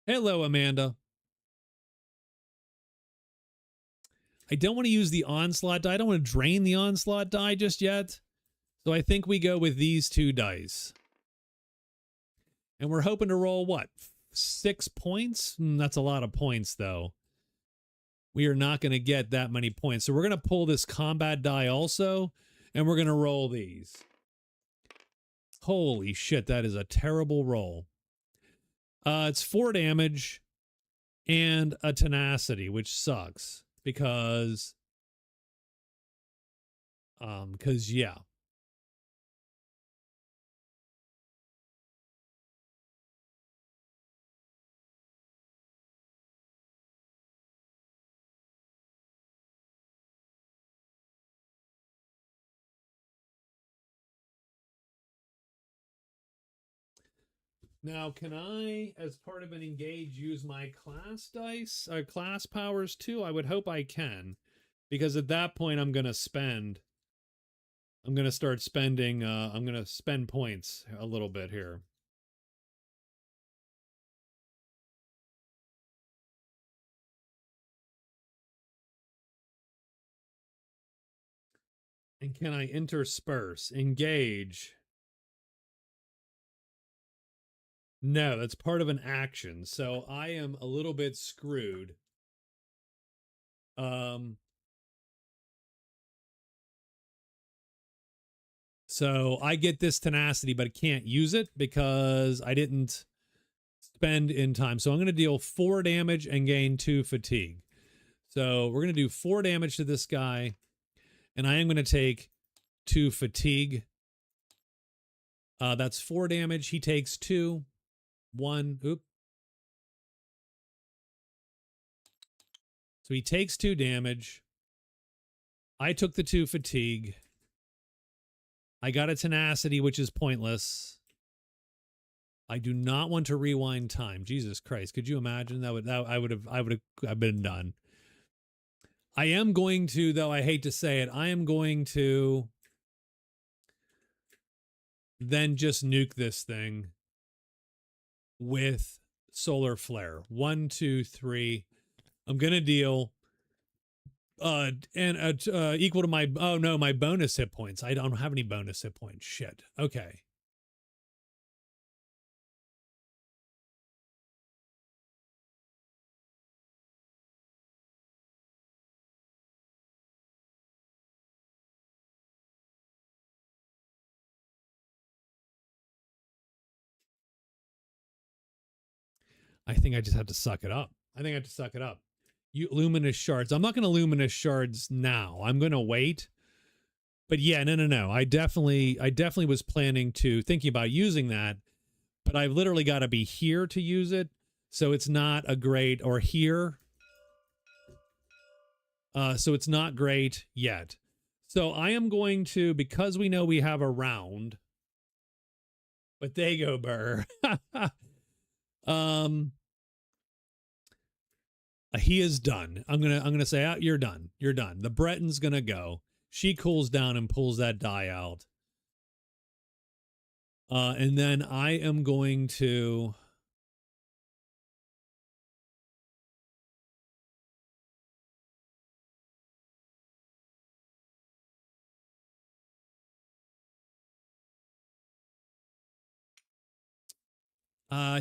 hello, Amanda. I don't want to use the onslaught die. I don't want to drain the onslaught die just yet. So I think we go with these 2 dice. And we're hoping to roll what? 6 points? That's a lot of points, though. We are not going to get that many points. So we're going to pull this combat die also, and we're going to roll these. Holy shit, that is a terrible roll. It's 4 damage and a tenacity, which sucks. Because yeah. Now, can I, as part of an engage, use my class dice, class powers too? I would hope I can, because at that point I'm going to spend. I'm going to start spending. I'm going to spend points a little bit here. And can I intersperse? Engage. No, that's part of an action. So I am a little bit screwed. So I get this tenacity, but I can't use it because I didn't spend in time. So I'm going to deal 4 damage and gain 2 fatigue. So we're going to do 4 damage to this guy, and I am going to take 2 fatigue. That's 4 damage. He takes 2. 1. Oop. So he takes 2 damage. I took the 2 fatigue. I got a tenacity, which is pointless. I do not want to rewind time. Jesus Christ. Could you imagine I would have been done. I am going to, though I hate to say it, I am going to then just nuke this thing with solar flare. 1, 2, 3. I'm going to deal equal to my, oh no, my bonus hit points. I don't have any bonus hit points. Shit. Okay. I think I just have to suck it up. You luminous shards. I'm not going to luminous shards now. I'm going to wait. But yeah, no. I definitely was planning to thinking about using that, but I've literally got to be here to use it. So it's not a great, or here. So it's not great yet. So I am going to, because we know we have a round, but they go burr. He is done. I'm gonna say, oh, you're done. The Breton's gonna go. She cools down and pulls that die out. And then I am going to...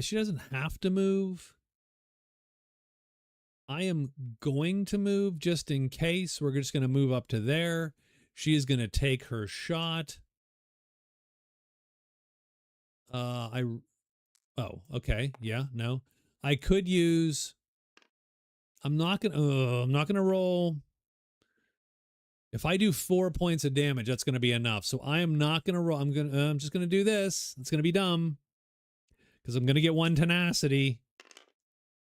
she doesn't have to move. I am going to move just in case. We're just going to move up to there. She is going to take her shot. Oh, okay. Yeah, no. I could use... I'm not gonna roll. If I do 4 points of damage, that's gonna be enough. So I am not gonna roll. I'm just gonna do this. It's gonna be dumb because I'm gonna get 1 tenacity.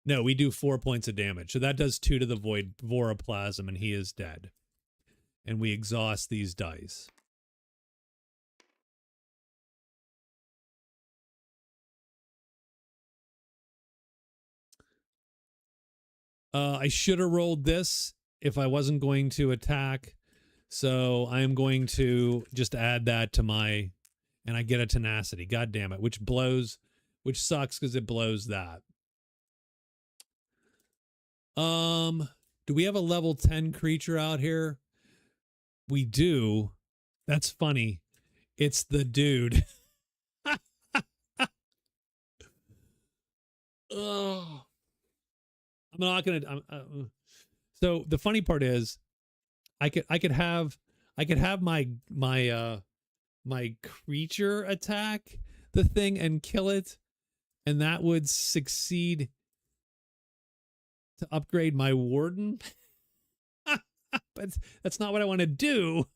No, we do 4 points of damage. So that does 2 to the void voroplasm, and he is dead. And we exhaust these dice. I should have rolled this if I wasn't going to attack. So I am going to just add that to my, and I get a tenacity. God damn it, which sucks because it blows that. Do we have a level 10 creature out here? We do. That's funny. It's the dude. Oh, I'm not gonna. So the funny part is, I could have my creature attack the thing and kill it, and that would succeed to upgrade my warden. But that's not what I want to do.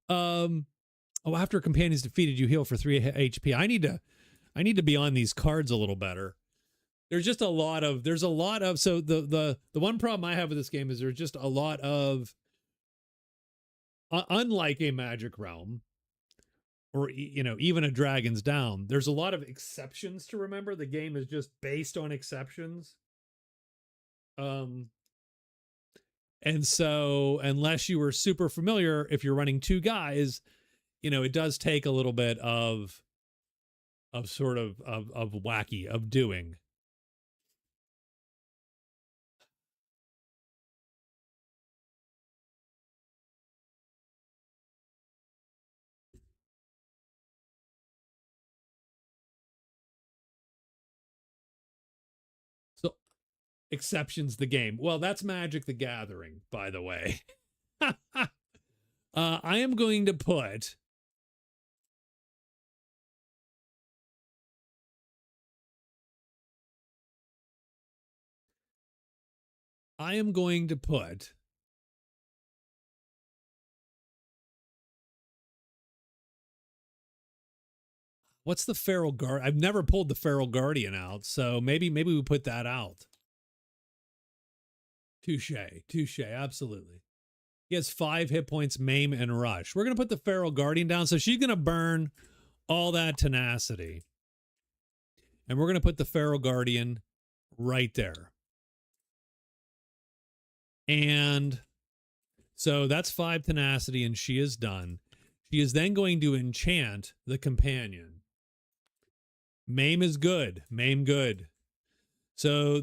Oh, after a companion is defeated, you heal for 3 HP. I need to be on these cards a little better. There's a lot of so the one problem I have with this game is there's just a lot of unlike a Magic Realm or even a Dragon's Down, there's a lot of exceptions to remember. The game is just based on exceptions. And so unless you were super familiar, if you're running 2 guys, it does take a little bit of sort of wacky of doing. So exceptions the game. Well, that's Magic the Gathering, by the way. I am going to put what's the Feral Guard? I've never pulled the Feral Guardian out, so maybe we put that out. Touche, absolutely. He has 5 hit points, maim, and rush. We're going to put the Feral Guardian down, so she's going to burn all that tenacity. And we're going to put the Feral Guardian right there. And so that's 5 tenacity, and she is done. She is then going to enchant the companion. Maim is good. Maim good. So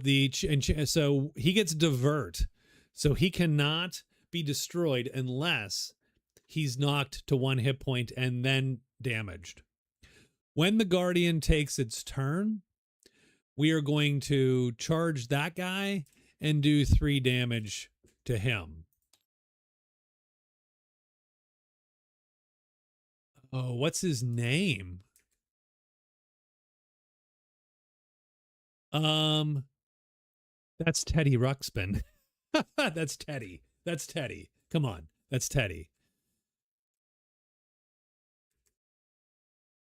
so he gets divert. So he cannot be destroyed unless he's knocked to 1 hit point and then damaged. When the Guardian takes its turn, we are going to charge that guy and do 3 damage to him. Oh, what's his name? That's Teddy Ruxpin. That's Teddy. Come on. That's Teddy.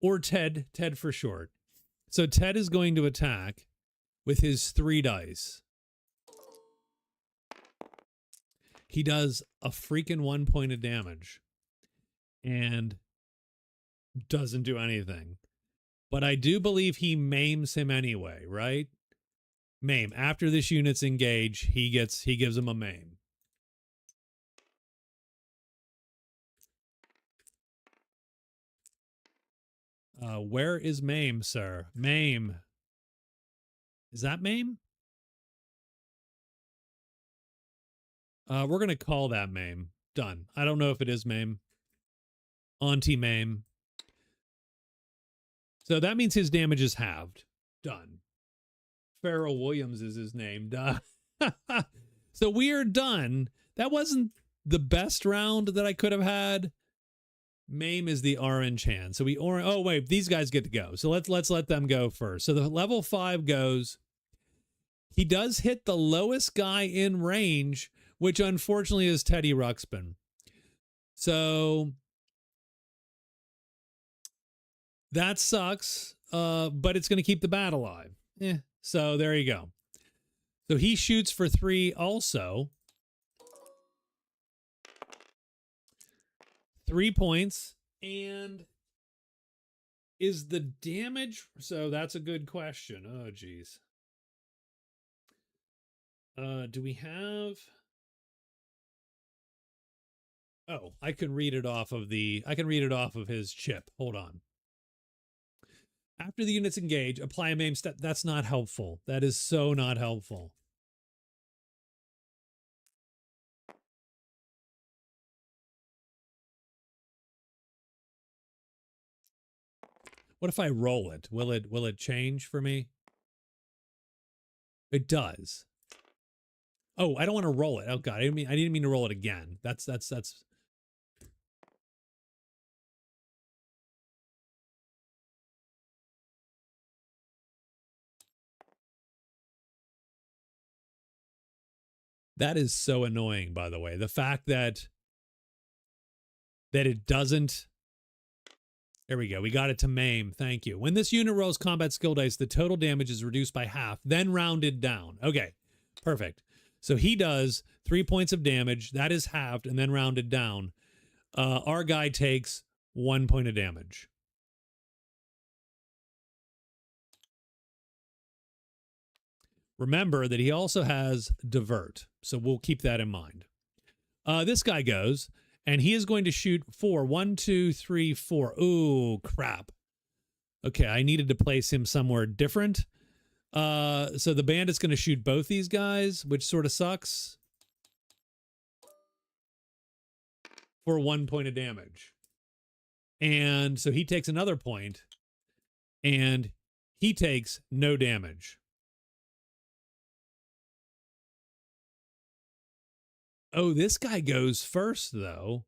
Or Ted for short. So Ted is going to attack with his 3 dice. He does a freaking 1 point of damage and doesn't do anything. But I do believe he maims him anyway, right? Maim. After this unit's engaged, he gives him a maim. Where is Mame, sir? Mame. Is that Mame? We're going to call that Mame. Done. I don't know if it is Mame. Auntie Mame. So that means his damage is halved. Done. Pharrell Williams is his name. Done. So we are done. That wasn't the best round that I could have had. Mame is the orange hand. So oh wait, these guys get to go. So let's let them go first. So the level 5 goes. He does hit the lowest guy in range, which unfortunately is Teddy Ruxpin. So that sucks, but it's going to keep the bat alive. So there you go. So he shoots for 3 also. 3 points. And is the damage... So that's a good question. Oh, geez. Do we have... Oh, I can read it off of his chip. Hold on. After the units engage, apply a maim step. That's not helpful. That is so not helpful. What if I roll it? Will it change for me? It does. Oh, I don't want to roll it. Oh god, I didn't mean to roll it again. That's That is so annoying, by the way. The fact that it doesn't... There we go. We got it to maim. Thank you. When this unit rolls combat skill dice, the total damage is reduced by half, then rounded down. Okay, perfect. So he does 3 points of damage. That is halved and then rounded down. Our guy takes 1 point of damage. Remember that he also has divert, so we'll keep that in mind. This guy goes, and he is going to shoot 4. 1, 2, 3, 4. Ooh, crap. Okay, I needed to place him somewhere different. So the bandit's going to shoot both these guys, which sort of sucks. For 1 point of damage. And so he takes another point, and he takes no damage. Oh, this guy goes first, though.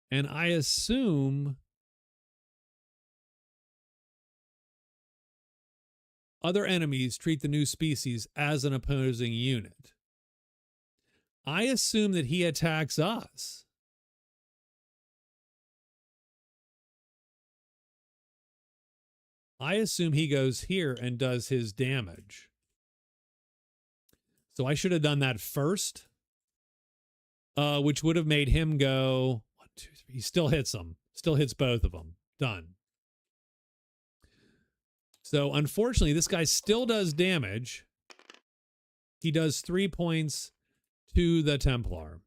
And I assume other enemies treat the new species as an opposing unit. I assume that he attacks us. I assume he goes here and does his damage. So I should have done that first. Which would have made him go 1, 2, 3. He still hits them. Still hits both of them. Done. So unfortunately, this guy still does damage. He does 3 points to the Templar.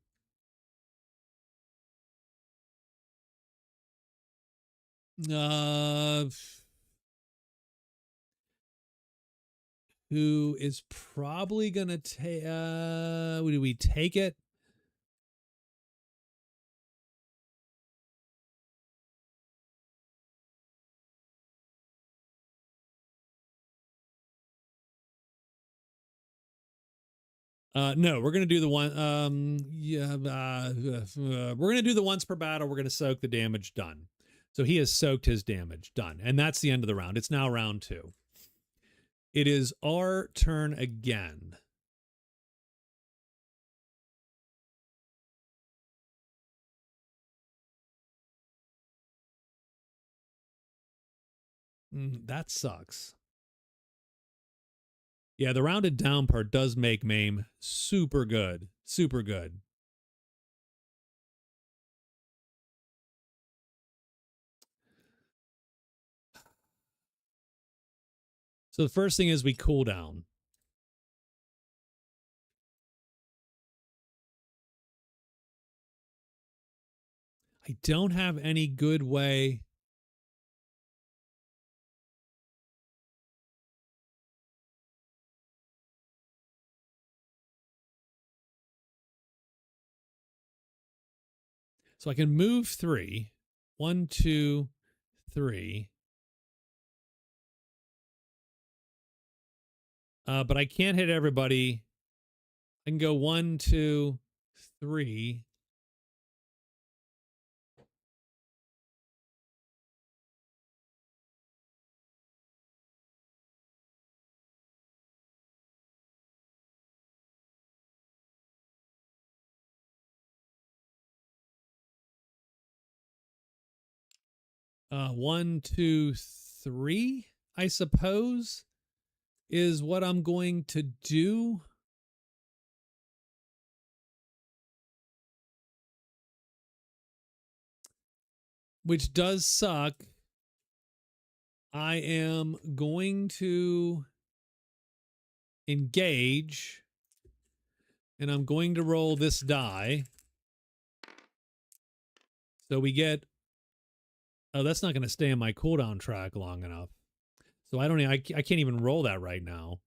Who is probably gonna take? Do we take it? No, we're gonna do the one. We're gonna do the once per battle. We're gonna soak the damage. Done. So he has soaked his damage. Done. And that's the end of the round. It's now round 2. It is our turn again. That sucks. Yeah, the rounded down part does make maim super good. Super good. So the first thing is we cool down. I don't have any good way. So I can move 3. 1, 2, 3. But I can't hit everybody. I can go 1, 2, 3. One, 2, 3, I suppose, is what I'm going to do. Which does suck. I am going to engage, and I'm going to roll this die. So we get, oh, that's not going to stay on my cooldown track long enough. So I don't, I can't even roll that right now.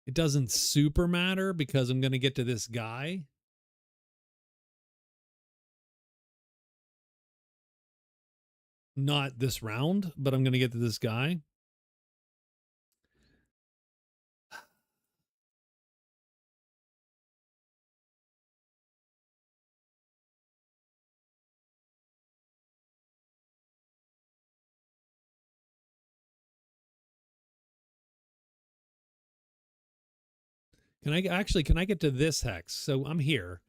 It doesn't super matter because I'm going to get to this guy. Not this round, but I'm going to get to this guy. Can I get to this hex? So I'm here.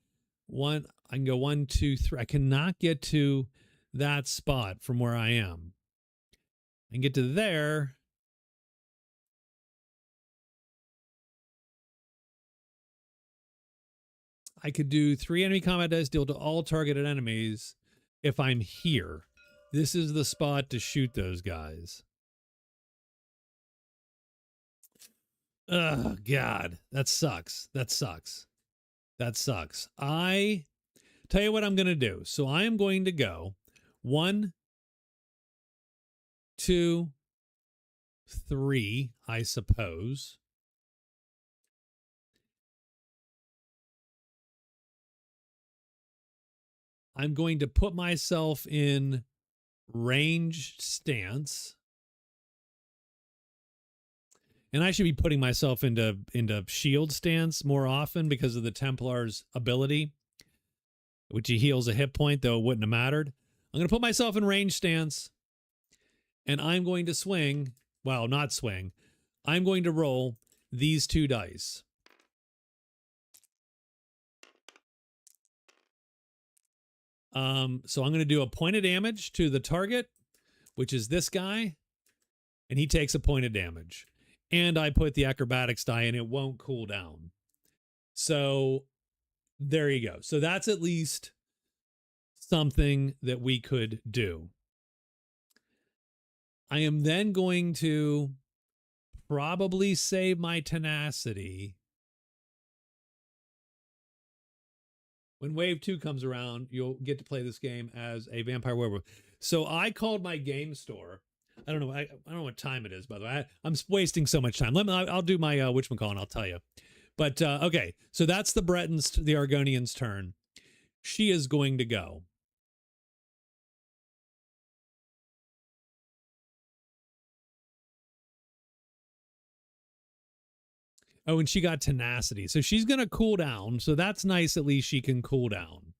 I can go 1, 2, 3. I cannot get to that spot from where I am. I can get to there. I could do 3 enemy combat dice deal to all targeted enemies if I'm here. This is the spot to shoot those guys. Oh, God. That sucks. That sucks. That sucks. I tell you what I'm going to do. So I am going to go 1, 2, 3, I suppose. I'm going to put myself in ranged stance. And I should be putting myself into shield stance more often because of the Templar's ability, which he heals a hit point, though it wouldn't have mattered. I'm going to put myself in range stance, and I'm going to swing. Well, not swing. I'm going to roll these 2 dice. So I'm going to do a point of damage to the target, which is this guy, and he takes a point of damage. And I put the acrobatics die, and it won't cool down. So there you go. So that's at least something that we could do. I am then going to probably save my tenacity. When wave 2 comes around, you'll get to play this game as a vampire werewolf. So I called my game store. I don't know. I don't know what time it is, by the way. I'm wasting so much time. I'll do my whatchamacall and I'll tell you. But okay, so that's the Bretons, the Argonians' turn. She is going to go. Oh, and she got tenacity. So she's going to cool down. So that's nice. At least she can cool down.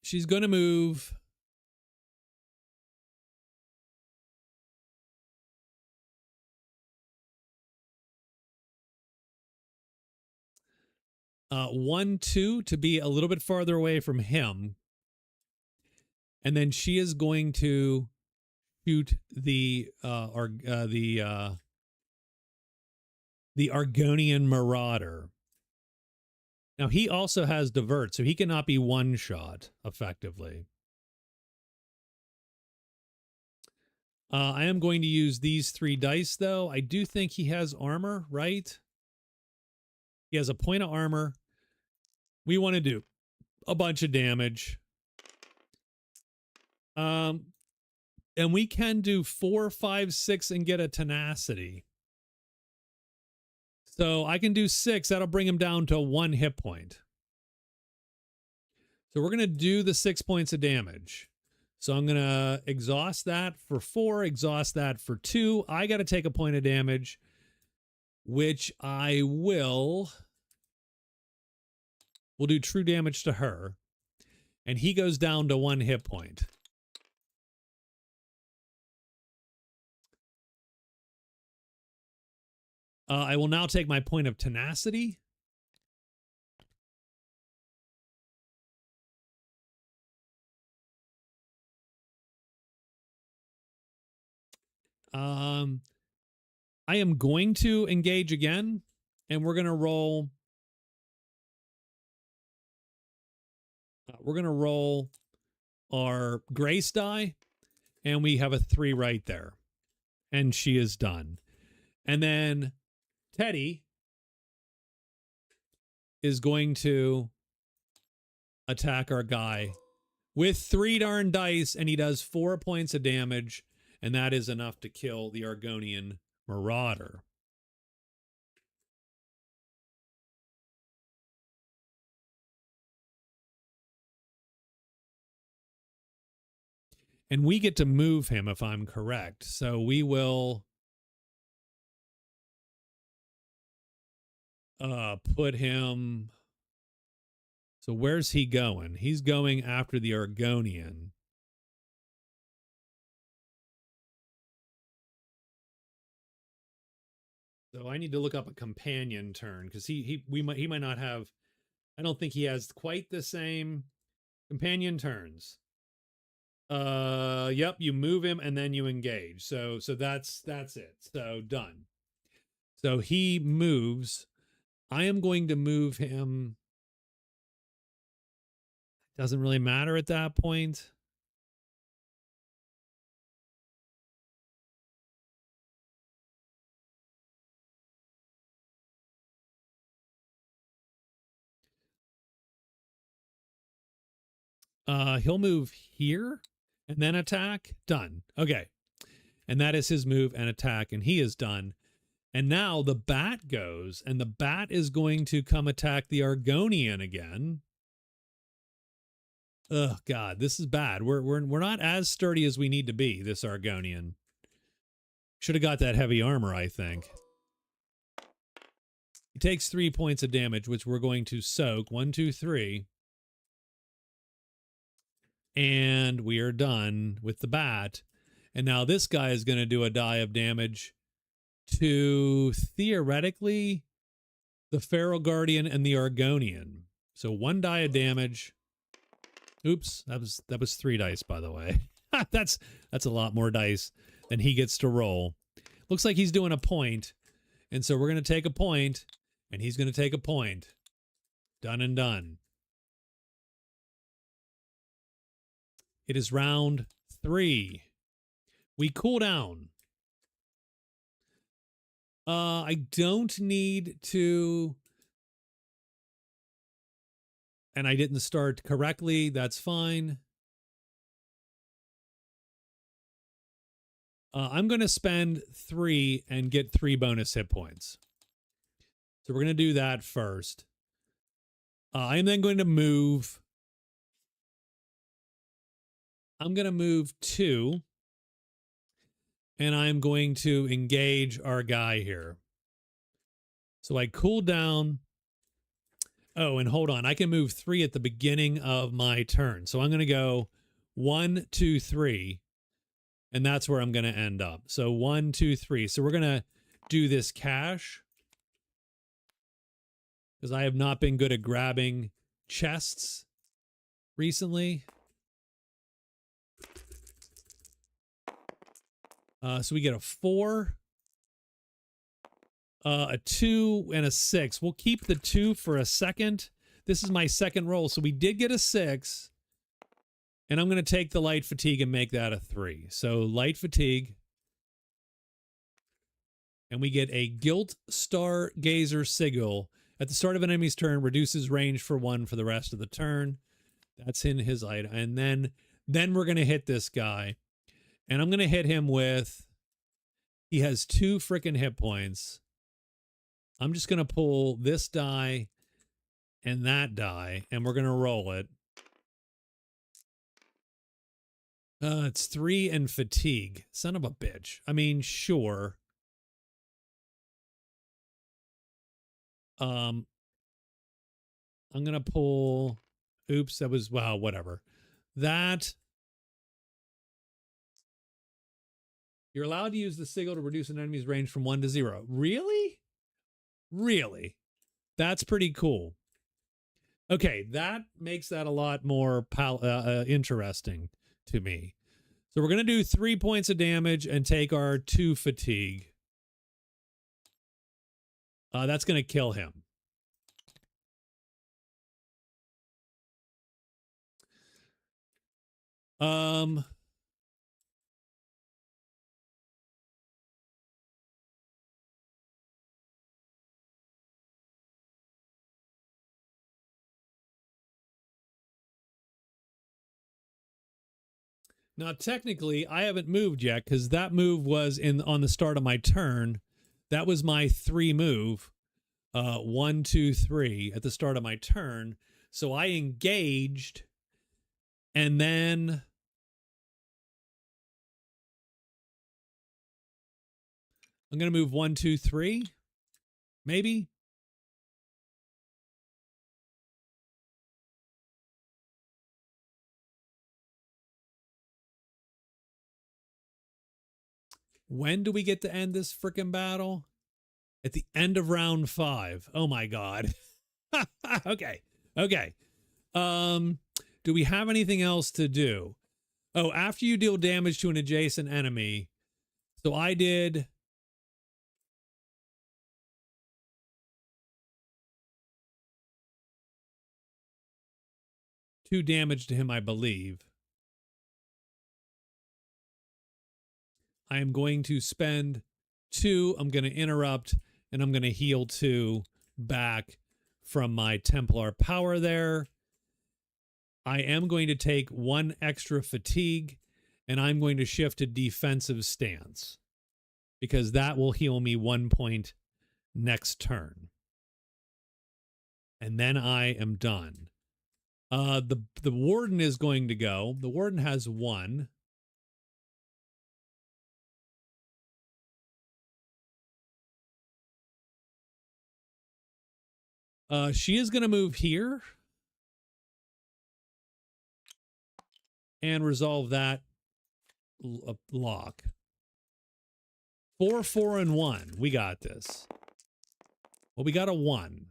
She's going to move. One, 2 to be a little bit farther away from him. And then she is going to shoot the Argonian Marauder. Now he also has divert, so he cannot be one shot effectively. I am going to use these 3 dice, though. I do think he has armor, right? He has a point of armor. we want to do a bunch of damage. And we can do 4, 5, 6 and get a tenacity. So I can do 6. That'll bring him down to 1 hit point. So we're going to do the 6 points of damage. So I'm going to exhaust that for 4, exhaust that for 2. I got to take a point of damage, which I will. We'll do true damage to her. And he goes down to 1 hit point. I will now take my point of tenacity. I am going to engage again, and we're going to roll. We're going to roll our grace die, and we have a 3 right there. And she is done. And then Teddy is going to attack our guy with 3 darn dice, and he does 4 points of damage, and that is enough to kill the Argonian Marauder. And we get to move him if I'm correct. So we will put him. So where's he going? He's going after the Argonian. So I need to look up a companion turn because he might not have. I don't think he has quite the same companion turns. Yep, you move him and then you engage. So that's it. So done. So he moves. I am going to move him. Doesn't really matter at that point. He'll move here and then attack. Done. Okay. And that is his move and attack, and he is done. And now the bat goes, and the bat is going to come attack the Argonian again. Oh God, this is bad. We're not as sturdy as we need to be, this Argonian. Should have got that heavy armor, I think. He takes 3 points of damage, which we're going to soak. 1, 2, 3. And we are done with the bat. And now this guy is going to do a die of damage to, theoretically, the Feral Guardian and the Argonian. So 1 die of damage. Oops, that was 3 dice, by the way. That's a lot more dice than he gets to roll. Looks like he's doing a point. And so we're going to take a point, and he's going to take a point. Done and done. It is round 3. We cool down. I don't need to. And I didn't start correctly. That's fine. I'm going to spend 3 and get 3 bonus hit points. So we're going to do that first. I am then going to move. I'm going to move 2. And I'm going to engage our guy here. So I cool down. Oh, and hold on. I can move 3 at the beginning of my turn. So I'm going to go 1, 2, 3. And that's where I'm going to end up. So 1, 2, 3. So we're going to do this cache. Because I have not been good at grabbing chests recently. So we get a 4, a 2, and a 6. We'll keep the 2 for a second. This is my second roll. So we did get a 6. And I'm going to take the light fatigue and make that a 3. So light fatigue. And we get a Gilt Stargazer Sigil. At the start of an enemy's turn, reduces range for 1 for the rest of the turn. That's in his item. And then we're going to hit this guy. And I'm going to hit him with, he has 2 freaking hit points. I'm just going to pull this die and that die, and we're going to roll it. It's 3 and fatigue. Son of a bitch. I mean, sure. I'm going to pull, oops, that was, wow, whatever. That, you're allowed to use the sigil to reduce an enemy's range from 1 to 0. Really? Really? That's pretty cool. Okay, that makes that a lot more interesting to me. So we're going to do 3 points of damage and take our 2 fatigue. That's going to kill him. Now, technically, I haven't moved yet because that move was on the start of my turn. That was my 3 move. 1, 2, 3 at the start of my turn. So I engaged, and then I'm going to move 1, 2, 3, maybe. When do we get to end this freaking battle? At the end of round 5. Oh my God. Okay. Okay. Do we have anything else to do? Oh, after you deal damage to an adjacent enemy. So I did 2 damage to him, I believe. I am going to spend 2. I'm going to interrupt, and I'm going to heal 2 back from my Templar power there. I am going to take 1 extra fatigue, and I'm going to shift to defensive stance because that will heal me 1 point next turn. And then I am done. The Warden is going to go. The Warden has 1. She is going to move here and resolve that lock. 4, 4, and 1. We got this. Well, we got a 1.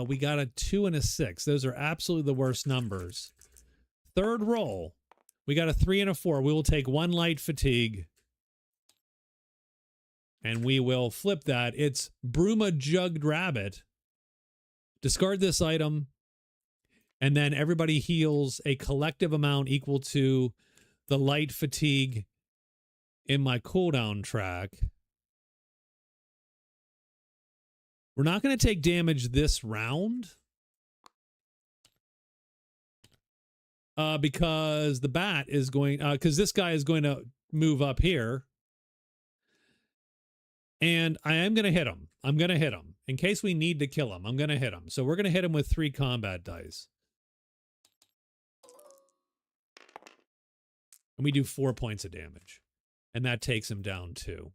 We got a 2 and a 6. Those are absolutely the worst numbers. Third roll. We got a 3 and a 4. We will take 1 light fatigue. And we will flip that. It's Bruma Jugged Rabbit. Discard this item. And then everybody heals a collective amount equal to the light fatigue in my cooldown track. We're not going to take damage this round. Because the bat is going... because this guy is going to move up here. And I am going to hit him. I'm going to hit him. In case we need to kill him, I'm going to hit him. So we're going to hit him with 3 combat dice. And we do 4 points of damage. And that takes him down 2.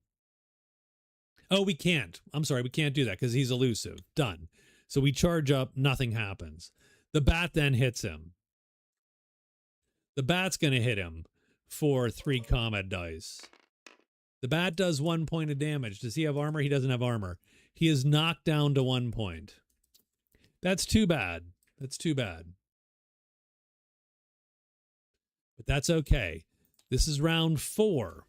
Oh, we can't. I'm sorry, we can't do that because he's elusive. Done. So we charge up, nothing happens. The bat then hits him. The bat's going to hit him for 3 combat dice. The bat does 1 point of damage. Does he have armor? He doesn't have armor. He is knocked down to 1 point. That's too bad. That's too bad. But that's okay. This is round 4.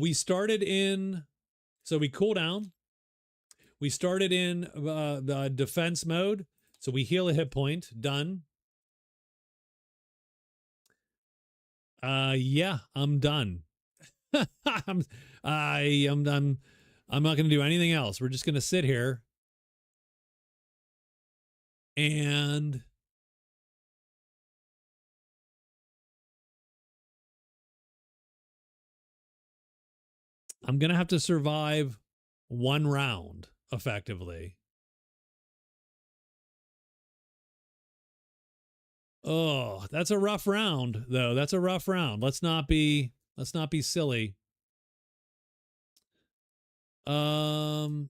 We started in... So we cool down. We started in the defense mode. So we heal a hit point. Done. Yeah, I'm done. I'm, I'm not going to do anything else. We're just going to sit here and I'm going to have to survive one round effectively. Oh, that's a rough round though. That's a rough round. Let's not be silly. Um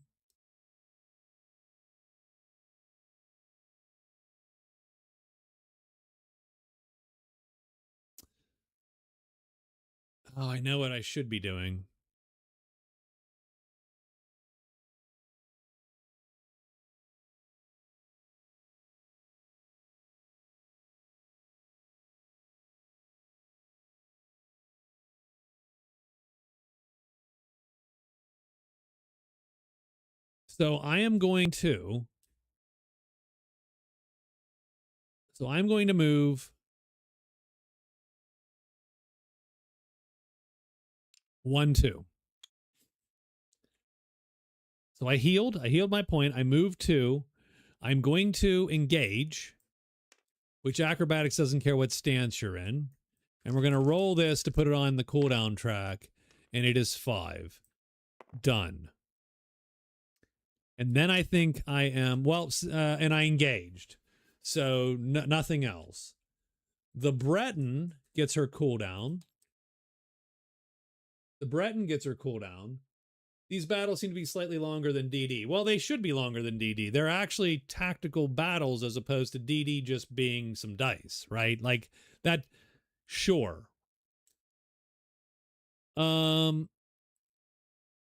Oh, I know what I should be doing. So I'm going to move 1-2. So I healed my point. I moved 2. I'm going to engage, which acrobatics doesn't care what stance you're in. And we're going to roll this to put it on the cooldown track. And it is 5. Done. And then I think I am, and I engaged. So nothing else. The Breton gets her cooldown. These battles seem to be slightly longer than DD. Well, they should be longer than DD. They're actually tactical battles as opposed to DD just being some dice, right? Like that, sure. So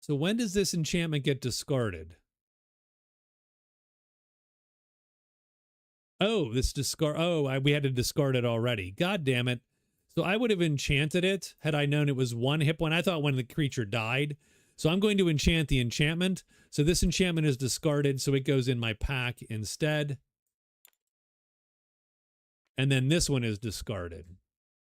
when does this enchantment get discarded? Oh, we had to discard it already. God damn it. So I would have enchanted it had I known it was 1 hit point. I thought when the creature died. So I'm going to enchant the enchantment. So this enchantment is discarded, so it goes in my pack instead. And then this one is discarded.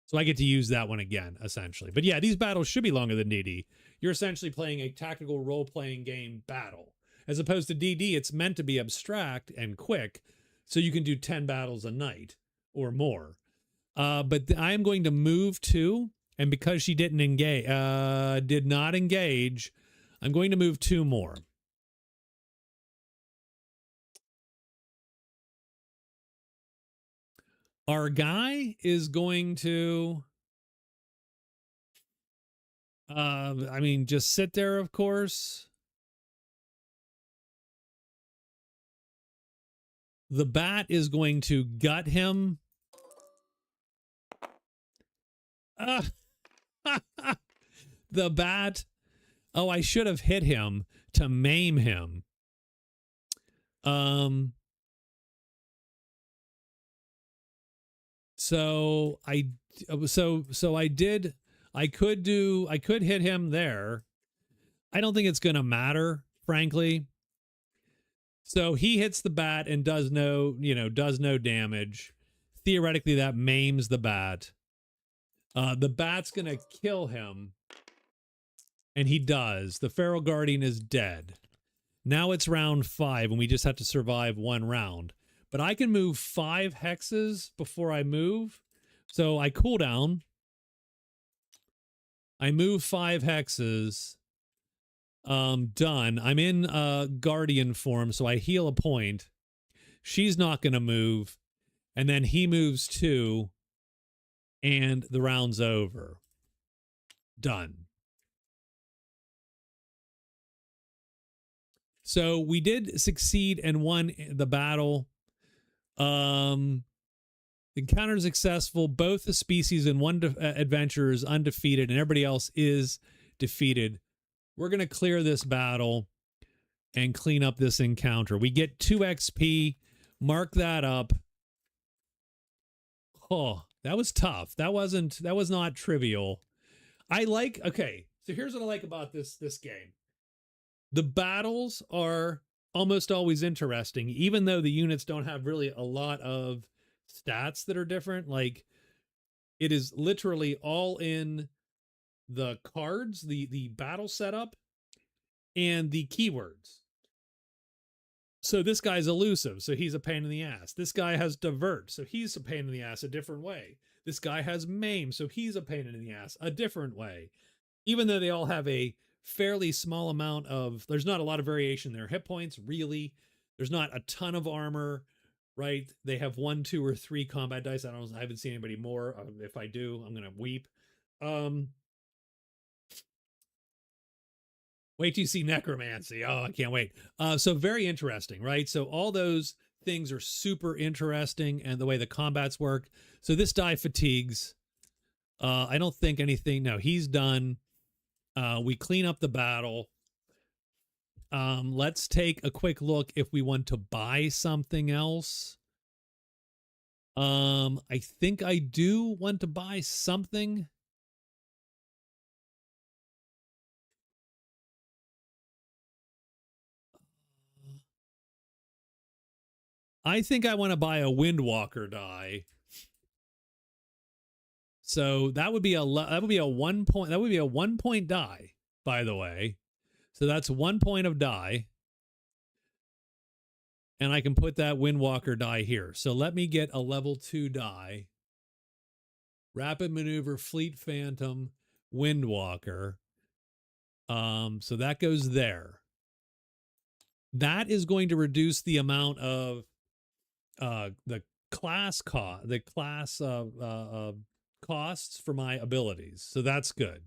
So I get to use that one again, essentially. But yeah, these battles should be longer than DD. You're essentially playing a tactical role-playing game battle. As opposed to DD, it's meant to be abstract and quick, so you can do 10 battles a night or more. But I'm going to move 2, and because she did not engage, I'm going to move 2 more. Our guy is going to, just sit there, of course. The bat is going to gut him. The bat. Oh, I should have hit him to maim him. So I could hit him there. I don't think it's going to matter, frankly. So he hits the bat and does no damage. Theoretically, that maims the bat. The bat's going to kill him. And he does. The Feral Guardian is dead. Now it's round 5, and we just have to survive 1 round. But I can move 5 hexes before I move. So I cool down. I move 5 hexes. Done. I'm in Guardian form, so I heal a point. She's not going to move. And then he moves 2. And the round's over. Done. So we did succeed and won the battle. The encounter is successful. Both the species in one adventure is undefeated, and everybody else is defeated. We're going to clear this battle and clean up this encounter. We get 2 XP. Mark that up. Oh, that was tough. That was not trivial. Okay, so here's what I like about this game. The battles are almost always interesting, even though the units don't have really a lot of stats that are different. Like, it is literally all in the cards, the battle setup, and the keywords. So this guy's elusive, so he's a pain in the ass. This guy has divert, so he's a pain in the ass a different way. This guy has maim, so he's a pain in the ass a different way. Even though they all have a fairly small amount of, there's not a lot of variation in their hit points, really. There's not a ton of armor, right? They have 1, 2, or 3 combat dice. I haven't seen anybody more. If I do, I'm gonna weep. Wait till you see necromancy. Oh, I can't wait. So very interesting, right? So all those things are super interesting, and the way the combats work. So this die fatigues. I don't think anything. No, he's done. We clean up the battle. Let's take a quick look if we want to buy something else. I think I do want to buy something. I think I want to buy a Windwalker die. So that would be a 1 point. That would be a 1 point die, by the way. So that's 1 point of die. And I can put that Windwalker die here. So let me get a level 2 die. Rapid Maneuver, Fleet Phantom, Windwalker. So that goes there. That is going to reduce the amount of the class costs for my abilities. So that's good.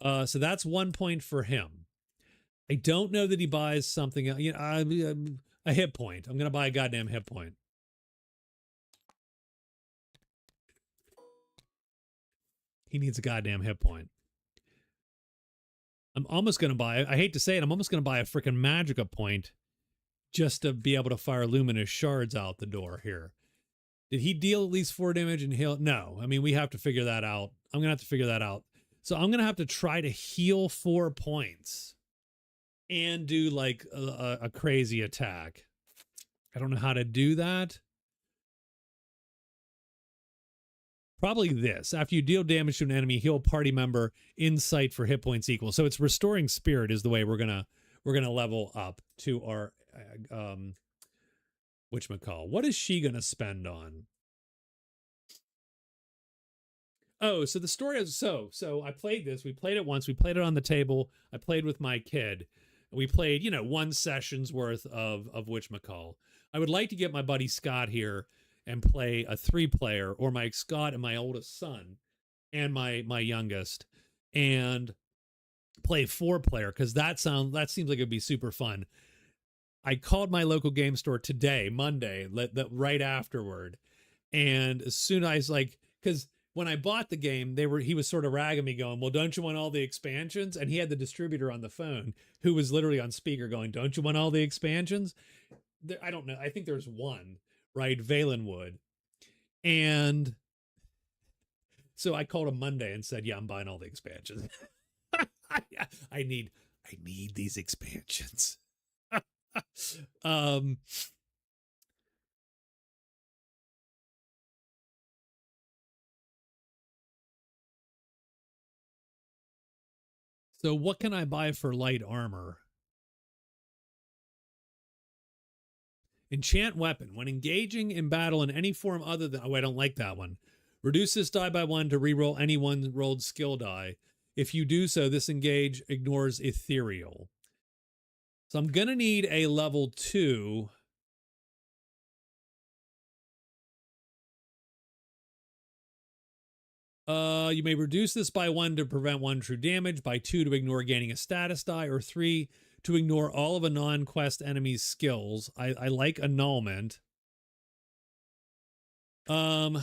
So that's 1 point for him. I don't know that he buys something, you know, a hit point. I'm going to buy a goddamn hit point. He needs a goddamn hit point. I'm almost going to buy, I hate to say it, I'm almost going to buy a freaking Magicka point just to be able to fire luminous shards out the door here. Did he deal at least 4 damage and heal? No. I mean, we have to figure that out. I'm going to have to figure that out. So I'm going to have to try to heal 4 points and do like a crazy attack. I don't know how to do that. Probably this. After you deal damage to an enemy, heal party member insight for hit points equal. So it's restoring spirit is the way we're gonna level up to our whatchamacall. What is she gonna spend on? Oh, so the story is so I played this. We played it once. We played it on the table. I played with my kid. We played, you know, 1 session's worth of whatchamacall. I would like to get my buddy Scott here and play a 3-player, or my Scott and my oldest son and my youngest, and play 4-player, because that seems like it'd be super fun. I called my local game store today, Monday, right afterward, and as soon as I was like, because when I bought the game, he was sort of ragging me, going, "Well, don't you want all the expansions?" And he had the distributor on the phone who was literally on speaker going, "Don't you want all the expansions?" I don't know. I think there's one, right? Valenwood. And so I called him Monday and said, "Yeah, I'm buying all the expansions. I need these expansions." um so what can I buy for light armor? Enchant weapon. When engaging in battle in any form other than, oh, I don't like that one. Reduce this die by 1 to reroll any one rolled skill die. If you do so, this engage ignores ethereal. So I'm going to need a level 2. You may reduce this by 1 to prevent 1 true damage, by 2 to ignore gaining a status die, or 3 to ignore all of a non-quest enemy's skills. I like annulment. I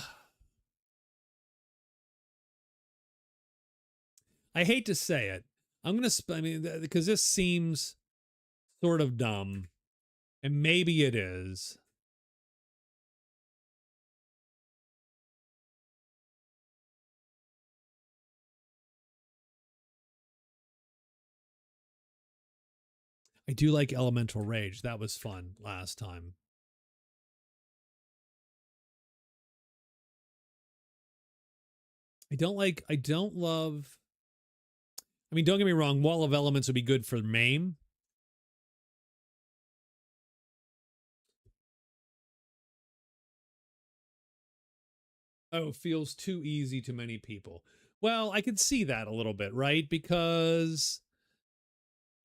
hate to say it. I'm going to, I mean, because this seems sort of dumb, and maybe it is. I do like Elemental Rage. That was fun last time. I don't love I mean, don't get me wrong, Wall of Elements would be good for MAME. Oh, feels too easy to many people. Well, I could see that a little bit, right? Because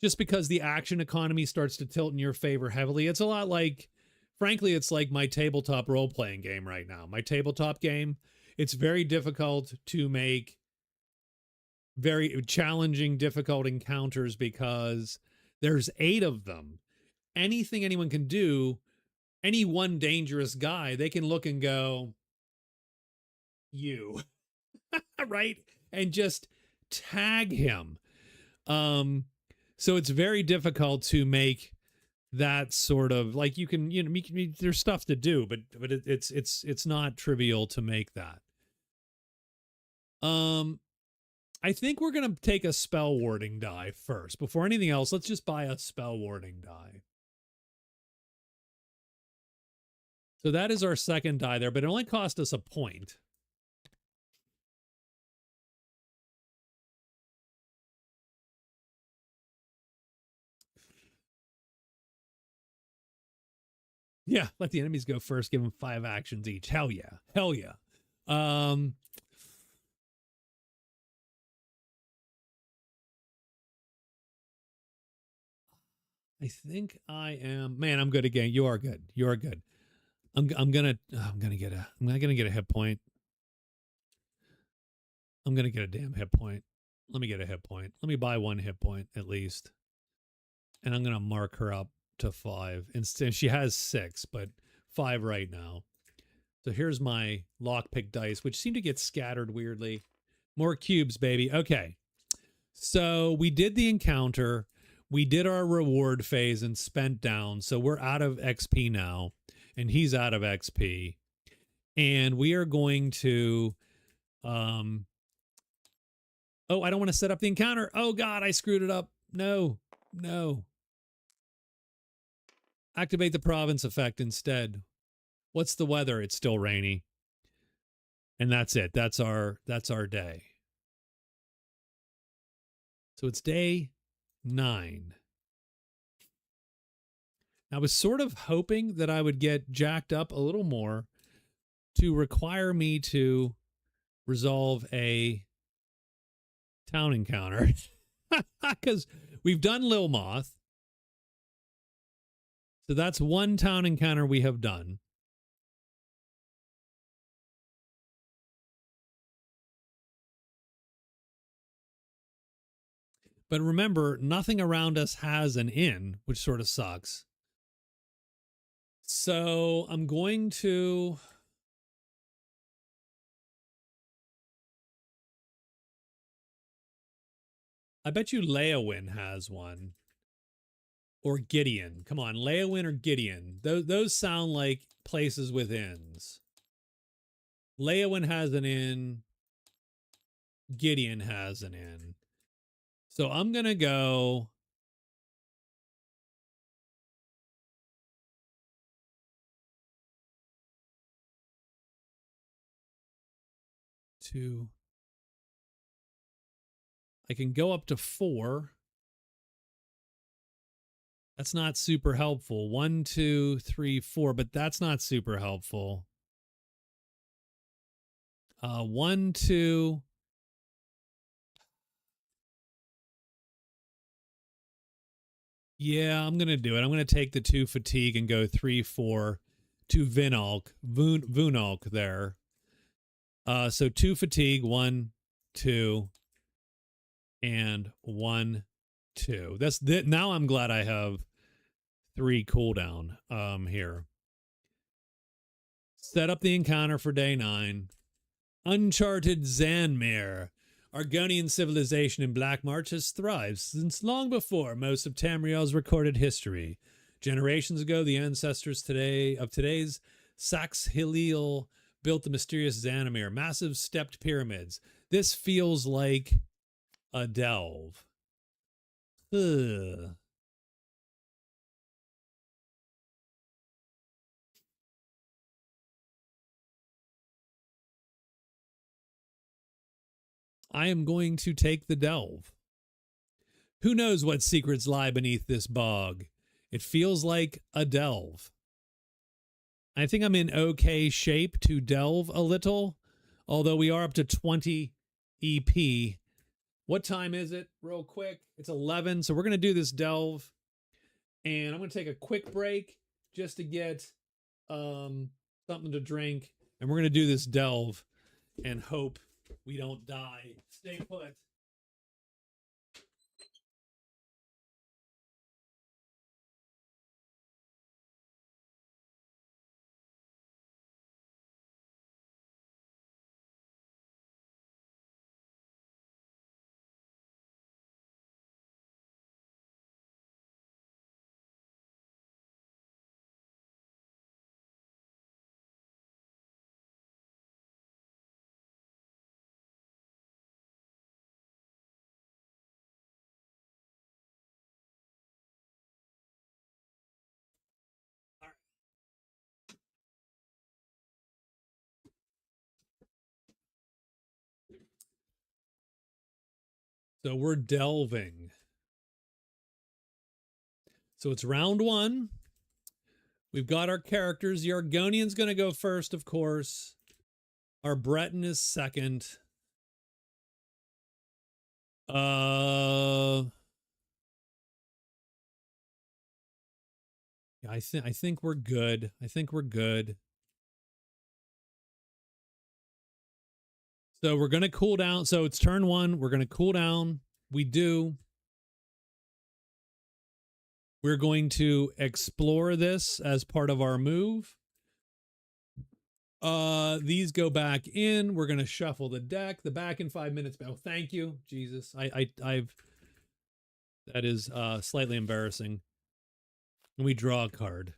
just because the action economy starts to tilt in your favor heavily, it's a lot like, frankly, it's like my tabletop role playing game right now. My tabletop game, it's very difficult to make very challenging, difficult encounters because there's 8 of them. Anything anyone can do, any one dangerous guy, they can look and go, you, right? And just tag him. So it's very difficult to make that sort of like there's stuff to do, but it's not trivial to make that. I think we're gonna take a spell warding die first before anything else. Let's just buy a spell warding die. So that is our second die there, but it only cost us a point. Yeah, let the enemies go first. Give them 5 actions each. Hell yeah. Hell yeah. I think I am. Man, I'm good again. You are good. You are good. I'm gonna get a hit point. I'm gonna get a damn hit point. Let me get a hit point. Let me buy 1 hit point at least, and I'm gonna mark her up to 5. Instead, she has 6, but 5 right now. So here's my lockpick dice, which seem to get scattered weirdly. More cubes, baby. Okay. So we did the encounter. We did our reward phase and spent down. So we're out of XP now, and he's out of XP. And we are going to oh, I don't want to set up the encounter. Oh God, I screwed it up. No. Activate the province effect instead. What's the weather? It's still rainy. And that's it. That's our day. So it's day 9. I was sort of hoping that I would get jacked up a little more to require me to resolve a town encounter. Because we've done Lil Moth. So that's 1 town encounter we have done. But remember, nothing around us has an inn, which sort of sucks. So I'm going to... I bet you Leowin has one. Or Gideon. Come on, Leowin or Gideon. Those sound like places with inns. Leowin has an inn. Gideon has an inn. So I'm going to go... to... I can go up to 4. That's not super helpful. 1, 2, 3, 4, but that's not super helpful. 1, 2. Yeah, I'm going to do it. I'm going to take the 2 fatigue and go 3, 4 to Vunalk there. So 2 fatigue, 1, 2, and 1, 2. Now I'm glad I have 3 cooldown here. Set up the encounter for day 9. Uncharted Zanmir. Argonian civilization in Black Marsh has thrived since long before most of Tamriel's recorded history. Generations ago, the ancestors of today's Sax-Hilil built the mysterious Zanmir, massive stepped pyramids. This feels like a delve. Ugh. I am going to take the delve. Who knows what secrets lie beneath this bog? It feels like a delve. I think I'm in okay shape to delve a little, although we are up to 20 EP. What time is it? Real quick. It's 11. So we're going to do this delve. And I'm going to take a quick break just to get something to drink. And we're going to do this delve and hope we don't die. Stay put. So we're delving. So it's round one. We've got our characters. The Argonian's going to go first, of course. Our Breton is second. Yeah, I think we're good. I think we're good. So we're going to cool down. So it's turn one. We're going to cool down. We do. We're going to explore this as part of our move. These go back in. We're going to shuffle the deck. The back in 5 minutes. Oh, thank you. Jesus. I've that is slightly embarrassing. And we draw a card.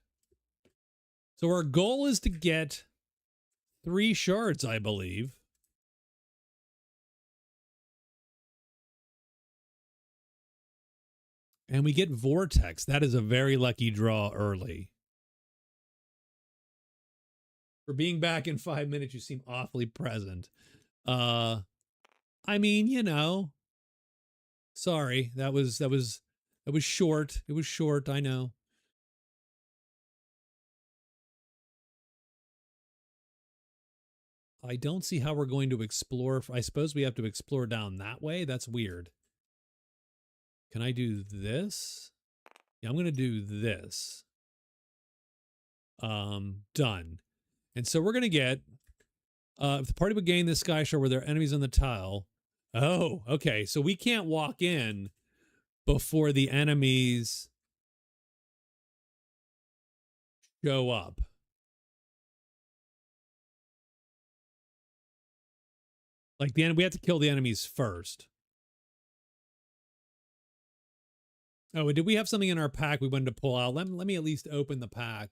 So our goal is to get 3 shards, I believe. And we get Vortex. That is a very lucky draw early. For being back in 5 minutes, you seem awfully present. I mean, you know. Sorry, that was short. It was short, I know. I don't see how we're going to explore. I suppose we have to explore down that way. That's weird. Can I do this? Yeah, I'm going to do this. Done. And so we're going to get, if the party would gain this sky shore where there are enemies on the tile. Oh, okay. So we can't walk in before the enemies show up. Like we have to kill the enemies first. Oh, did we have something in our pack we wanted to pull out? Let me at least open the pack.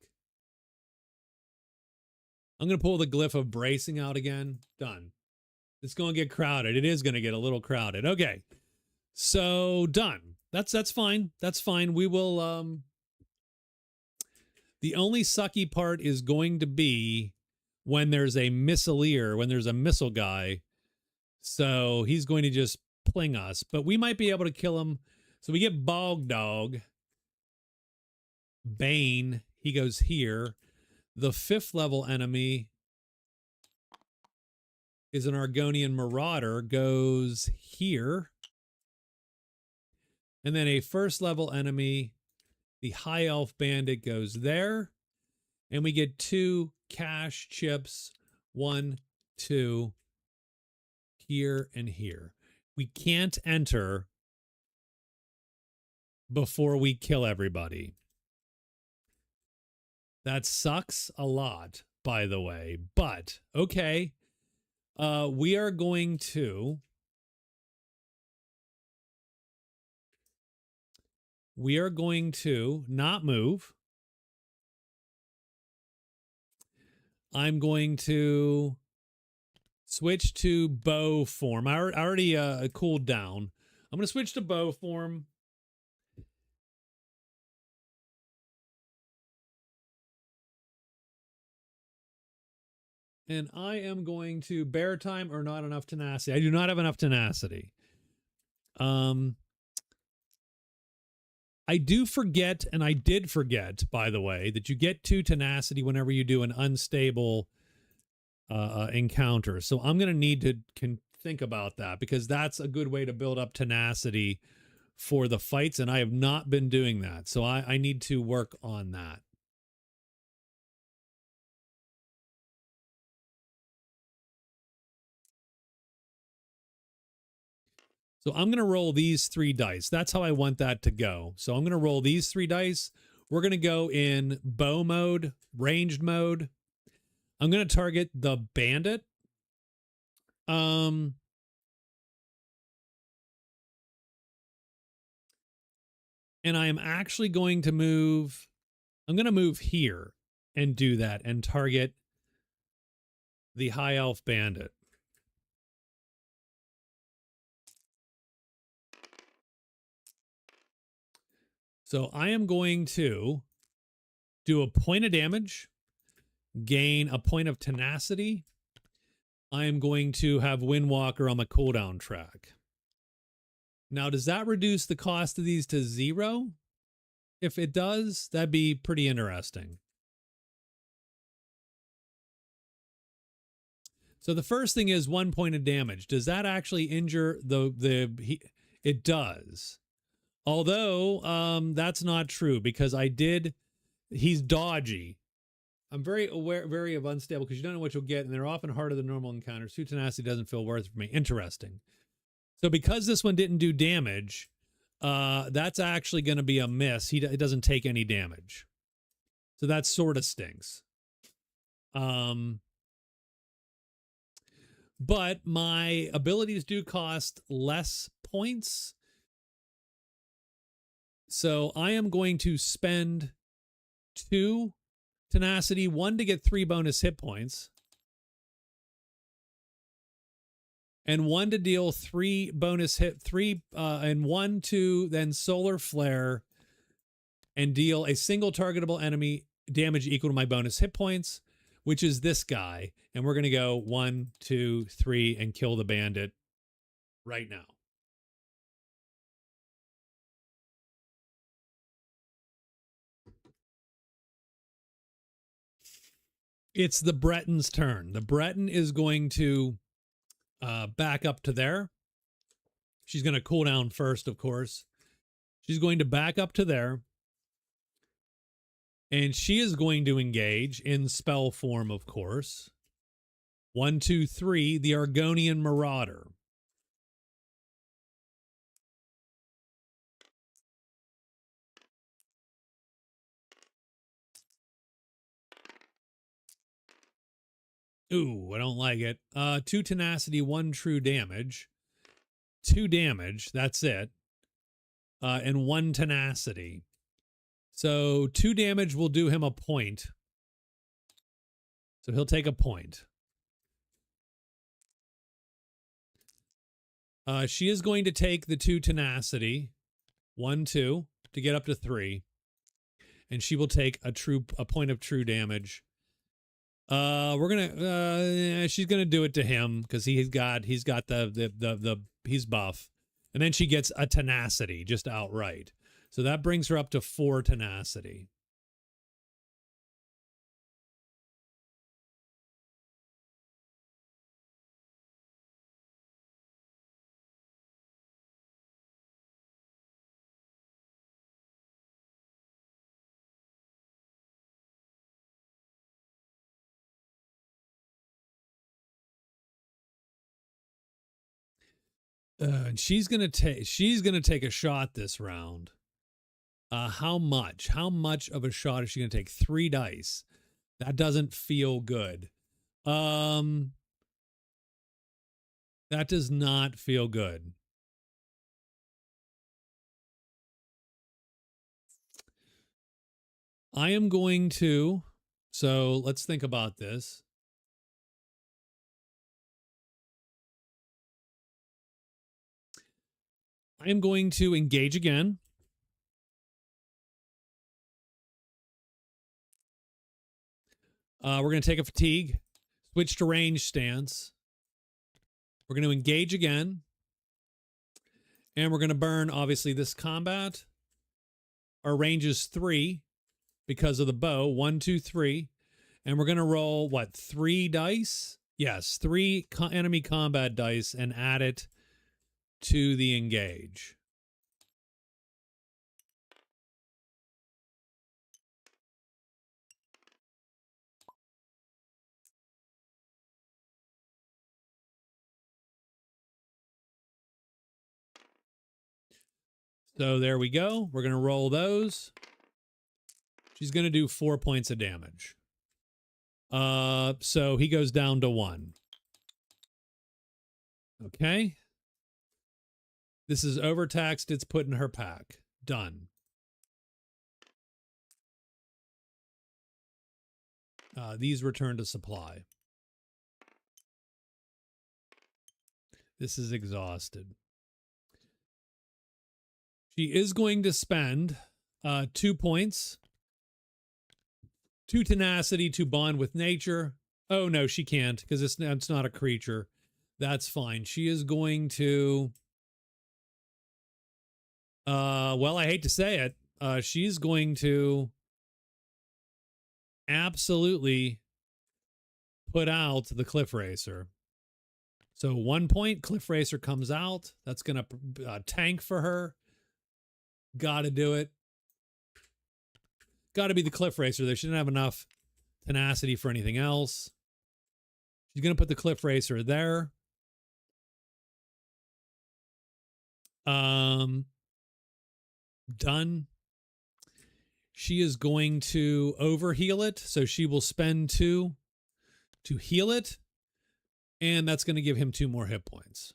I'm going to pull the glyph of bracing out again. Done. It's going to get crowded. It is going to get a little crowded. Okay. So done. That's fine. That's fine. We will, the only sucky part is going to be when there's a missileer, when there's a missile guy. So he's going to just pling us, but we might be able to kill him. So we get Bog Dog. Bane. He goes here. The 5th level enemy is an Argonian Marauder, goes here. And then a 1st level enemy, the High Elf Bandit, goes there. And we get 2 cash chips. 1, 2, here and here. We can't enter before we kill everybody. That sucks a lot, by the way. But, okay. We are going to not move. I'm going to switch to bow form. I already cooled down. I'm going to switch to bow form. And I am going to bear time or not enough tenacity. I do not have enough tenacity. I do forget, and I did forget, by the way, that you get 2 tenacity whenever you do an unstable encounter. So I'm going to need to think about that, because that's a good way to build up tenacity for the fights, and I have not been doing that. So I need to work on that. So I'm going to roll these 3 dice. That's how I want that to go. So I'm going to roll these 3 dice. We're going to go in bow mode, ranged mode. I'm going to target the bandit. And I am actually going to move. I'm going to move here and do that and target the high elf bandit. So I am going to do a point of damage, gain a point of tenacity. I am going to have Windwalker on my cooldown track. Now, does that reduce the cost of these to 0? If it does, that'd be pretty interesting. So the first thing is 1 point of damage. Does that actually injure it does. Although that's not true, because he's dodgy. I'm very of unstable, because you don't know what you'll get, and they're often harder than normal encounters. 2 tenacity doesn't feel worth it for me. Interesting. So because this one didn't do damage, that's actually going to be a miss. It doesn't take any damage. So that sort of stinks. But my abilities do cost less points. So I am going to spend 2 tenacity, 1 to get 3 bonus hit points, and 1 to deal 3 bonus hit, and 1 to then solar flare and deal a single targetable enemy damage equal to my bonus hit points, which is this guy. And we're going to go 1, 2, 3 and kill the bandit right now. It's the Breton's turn. The Breton is going to back up to there. She's going to cool down first, of course. She's going to back up to there. And she is going to engage in spell form, of course. 1, 2, 3, the Argonian Marauder. Ooh, I don't like it. 2 tenacity, 1 true damage. 2 damage, that's it. And 1 tenacity. So 2 damage will do him a point. So he'll take a point. She is going to take the 2 tenacity, 1, 2, to get up to 3. And she will take a point of true damage. She's gonna do it to him because he's buff, and then she gets a tenacity just outright. So that brings her up to 4 tenacity. And she's gonna take a shot this round. How much? How much of a shot is she gonna take? 3 dice. That doesn't feel good. That does not feel good. I am going to. So let's think about this. I am going to engage again. We're going to take a fatigue, switch to range stance. We're going to engage again. And we're going to burn, obviously, this combat. Our range is 3 because of the bow. 1, 2, 3. And we're going to roll, what, 3 dice? Yes, 3 enemy combat dice and add it to the engage. So there we go. We're going to roll those. She's going to do 4 points of damage. So he goes down to 1. Okay. This is overtaxed. It's put in her pack. Done. These return to supply. This is exhausted. She is going to spend 2 points. 2 tenacity to bond with nature. Oh, no, she can't because it's not a creature. That's fine. She is going to... well, I hate to say it. She's going to absolutely put out the Cliff Racer. So 1 point, Cliff Racer comes out. That's going to tank for her. Got to do it. Got to be the Cliff Racer. They shouldn't have enough tenacity for anything else. She's going to put the Cliff Racer there. Done. She is going to overheal it. So she will spend 2 to heal it. And that's going to give him 2 more hit points.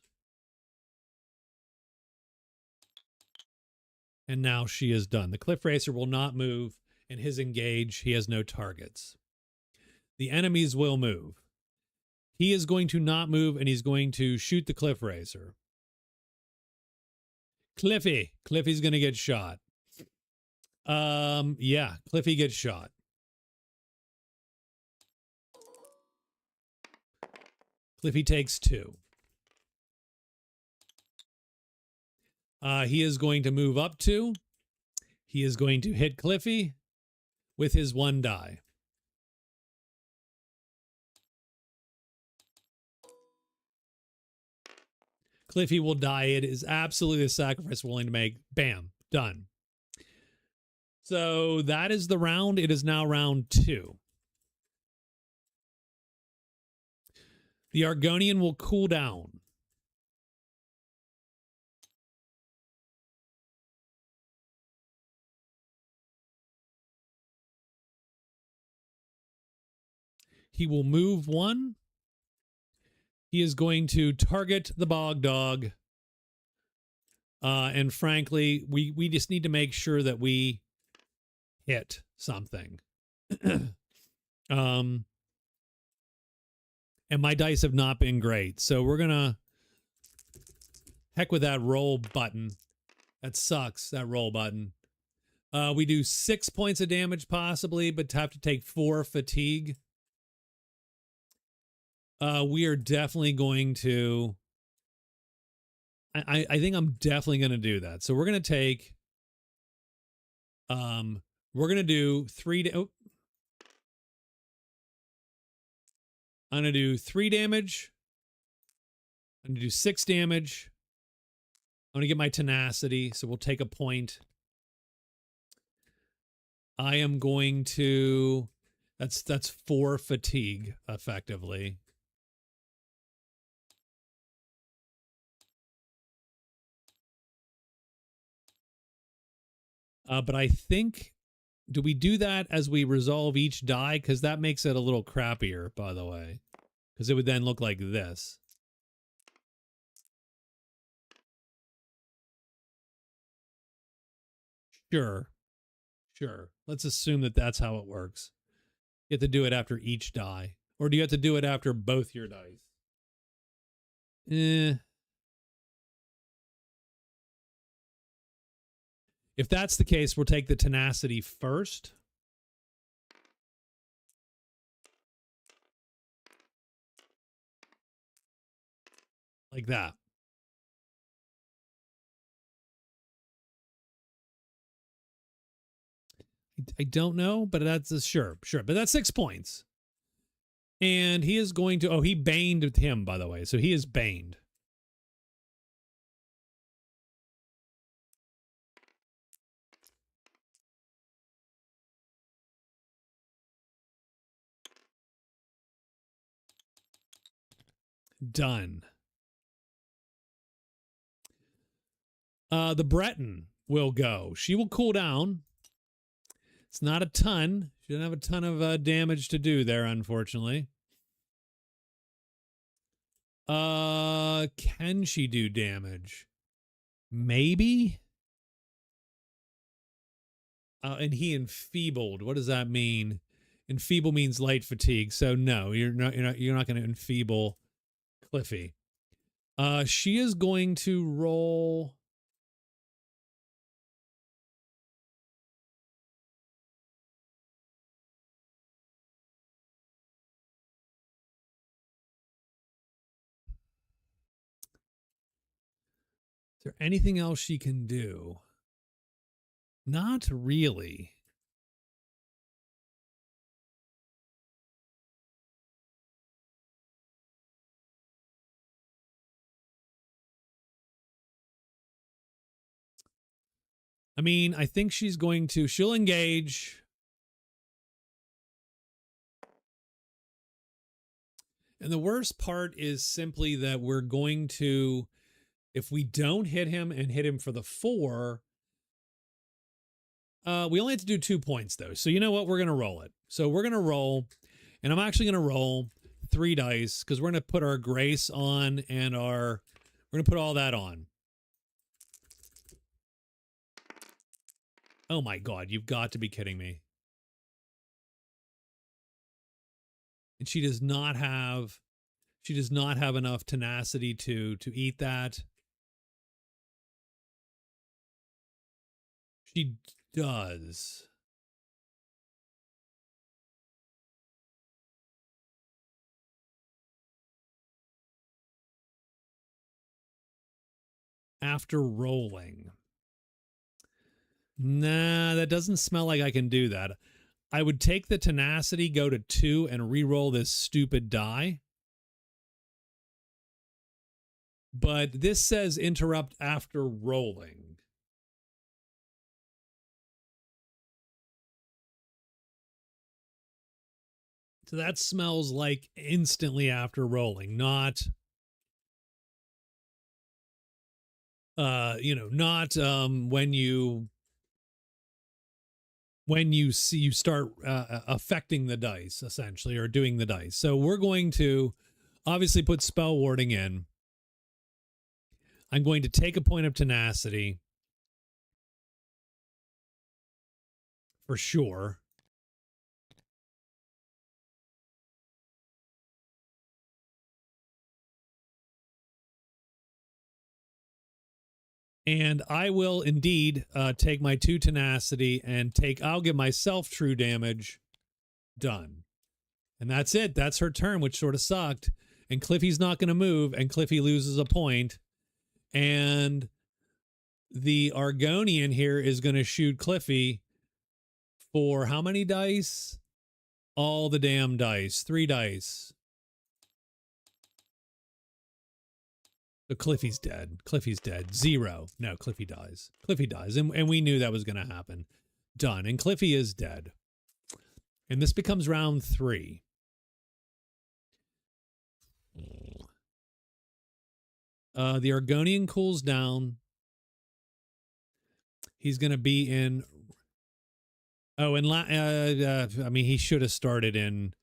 And now she is done. The Cliff Racer will not move. In his engage, he has no targets. The enemies will move. He is going to not move, and he's going to shoot the Cliff Racer. Cliffy's going to get shot. Yeah, Cliffy gets shot. Cliffy takes 2. He is going to move up 2. He is going to hit Cliffy with his 1 die. Cliffy will die. It is absolutely a sacrifice willing to make. Bam. Done. So that is the round. It is now round 2. The Argonian will cool down. He will move 1. He is going to target the Bog Dog. And frankly, we just need to make sure that we hit something. And my dice have not been great. So we're going to heck with that roll button. That sucks, that roll button. We do 6 points of damage possibly, but have to take 4 fatigue. We are definitely going to... I think I'm definitely going to do that. So we're going to take... we're going to do 3... I'm going to do 3 damage. I'm going to do 6 damage. I'm going to get my tenacity, so we'll take a point. I am going to... That's 4 fatigue, effectively. But I think... Do we do that as we resolve each die? Because that makes it a little crappier, by the way. Because it would then look like this. Sure. Sure. Let's assume that that's how it works. You have to do it after each die. Or do you have to do it after both your dice? If that's the case, we'll take the tenacity first. Like that. I don't know, but that's sure. But that's 6 points. And he is going to, he baned him, by the way. So he is baned. Done. The Breton will go. She will cool down. It's not a ton. She doesn't have a ton of damage to do there, unfortunately. Can she do damage? Maybe. And he enfeebled. What does that mean? Enfeeble means light fatigue. So no, you're not going to enfeeble Cliffy. She is going to roll. Is there anything else she can do? Not really. I mean, I think she's going to, she'll engage. And the worst part is simply that we're going to, if we don't hit him and hit him for the 4, we only have to do 2 points though. So you know what? We're going to roll it. So we're going to roll, and I'm actually going to roll 3 dice because we're going to put our grace on and we're going to put all that on. Oh my God, you've got to be kidding me. And she does not have enough tenacity to eat that. She does. After rolling. Nah, that doesn't smell like I can do that. I would take the tenacity, go to 2, and re-roll this stupid die. But this says interrupt after rolling. So that smells like instantly after rolling, not not when you start affecting the dice, essentially, or doing the dice. So we're going to obviously put spell warding in. I'm going to take a point of tenacity for sure. And I will indeed take my 2 tenacity and I'll give myself true damage. Done. And that's it. That's her turn, which sort of sucked. And Cliffy's not going to move, and Cliffy loses a point. And the Argonian here is going to shoot Cliffy for how many dice? All the damn dice. 3 dice. So Cliffy's dead. Cliffy's dead. 0. No, Cliffy dies. Cliffy dies. And we knew that was going to happen. Done. And Cliffy is dead. And this becomes round 3. The Argonian cools down. He's going to be in... Oh, and I mean, he should have started in...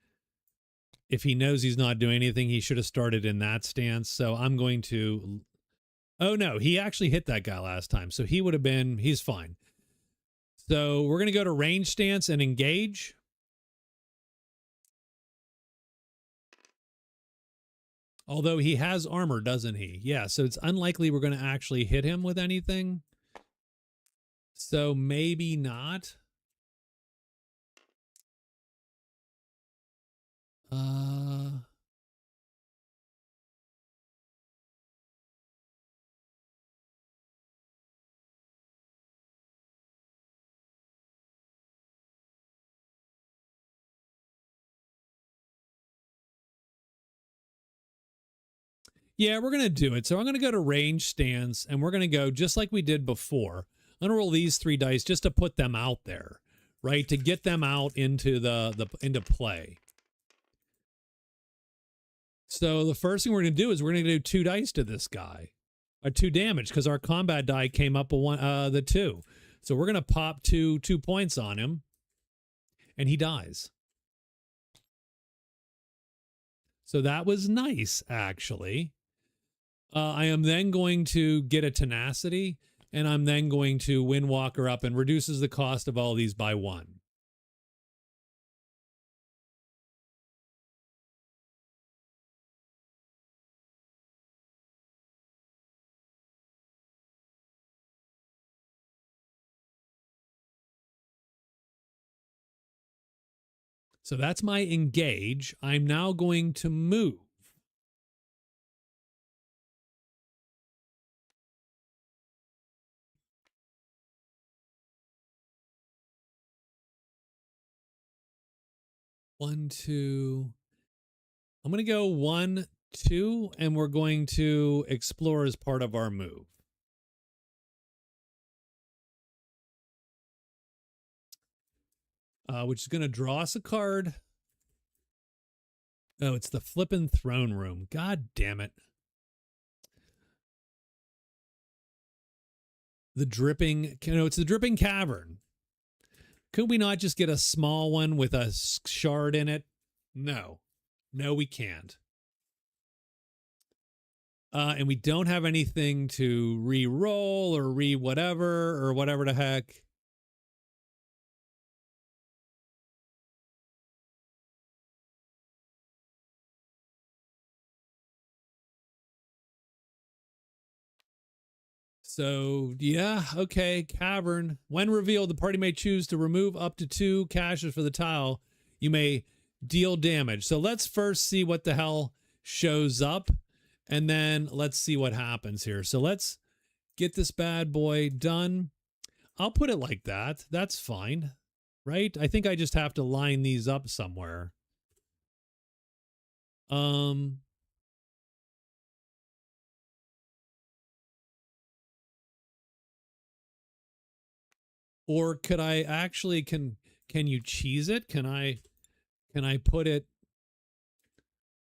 If he knows he's not doing anything, he should have started in that stance. So I'm going to... Oh, no, he actually hit that guy last time. So he would have been... He's fine. So we're going to go to range stance and engage. Although he has armor, doesn't he? Yeah, so it's unlikely we're going to actually hit him with anything. So maybe not. Yeah, we're going to do it. So I'm going to go to range stance, and we're going to go just like we did before. I'm going to roll these 3 dice just to put them out there, right? To get them out into into play. So the first thing we're going to do is we're going to do 2 dice to this guy. 2 damage, because our combat die came up the 2. So we're going to pop 2 points on him, and he dies. So that was nice, actually. I am then going to get a tenacity, and I'm then going to Windwalker up, and reduces the cost of all these by 1. So that's my engage. I'm now going to move. One, two. I'm going to go 1, 2, and we're going to explore as part of our move. Which is going to draw us a card. Oh, it's the flippin' throne room. God damn it. The dripping, it's the dripping cavern. Could we not just get a small one with a shard in it? No. No, we can't. And we don't have anything to re-roll or re-whatever or whatever the heck. So, yeah, okay, cavern. When revealed, the party may choose to remove up to 2 caches for the tile. You may deal damage. So let's first see what the hell shows up, and then let's see what happens here. So let's get this bad boy done. I'll put it like that. That's fine, right? I think I just have to line these up somewhere. Or could I actually, can you cheese it? Can I put it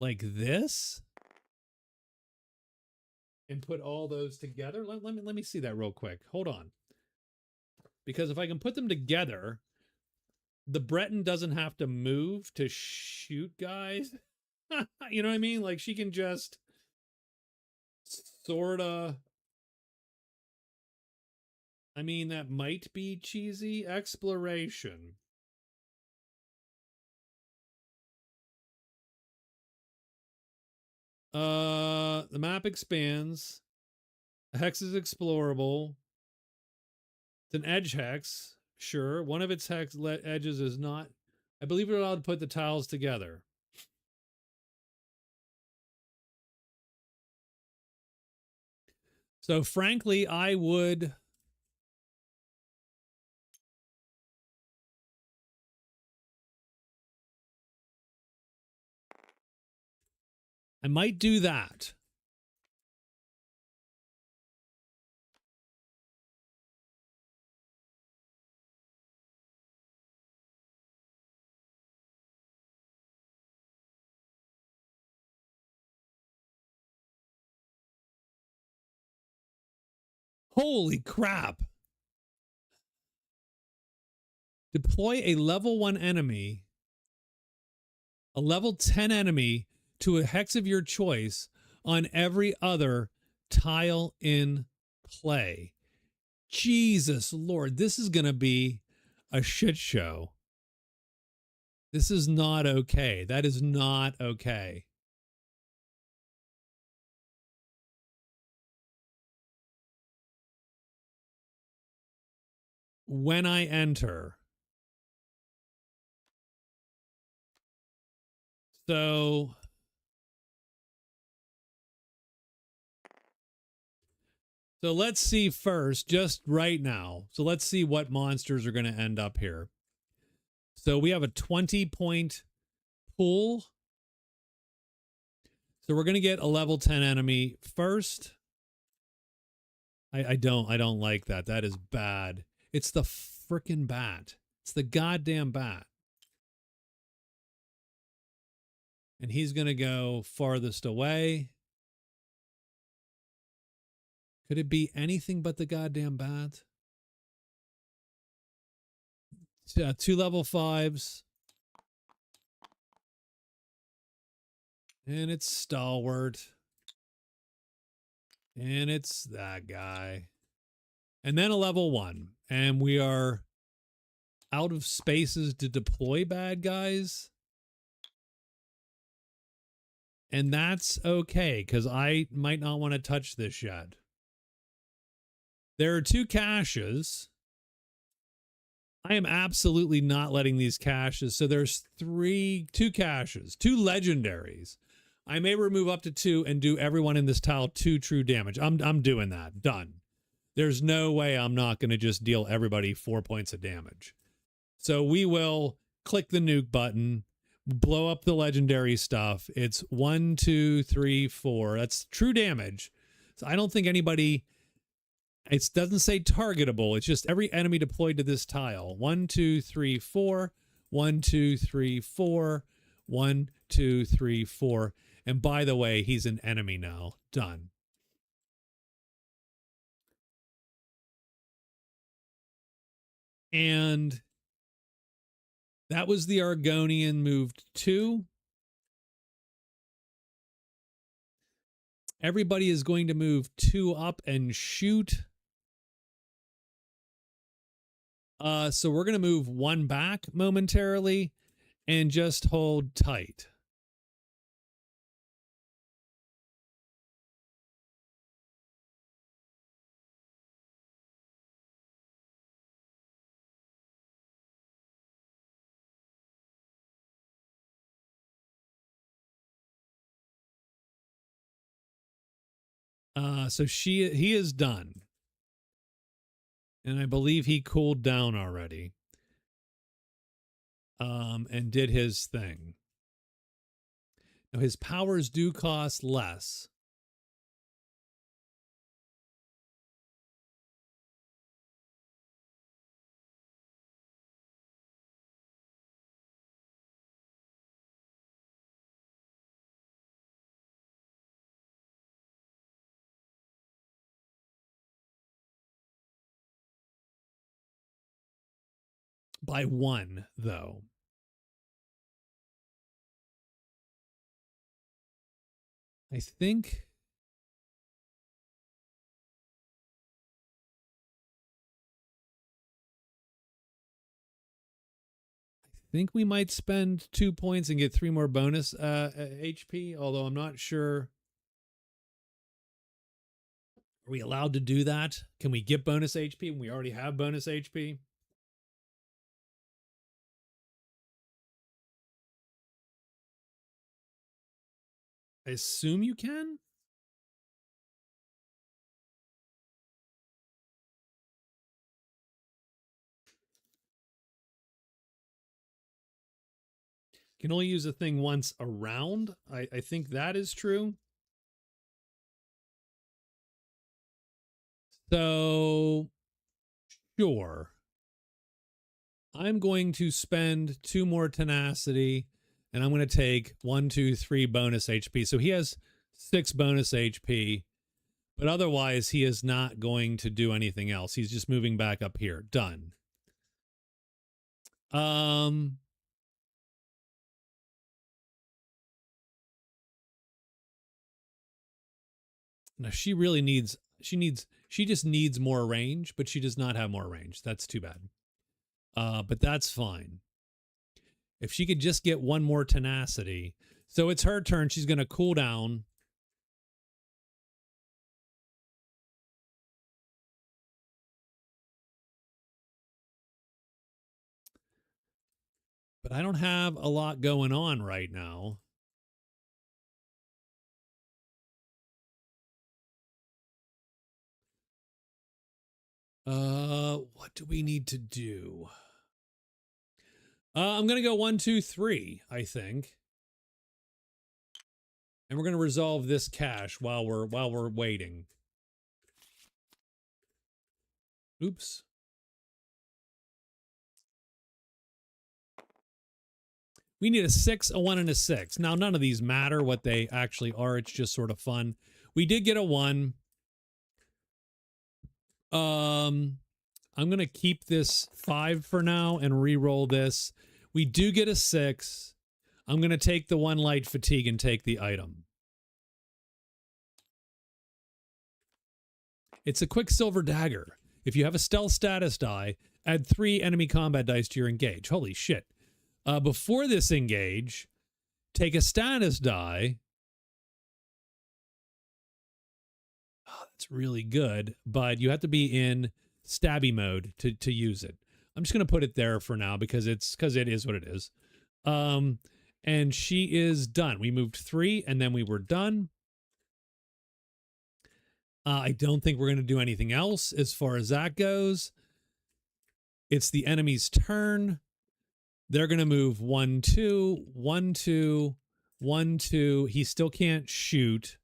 like this and put all those together? Let me see that real quick. Hold on. Because if I can put them together, the Breton doesn't have to move to shoot guys. You know what I mean? Like, she can just sort of, I mean, that might be cheesy. Exploration. The map expands. The hex is explorable. It's an edge hex. Sure. One of its hex edges is not. I believe we're allowed to put the tiles together. So frankly, I might do that. Holy crap. Deploy a level 1 enemy, a level 10 enemy to a hex of your choice on every other tile in play. Jesus Lord, this is going to be a shit show. This is not okay. That is not okay. When I enter. So let's see first, just right now. So let's see what monsters are going to end up here. So we have a 20-point pool. So we're gonna get a level 10 enemy first. I don't like that. That is bad. It's the frickin' bat. It's the goddamn bat. And he's gonna go farthest away. Could it be anything but the goddamn bat? 2 level 5s. And it's Stalwart. And it's that guy. And then a level 1. And we are out of spaces to deploy bad guys. And that's okay, because I might not want to touch this yet. There are 2 caches. I am absolutely not letting these caches. So there's 2 caches, 2 legendaries. I may remove up to 2 and do everyone in this tile 2 true damage. I'm doing that. Done. There's no way I'm not going to just deal everybody 4 points of damage. So we will click the nuke button, blow up the legendary stuff. It's 1, 2, 3, 4. That's true damage. So I don't think anybody... It doesn't say targetable. It's just every enemy deployed to this tile. 1, 2, 3, 4. 1, 2, 3, 4. 1, 2, 3, 4. And by the way, he's an enemy now. Done. And that was the Argonian moved 2. Everybody is going to move 2 up and shoot. So we're going to move 1 back momentarily and just hold tight. So he is done. And I believe he cooled down already. And did his thing. Now his powers do cost less. By 1, though. I think we might spend 2 points and get 3 more bonus HP, although I'm not sure. Are we allowed to do that? Can we get bonus HP when we already have bonus HP? I assume you can? Can only use a thing once a round. I think that is true. So, sure. I'm going to spend 2 more tenacity, and I'm going to take 1, 2, 3 bonus HP. So he has 6 bonus HP, but otherwise he is not going to do anything else. He's just moving back up here. Done. Now she really needs, she just needs more range, but she does not have more range. That's too bad. But that's fine. If she could just get 1 more tenacity. So it's her turn. She's going to cool down. But I don't have a lot going on right now. What do we need to do? I'm going to go 1, 2, 3, I think. And we're going to resolve this cache while we're waiting. Oops. We need a 6, a 1, and a 6. Now, none of these matter what they actually are. It's just sort of fun. We did get a 1. I'm going to keep this 5 for now and re-roll this. We do get a 6. I'm going to take the 1 light fatigue and take the item. It's a Quicksilver Dagger. If you have a stealth status die, add 3 enemy combat dice to your engage. Holy shit. Before this engage, take a status die. Oh, that's really good, but you have to be in stabby mode to use it. I'm just going to put it there for now because it is what it is. And she is done. We moved 3 and then we were done. I don't think we're going to do anything else as far as that goes. It's the enemy's turn. They're going to move 1, 2, 1, 2, 1, 2. He still can't shoot.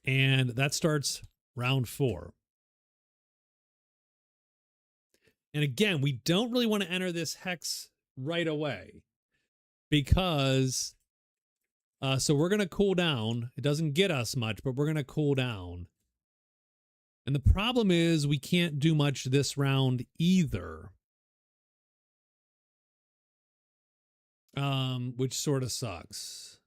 And that starts round 4. And again, we don't really want to enter this hex right away because so we're going to cool down. It doesn't get us much, but we're going to cool down. And the problem is we can't do much this round either. Which sort of sucks.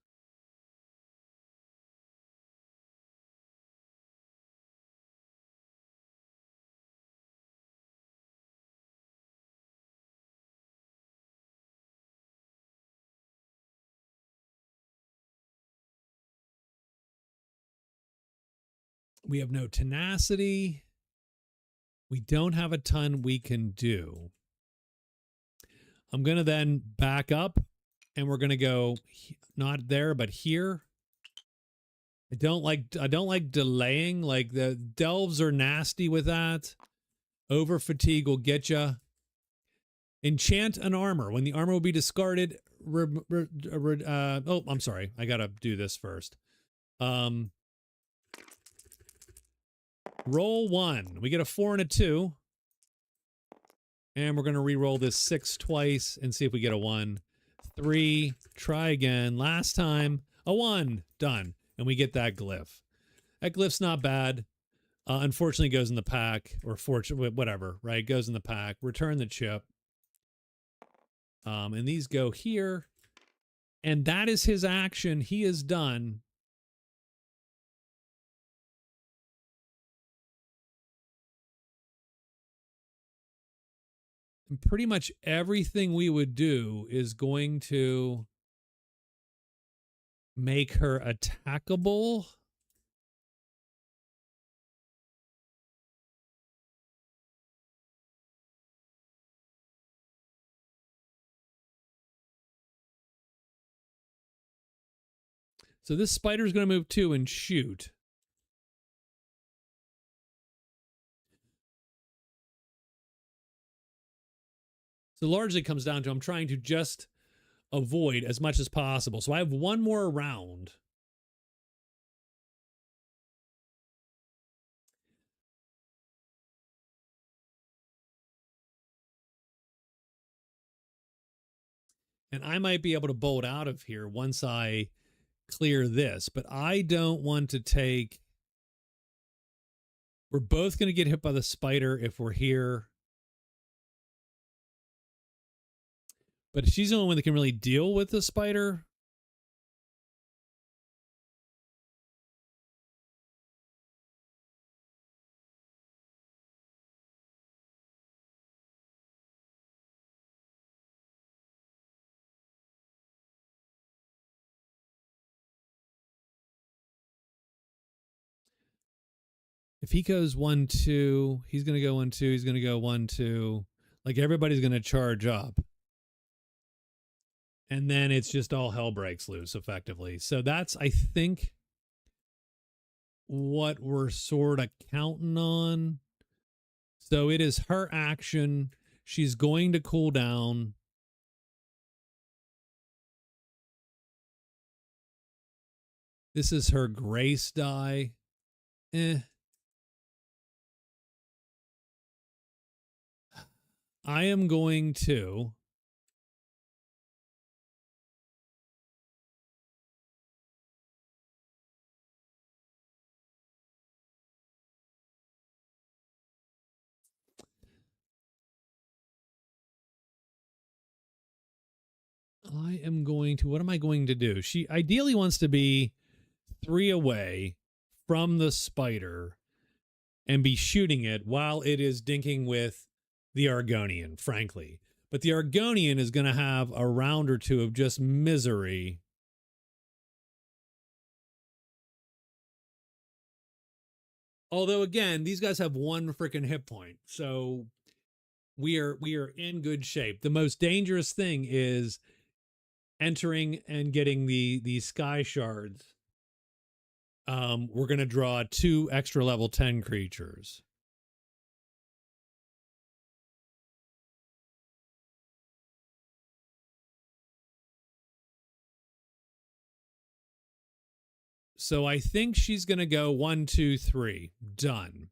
We have no tenacity. We don't have a ton we can do. I'm going to then back up and we're going to go not there, but here. I don't like delaying. Like the delves are nasty with that. Over fatigue will get you. Enchant an armor. When the armor will be discarded. Oh, I'm sorry. I got to do this first. Roll 1. We get a 4 and a 2. And we're going to re-roll this 6 twice and see if we get a 1. 3. Try again. Last time, a 1. Done. And we get that glyph. That glyph's not bad. Unfortunately, it goes in the pack. Or whatever, right? It goes in the pack. Return the chip. And these go here. And that is his action. He is done. And pretty much everything we would do is going to make her attackable. So this spider's going to move 2 and shoot. So largely comes down to I'm trying to just avoid as much as possible. So I have 1 more round. And I might be able to bolt out of here once I clear this, but I don't want to take... We're both going to get hit by the spider if we're here. But she's the only one that can really deal with the spider. If he goes 1, 2, he's going to go 1, 2, he's going to go 1, 2. Like everybody's going to charge up. And then it's just all hell breaks loose effectively. So that's, I think, what we're sort of counting on. So it is her action. She's going to cool down. This is her grace die. I am going to what am I going to do? She ideally wants to be 3 away from the spider and be shooting it while it is dinking with the Argonian, frankly. But the Argonian is going to have a round or two of just misery. Although again, these guys have 1 freaking hit point. So we are in good shape. The most dangerous thing is entering and getting the sky shards. We're going to draw 2 extra level 10 creatures. So I think she's going to go 1, 2, 3. Done.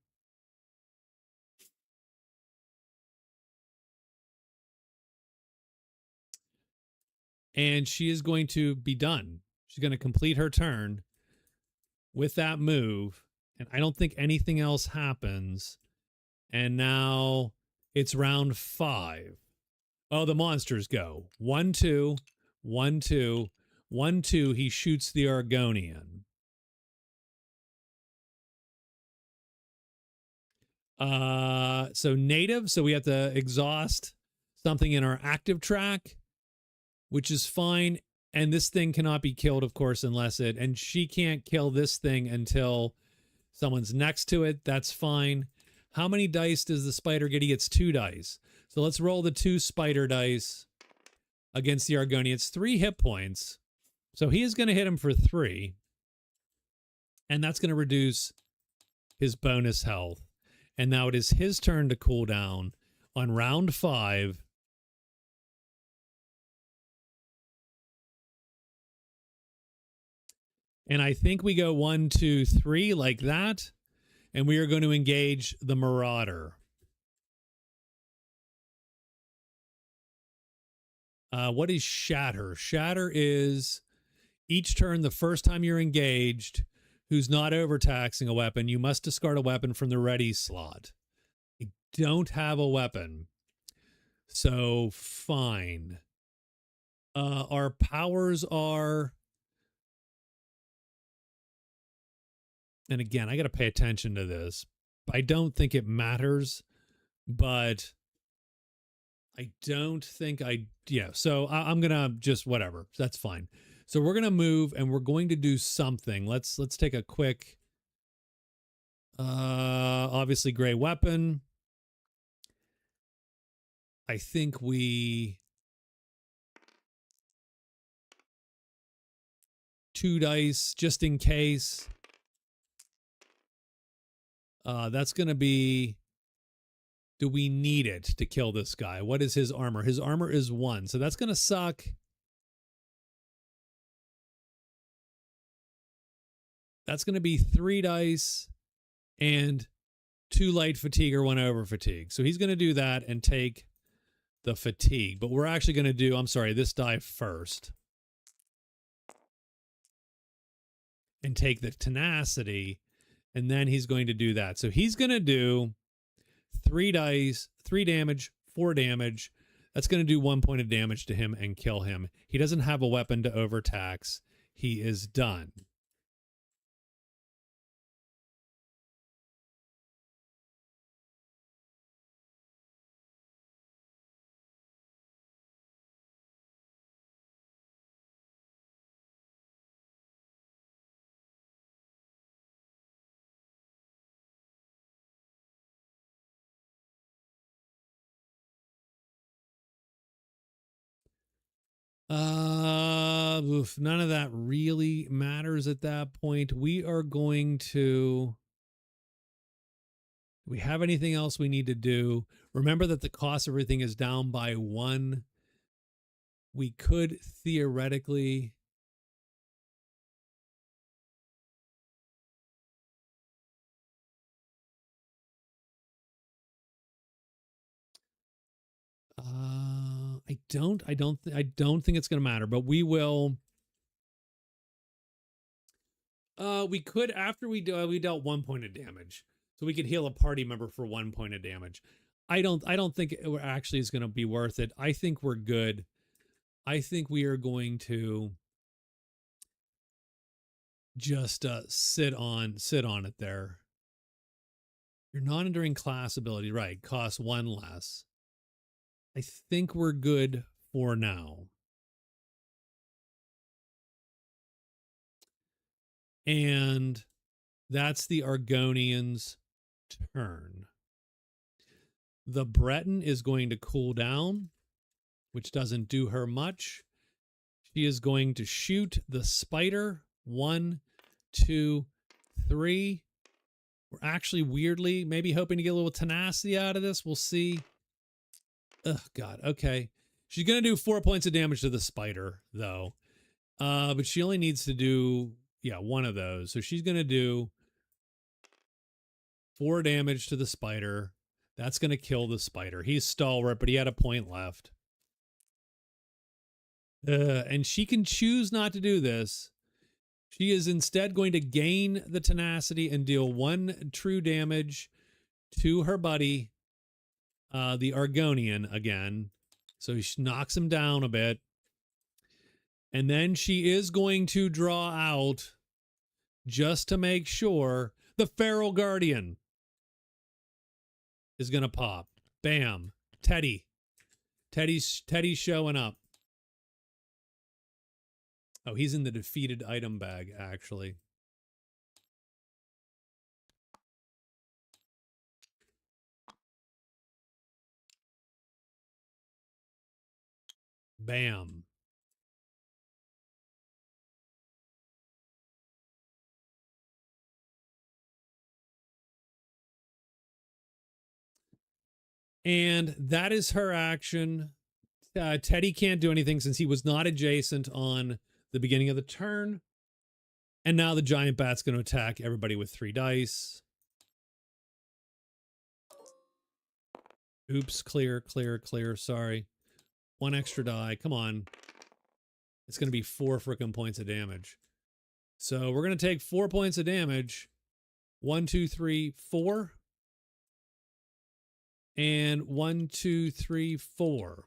And she is going to be done. She's going to complete her turn with that move. And I don't think anything else happens. And now it's round 5. Oh, the monsters go. 1, 2, 1, 2, 1, 2. He shoots the Argonian. So native. So we have to exhaust something in our active track, which is fine. And this thing cannot be killed, of course, unless it, and she can't kill this thing until someone's next to it. That's fine. How many dice does the spider get? He gets 2 dice. So let's roll the 2 spider dice against the Argonian. It's 3 hit points. So he is going to hit him for 3. And that's going to reduce his bonus health. And now it is his turn to cool down on round 5. And I think we go 1, 2, 3 like that. And we are going to engage the Marauder. What is Shatter? Shatter is each turn, the first time you're engaged, who's not overtaxing a weapon, you must discard a weapon from the ready slot. I don't have a weapon. So fine. Our powers are, and again, I got to pay attention to this. I don't think it matters, but I don't think so I'm going to just whatever. That's fine. So we're going to move and we're going to do something. Let's take a quick, obviously gray weapon. I think we 2 dice just in case. That's going to be, do we need it to kill this guy? What is his armor? His armor is 1. So that's going to suck. That's going to be 3 dice and 2 light fatigue or 1 over fatigue. So he's going to do that and take the fatigue. But we're actually going to do, I'm sorry, this die first. And take the tenacity. And then he's going to do that. So he's going to do 3 dice, 3 damage, 4 damage. That's going to do 1 point of damage to him and kill him. He doesn't have a weapon to overtax. He is done. Oof, none of that really matters at that point. We are going to. Do we have anything else we need to do? Remember that the cost of everything is down by 1. We could theoretically. I don't think it's going to matter, but we will. We could after we dealt 1 point of damage, so we could heal a party member for 1 point of damage. I don't think it actually is going to be worth it. I think we're good. I think we are going to just sit on it there. Your non-enduring class ability, right? Costs 1 less. I think we're good for now. And that's the Argonian's turn. The Breton is going to cool down, which doesn't do her much. She is going to shoot the spider. 1, 2, 3. We're actually weirdly maybe hoping to get a little tenacity out of this. We'll see. Oh, God. Okay. She's going to do 4 points of damage to the spider, though. But she only needs to do, 1 of those. So she's going to do 4 damage to the spider. That's going to kill the spider. He's stalwart, but he had a point left. And she can choose not to do this. She is instead going to gain the tenacity and deal 1 true damage to her buddy, the Argonian, again. So she knocks him down a bit. And then she is going to draw out, just to make sure, the Feral Guardian is going to pop. Bam. Teddy's showing up. Oh, he's in the defeated item bag, actually. Bam. And that is her action. Teddy can't do anything since he was not adjacent on the beginning of the turn. And now the giant bat's going to attack everybody with 3 dice. Oops, clear. Sorry. 1 extra die. Come on. It's going to be 4 frickin' points of damage. So we're going to take 4 points of damage. 1, 2, 3, 4. And 1, 2, 3, 4.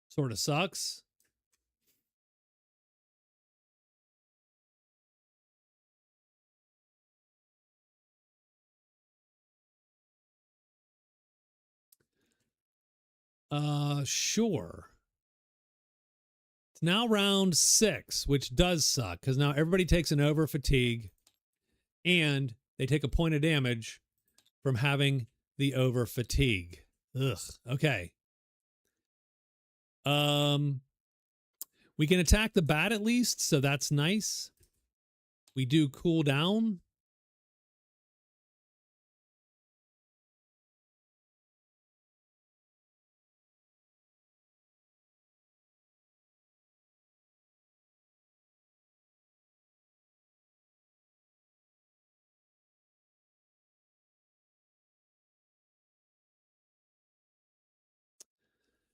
Sort of sucks. Sure. It's now round 6, which does suck because now everybody takes an over fatigue and they take a point of damage from having the over fatigue. Ugh. Okay. We can attack the bat at least, so that's nice. We do cool down.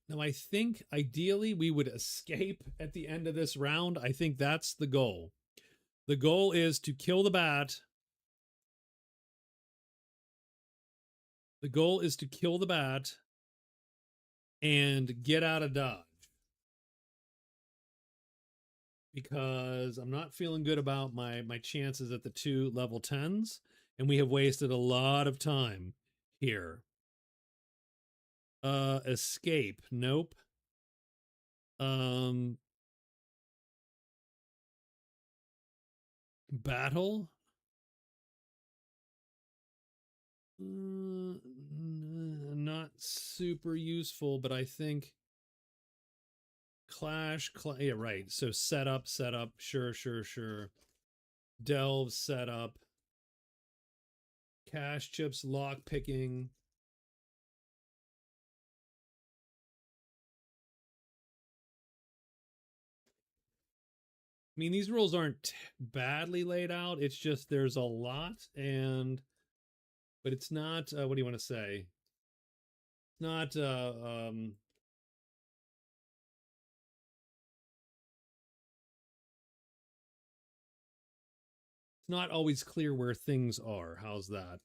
Now, I think ideally we would escape at the end of this round. I think that's the goal. The goal is to kill the bat. The goal is to kill the bat and get out of Dodge. Because I'm not feeling good about my chances at the 2 level 10s. And we have wasted a lot of time here. Escape. Nope. Battle. Not super useful, but I think Clash, yeah, right. So setup. Sure. Delve, setup. Cash chips, lock picking. I mean, these rules aren't badly laid out. It's just there's a lot, but it's not. What do you want to say? It's not. It's not always clear where things are. How's that?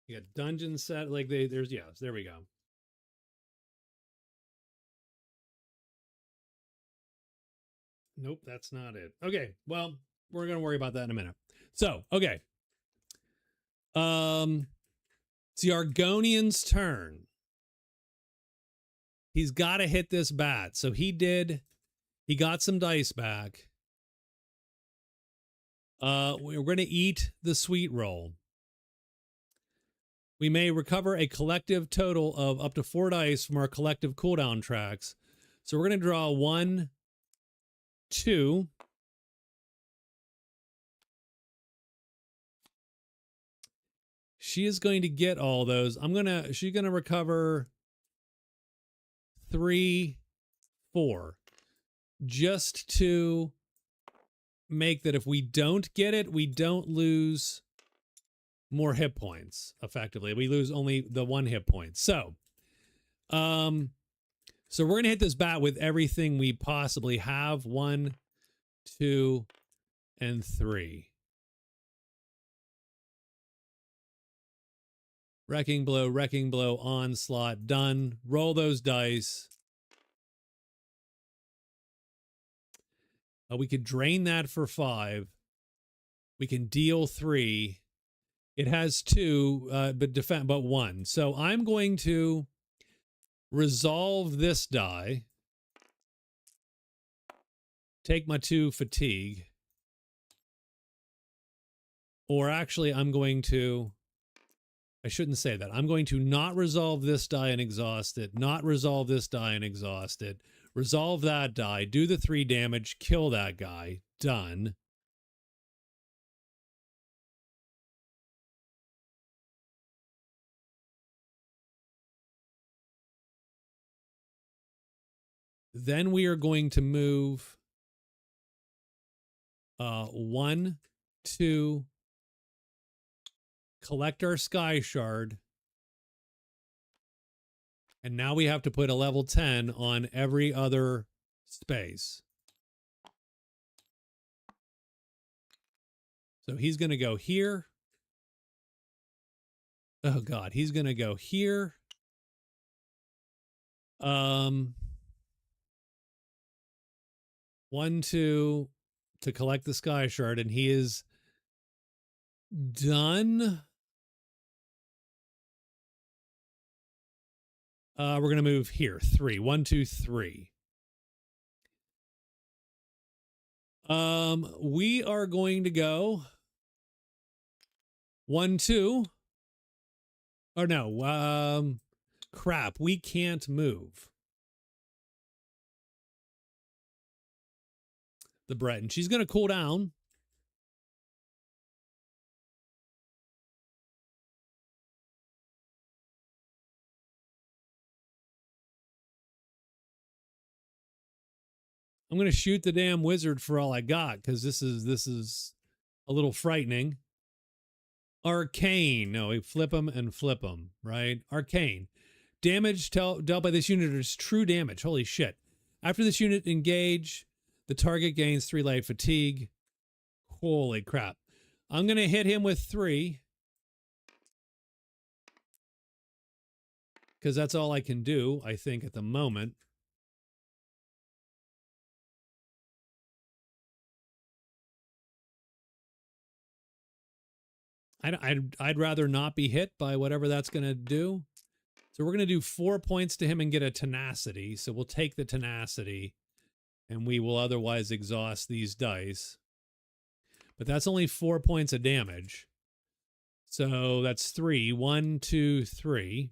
You got dungeon set. Like there's yes. There we go. Nope, that's not it. Okay, well, we're gonna worry about that in a minute. So, okay. It's the Argonian's turn. He's got to hit this bat. So he did. He got some dice back. We're going to eat the sweet roll. We may recover a collective total of up to 4 dice from our collective cooldown tracks. So we're going to draw 1, 2. She is going to get all those. She's going to recover 3, 4. Just to make that if we don't get it, we don't lose more hit points, effectively. We lose only the 1 hit point. So we're going to hit this bat with everything we possibly have. 1, 2, and 3. Wrecking blow, onslaught, done. Roll those dice. We could drain that for 5. We can deal 3. It has 2, but 1. So I'm going to resolve this die. Take my 2 fatigue. Or actually, I shouldn't say that. I'm going to not resolve this die and exhaust it. Not resolve this die and exhaust it. Resolve that die. Do the 3 damage. Kill that guy. Done. Then we are going to move 1, 2, collect our sky shard. And now we have to put a level 10 on every other space. So he's going to go here. Oh God, he's going to go here. 1, 2 to collect the sky shard, and he is done. We're going to move here. 3. 1, 2, 3. We are going to go 1, 2. Oh no. Crap. We can't move. The Breton. She's going to cool down. I'm going to shoot the damn wizard for all I got, because this is a little frightening. Arcane. No, we flip them and flip them, right? Arcane. Damage dealt by this unit is true damage. Holy shit. After this unit engage, the target gains 3 light fatigue. Holy crap. I'm going to hit him with 3. Because that's all I can do, I think, at the moment. I'd rather not be hit by whatever that's going to do. So we're going to do 4 points to him and get a tenacity. So we'll take the tenacity, and we will otherwise exhaust these dice. but that's only 4 points of damage. So that's 3. 1, 2, 3.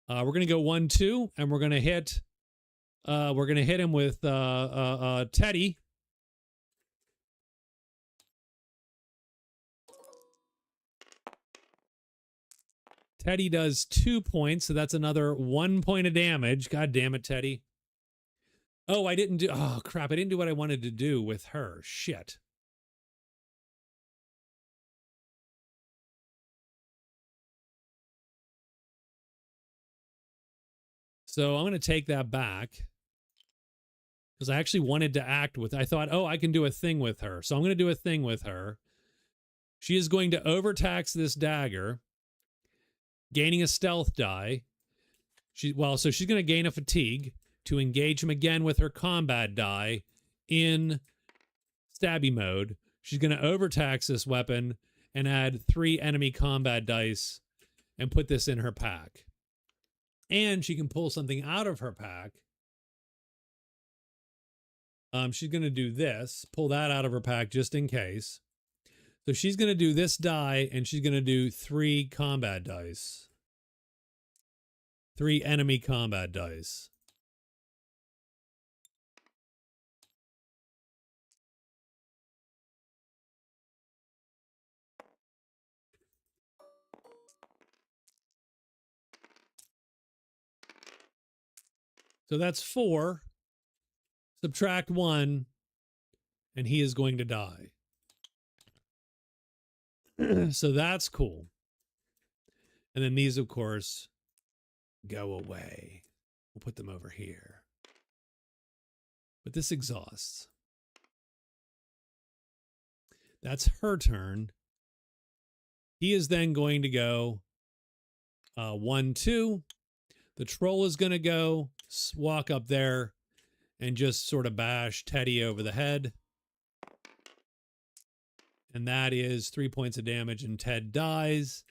We're going to go 1, 2, and we're going to hit him with Teddy. Teddy does 2 points, so that's another 1 point of damage. God damn it, Teddy. Oh, I didn't do... Oh, crap. I didn't do what I wanted to do with her. Shit. So I'm going to take that back. Because I actually wanted to act with... I thought, oh, I can do a thing with her. So I'm going to do a thing with her. She is going to overtax this dagger, gaining a stealth die. So she's going to gain a fatigue to engage him again with her combat die in stabby mode. She's going to overtax this weapon and add 3 enemy combat dice and put this in her pack. And she can pull something out of her pack. She's going to do this, pull that out of her pack just in case. So she's going to do this die, and she's going to do 3 combat dice. 3 enemy combat dice. So that's 4. Subtract 1, and he is going to die. So that's cool. And then these, of course, go away. We'll put them over here. But this exhausts. That's her turn. He is then going to go 1, 2. The troll is going to go walk up there and just sort of bash Teddy over the head. And that is 3 points of damage, and Ted dies.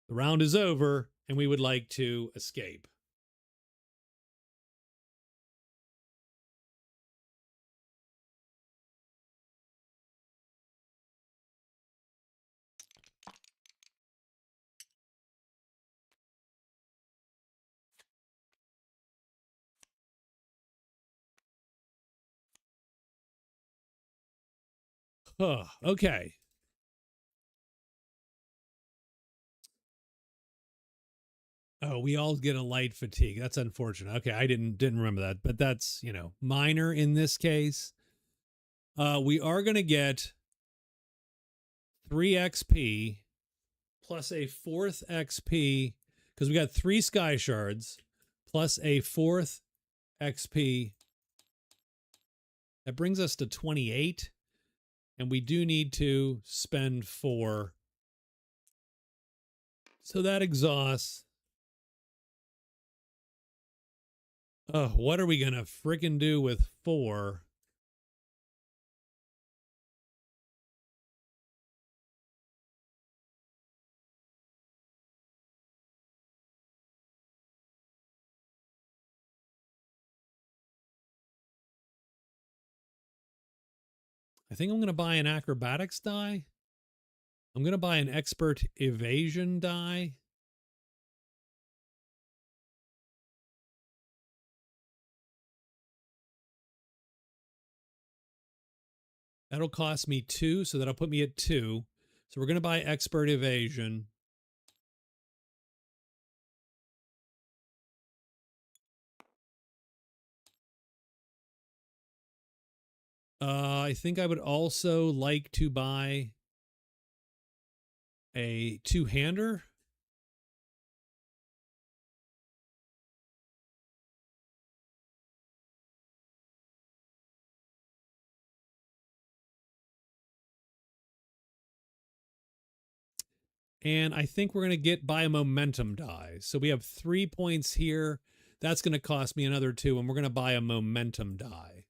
The round is over, and we would like to escape. Oh, okay. Oh, we all get a light fatigue. That's unfortunate. Okay, I didn't remember that, but that's, minor in this case. We are going to get 3 XP plus a 4th XP because we got 3 sky shards plus a 4th XP. That brings us to 28, and we do need to spend 4. So that exhausts. Oh, what are we going to frickin' do with 4? I think I'm going to buy an acrobatics die. I'm going to buy an expert evasion die. That'll cost me 2, so that'll put me at 2. So we're going to buy expert evasion. I think I would also like to buy a 2-hander. And I think we're going to buy a momentum die. So we have 3 points here. That's going to cost me another 2, and we're going to buy a momentum die.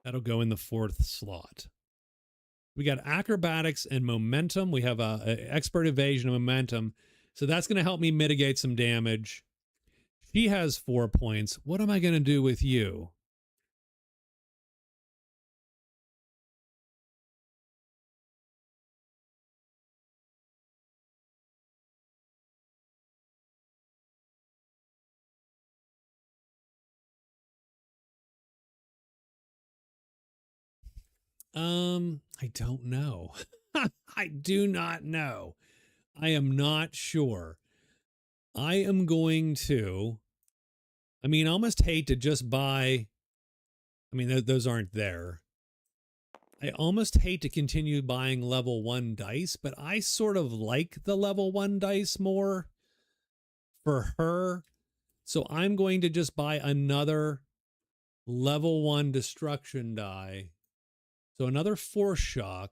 That'll go in the 4th slot. We got acrobatics and momentum. We have a expert evasion and momentum. So that's going to help me mitigate some damage. She has 4 points. What am I going to do with you? I don't know. I do not know. I am not sure. I am going to, I mean, I almost hate to just buy, I mean, those aren't there. I almost hate to continue buying level 1 dice, but I sort of like the level 1 dice more for her. So I'm going to just buy another level 1 destruction die. So another force shock.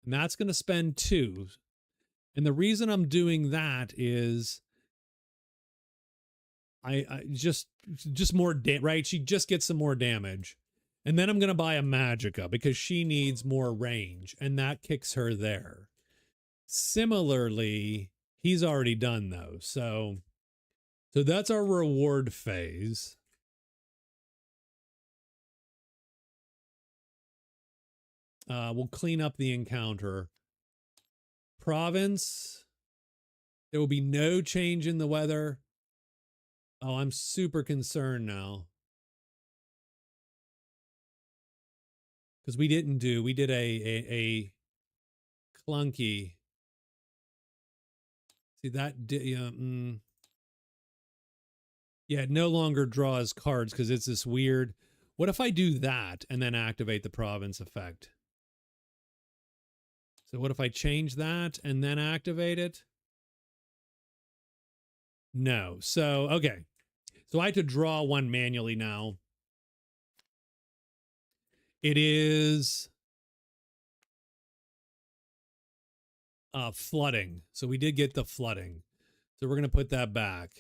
And that's going to spend 2. And the reason I'm doing that is I just more right? She just gets some more damage. And then I'm going to buy a Magicka because she needs more range and that kicks her there. Similarly, he's already done though. So that's our reward phase. We'll clean up the encounter. Province. There will be no change in the weather. Oh, I'm super concerned now. Because we did a clunky. See that, yeah, it no longer draws cards because it's this weird. What if I do that and then activate the province effect? So what if I change that and then activate it? No. So, okay. So I had to draw one manually now. It is flooding. So we did get the flooding. So we're going to put that back.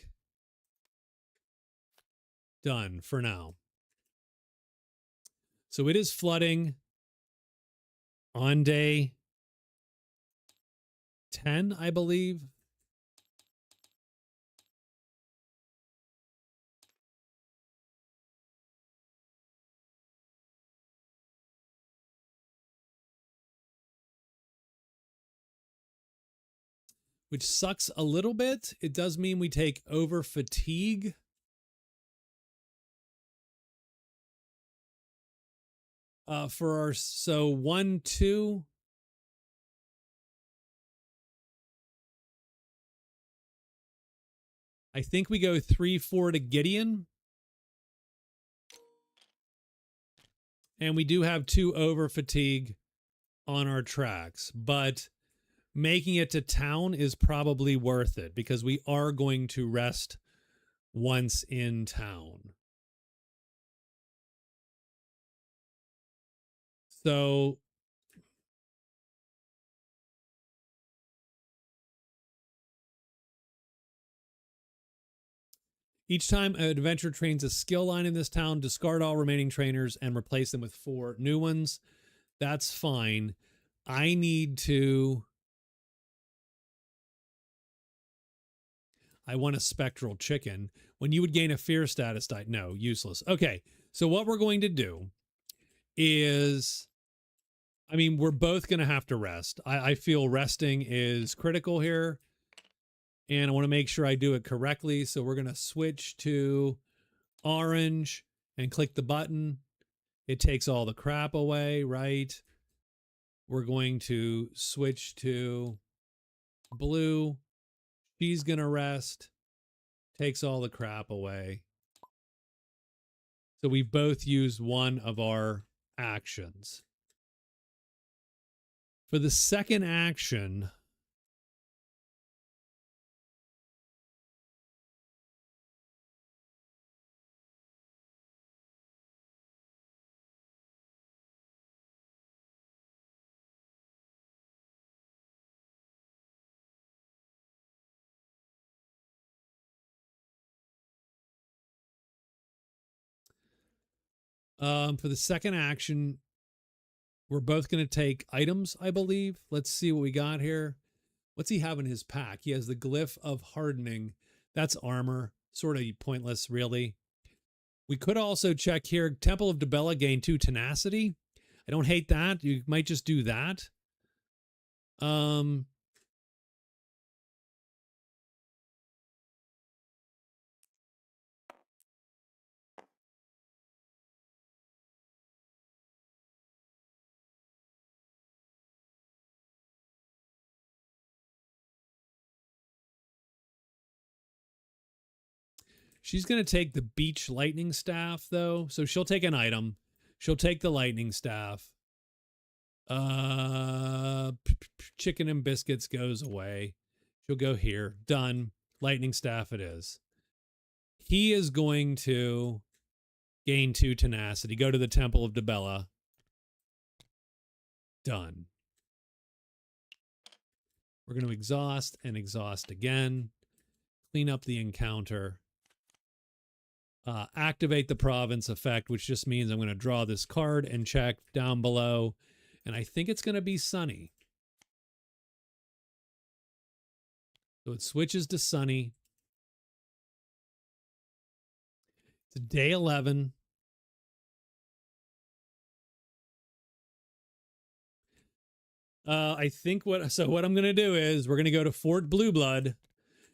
Done for now. So it is flooding on day 10, I believe. Which sucks a little bit. It does mean we take over fatigue. For our, so 1, 2. I think we go 3, 4 to Gideon. And we do have 2 over fatigue on our tracks, but making it to town is probably worth it because we are going to rest once in town. So each time an adventurer trains a skill line in this town, discard all remaining trainers and replace them with 4 new ones. That's fine. I need to... I want a spectral chicken. When you would gain a fear status die. No, useless. Okay, so what we're going to do is... I mean, we're both going to have to rest. I feel resting is critical here. And I want to make sure I do it correctly. So we're going to switch to orange and click the button. It takes all the crap away, right? We're going to switch to blue. She's going to rest. Takes all the crap away. So we've both used one of our actions. For the second action, we're both going to take items, I believe. Let's see what we got here. What's he have in his pack? He has the glyph of hardening. That's armor. Sort of pointless, really. We could also check here. Temple of Dibella gain 2 tenacity. I don't hate that. You might just do that. She's going to take the beach lightning staff, though. So she'll take an item. She'll take the lightning staff. Chicken and biscuits goes away. She'll go here. Done. Lightning staff it is. He is going to gain 2 tenacity. Go to the Temple of Dibella. Done. We're going to exhaust and exhaust again. Clean up the encounter. Activate the province effect, which just means I'm going to draw this card and check down below. And I think it's going to be sunny. So it switches to sunny. It's day 11. I think what I'm going to do is we're going to go to Fort Blue Blood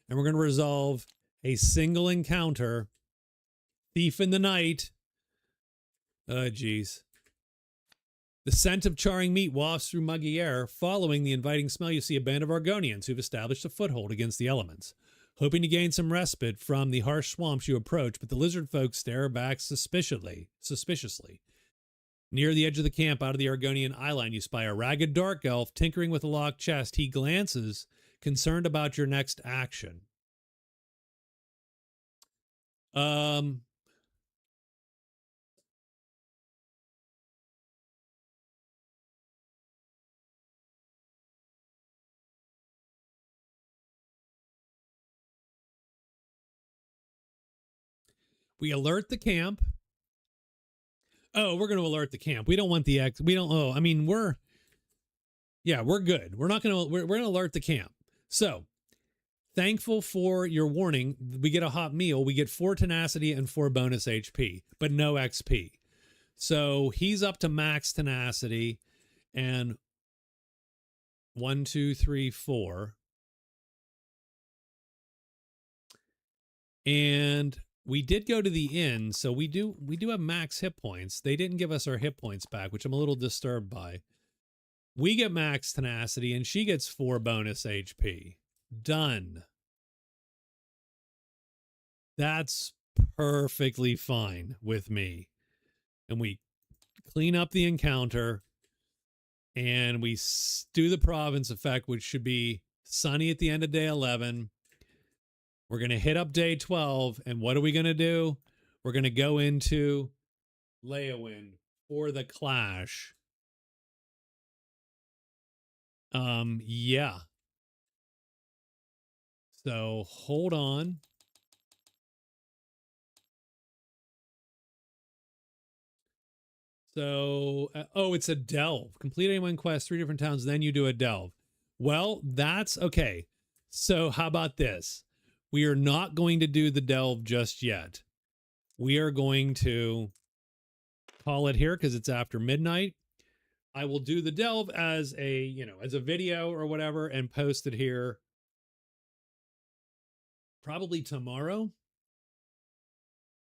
and we're going to resolve a single encounter. Thief in the night. Oh, geez. The scent of charring meat wafts through muggy air. Following the inviting smell, you see a band of Argonians who've established a foothold against the elements. Hoping to gain some respite from the harsh swamps, you approach, but the lizard folk stare back suspiciously. Near the edge of the camp, out of the Argonian eyeline, you spy a ragged dark elf tinkering with a locked chest. He glances, concerned about your next action. We alert the camp. Oh, we're going to alert the camp. We don't want the X. We don't. Oh, I mean, we're good. We're not going to. We're going to alert the camp. So, thankful for your warning. We get a hot meal. We get 4 tenacity and 4 bonus HP, but no XP. So he's up to max tenacity, and 1, 2, 3, 4, and we did go to the inn, so we do have max hit points. They didn't give us our hit points back, which I'm a little disturbed by. We get max tenacity, and she gets 4 bonus HP. Done. That's perfectly fine with me. And we clean up the encounter, and we do the province effect, which should be sunny at the end of day 11. We're going to hit up day 12, and what are we going to do? We're going to go into Leyawind for the clash. Yeah. So, hold on. So, it's a delve. Complete any one quest, 3 different towns, then you do a delve. Well, that's okay. So, how about this? We are not going to do the delve just yet. We are going to call it here because it's after midnight. I will do the delve as a video or whatever and post it here probably tomorrow.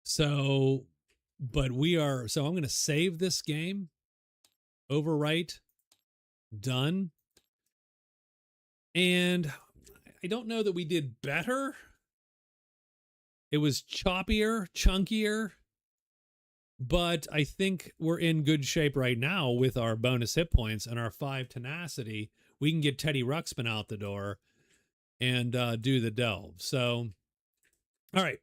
So, but I'm going to save this game, overwrite, done. And I don't know that we did better. It was choppier, chunkier, but I think we're in good shape right now with our bonus hit points and our 5 tenacity. We can get Teddy Ruxpin out the door and do the delve. So, all right.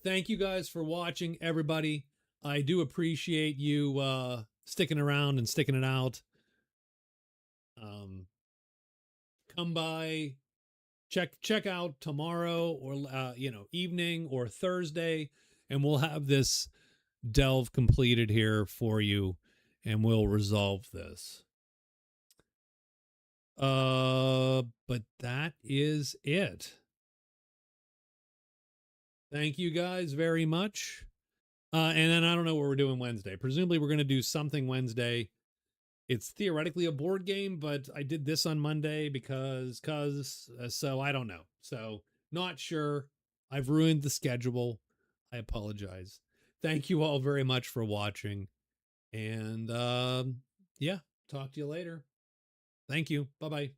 Thank you guys for watching, everybody. I do appreciate you sticking around and sticking it out. Come by, check out tomorrow or evening or Thursday, and we'll have this delve completed here for you, and we'll resolve this. But that is it. Thank you guys very much. And then I don't know what we're doing Wednesday. Presumably we're going to do something Wednesday. It's theoretically a board game, but I did this on Monday because so I don't know. So not sure. I've ruined the schedule. I apologize. Thank you all very much for watching. And yeah, talk to you later. Thank you. Bye-bye.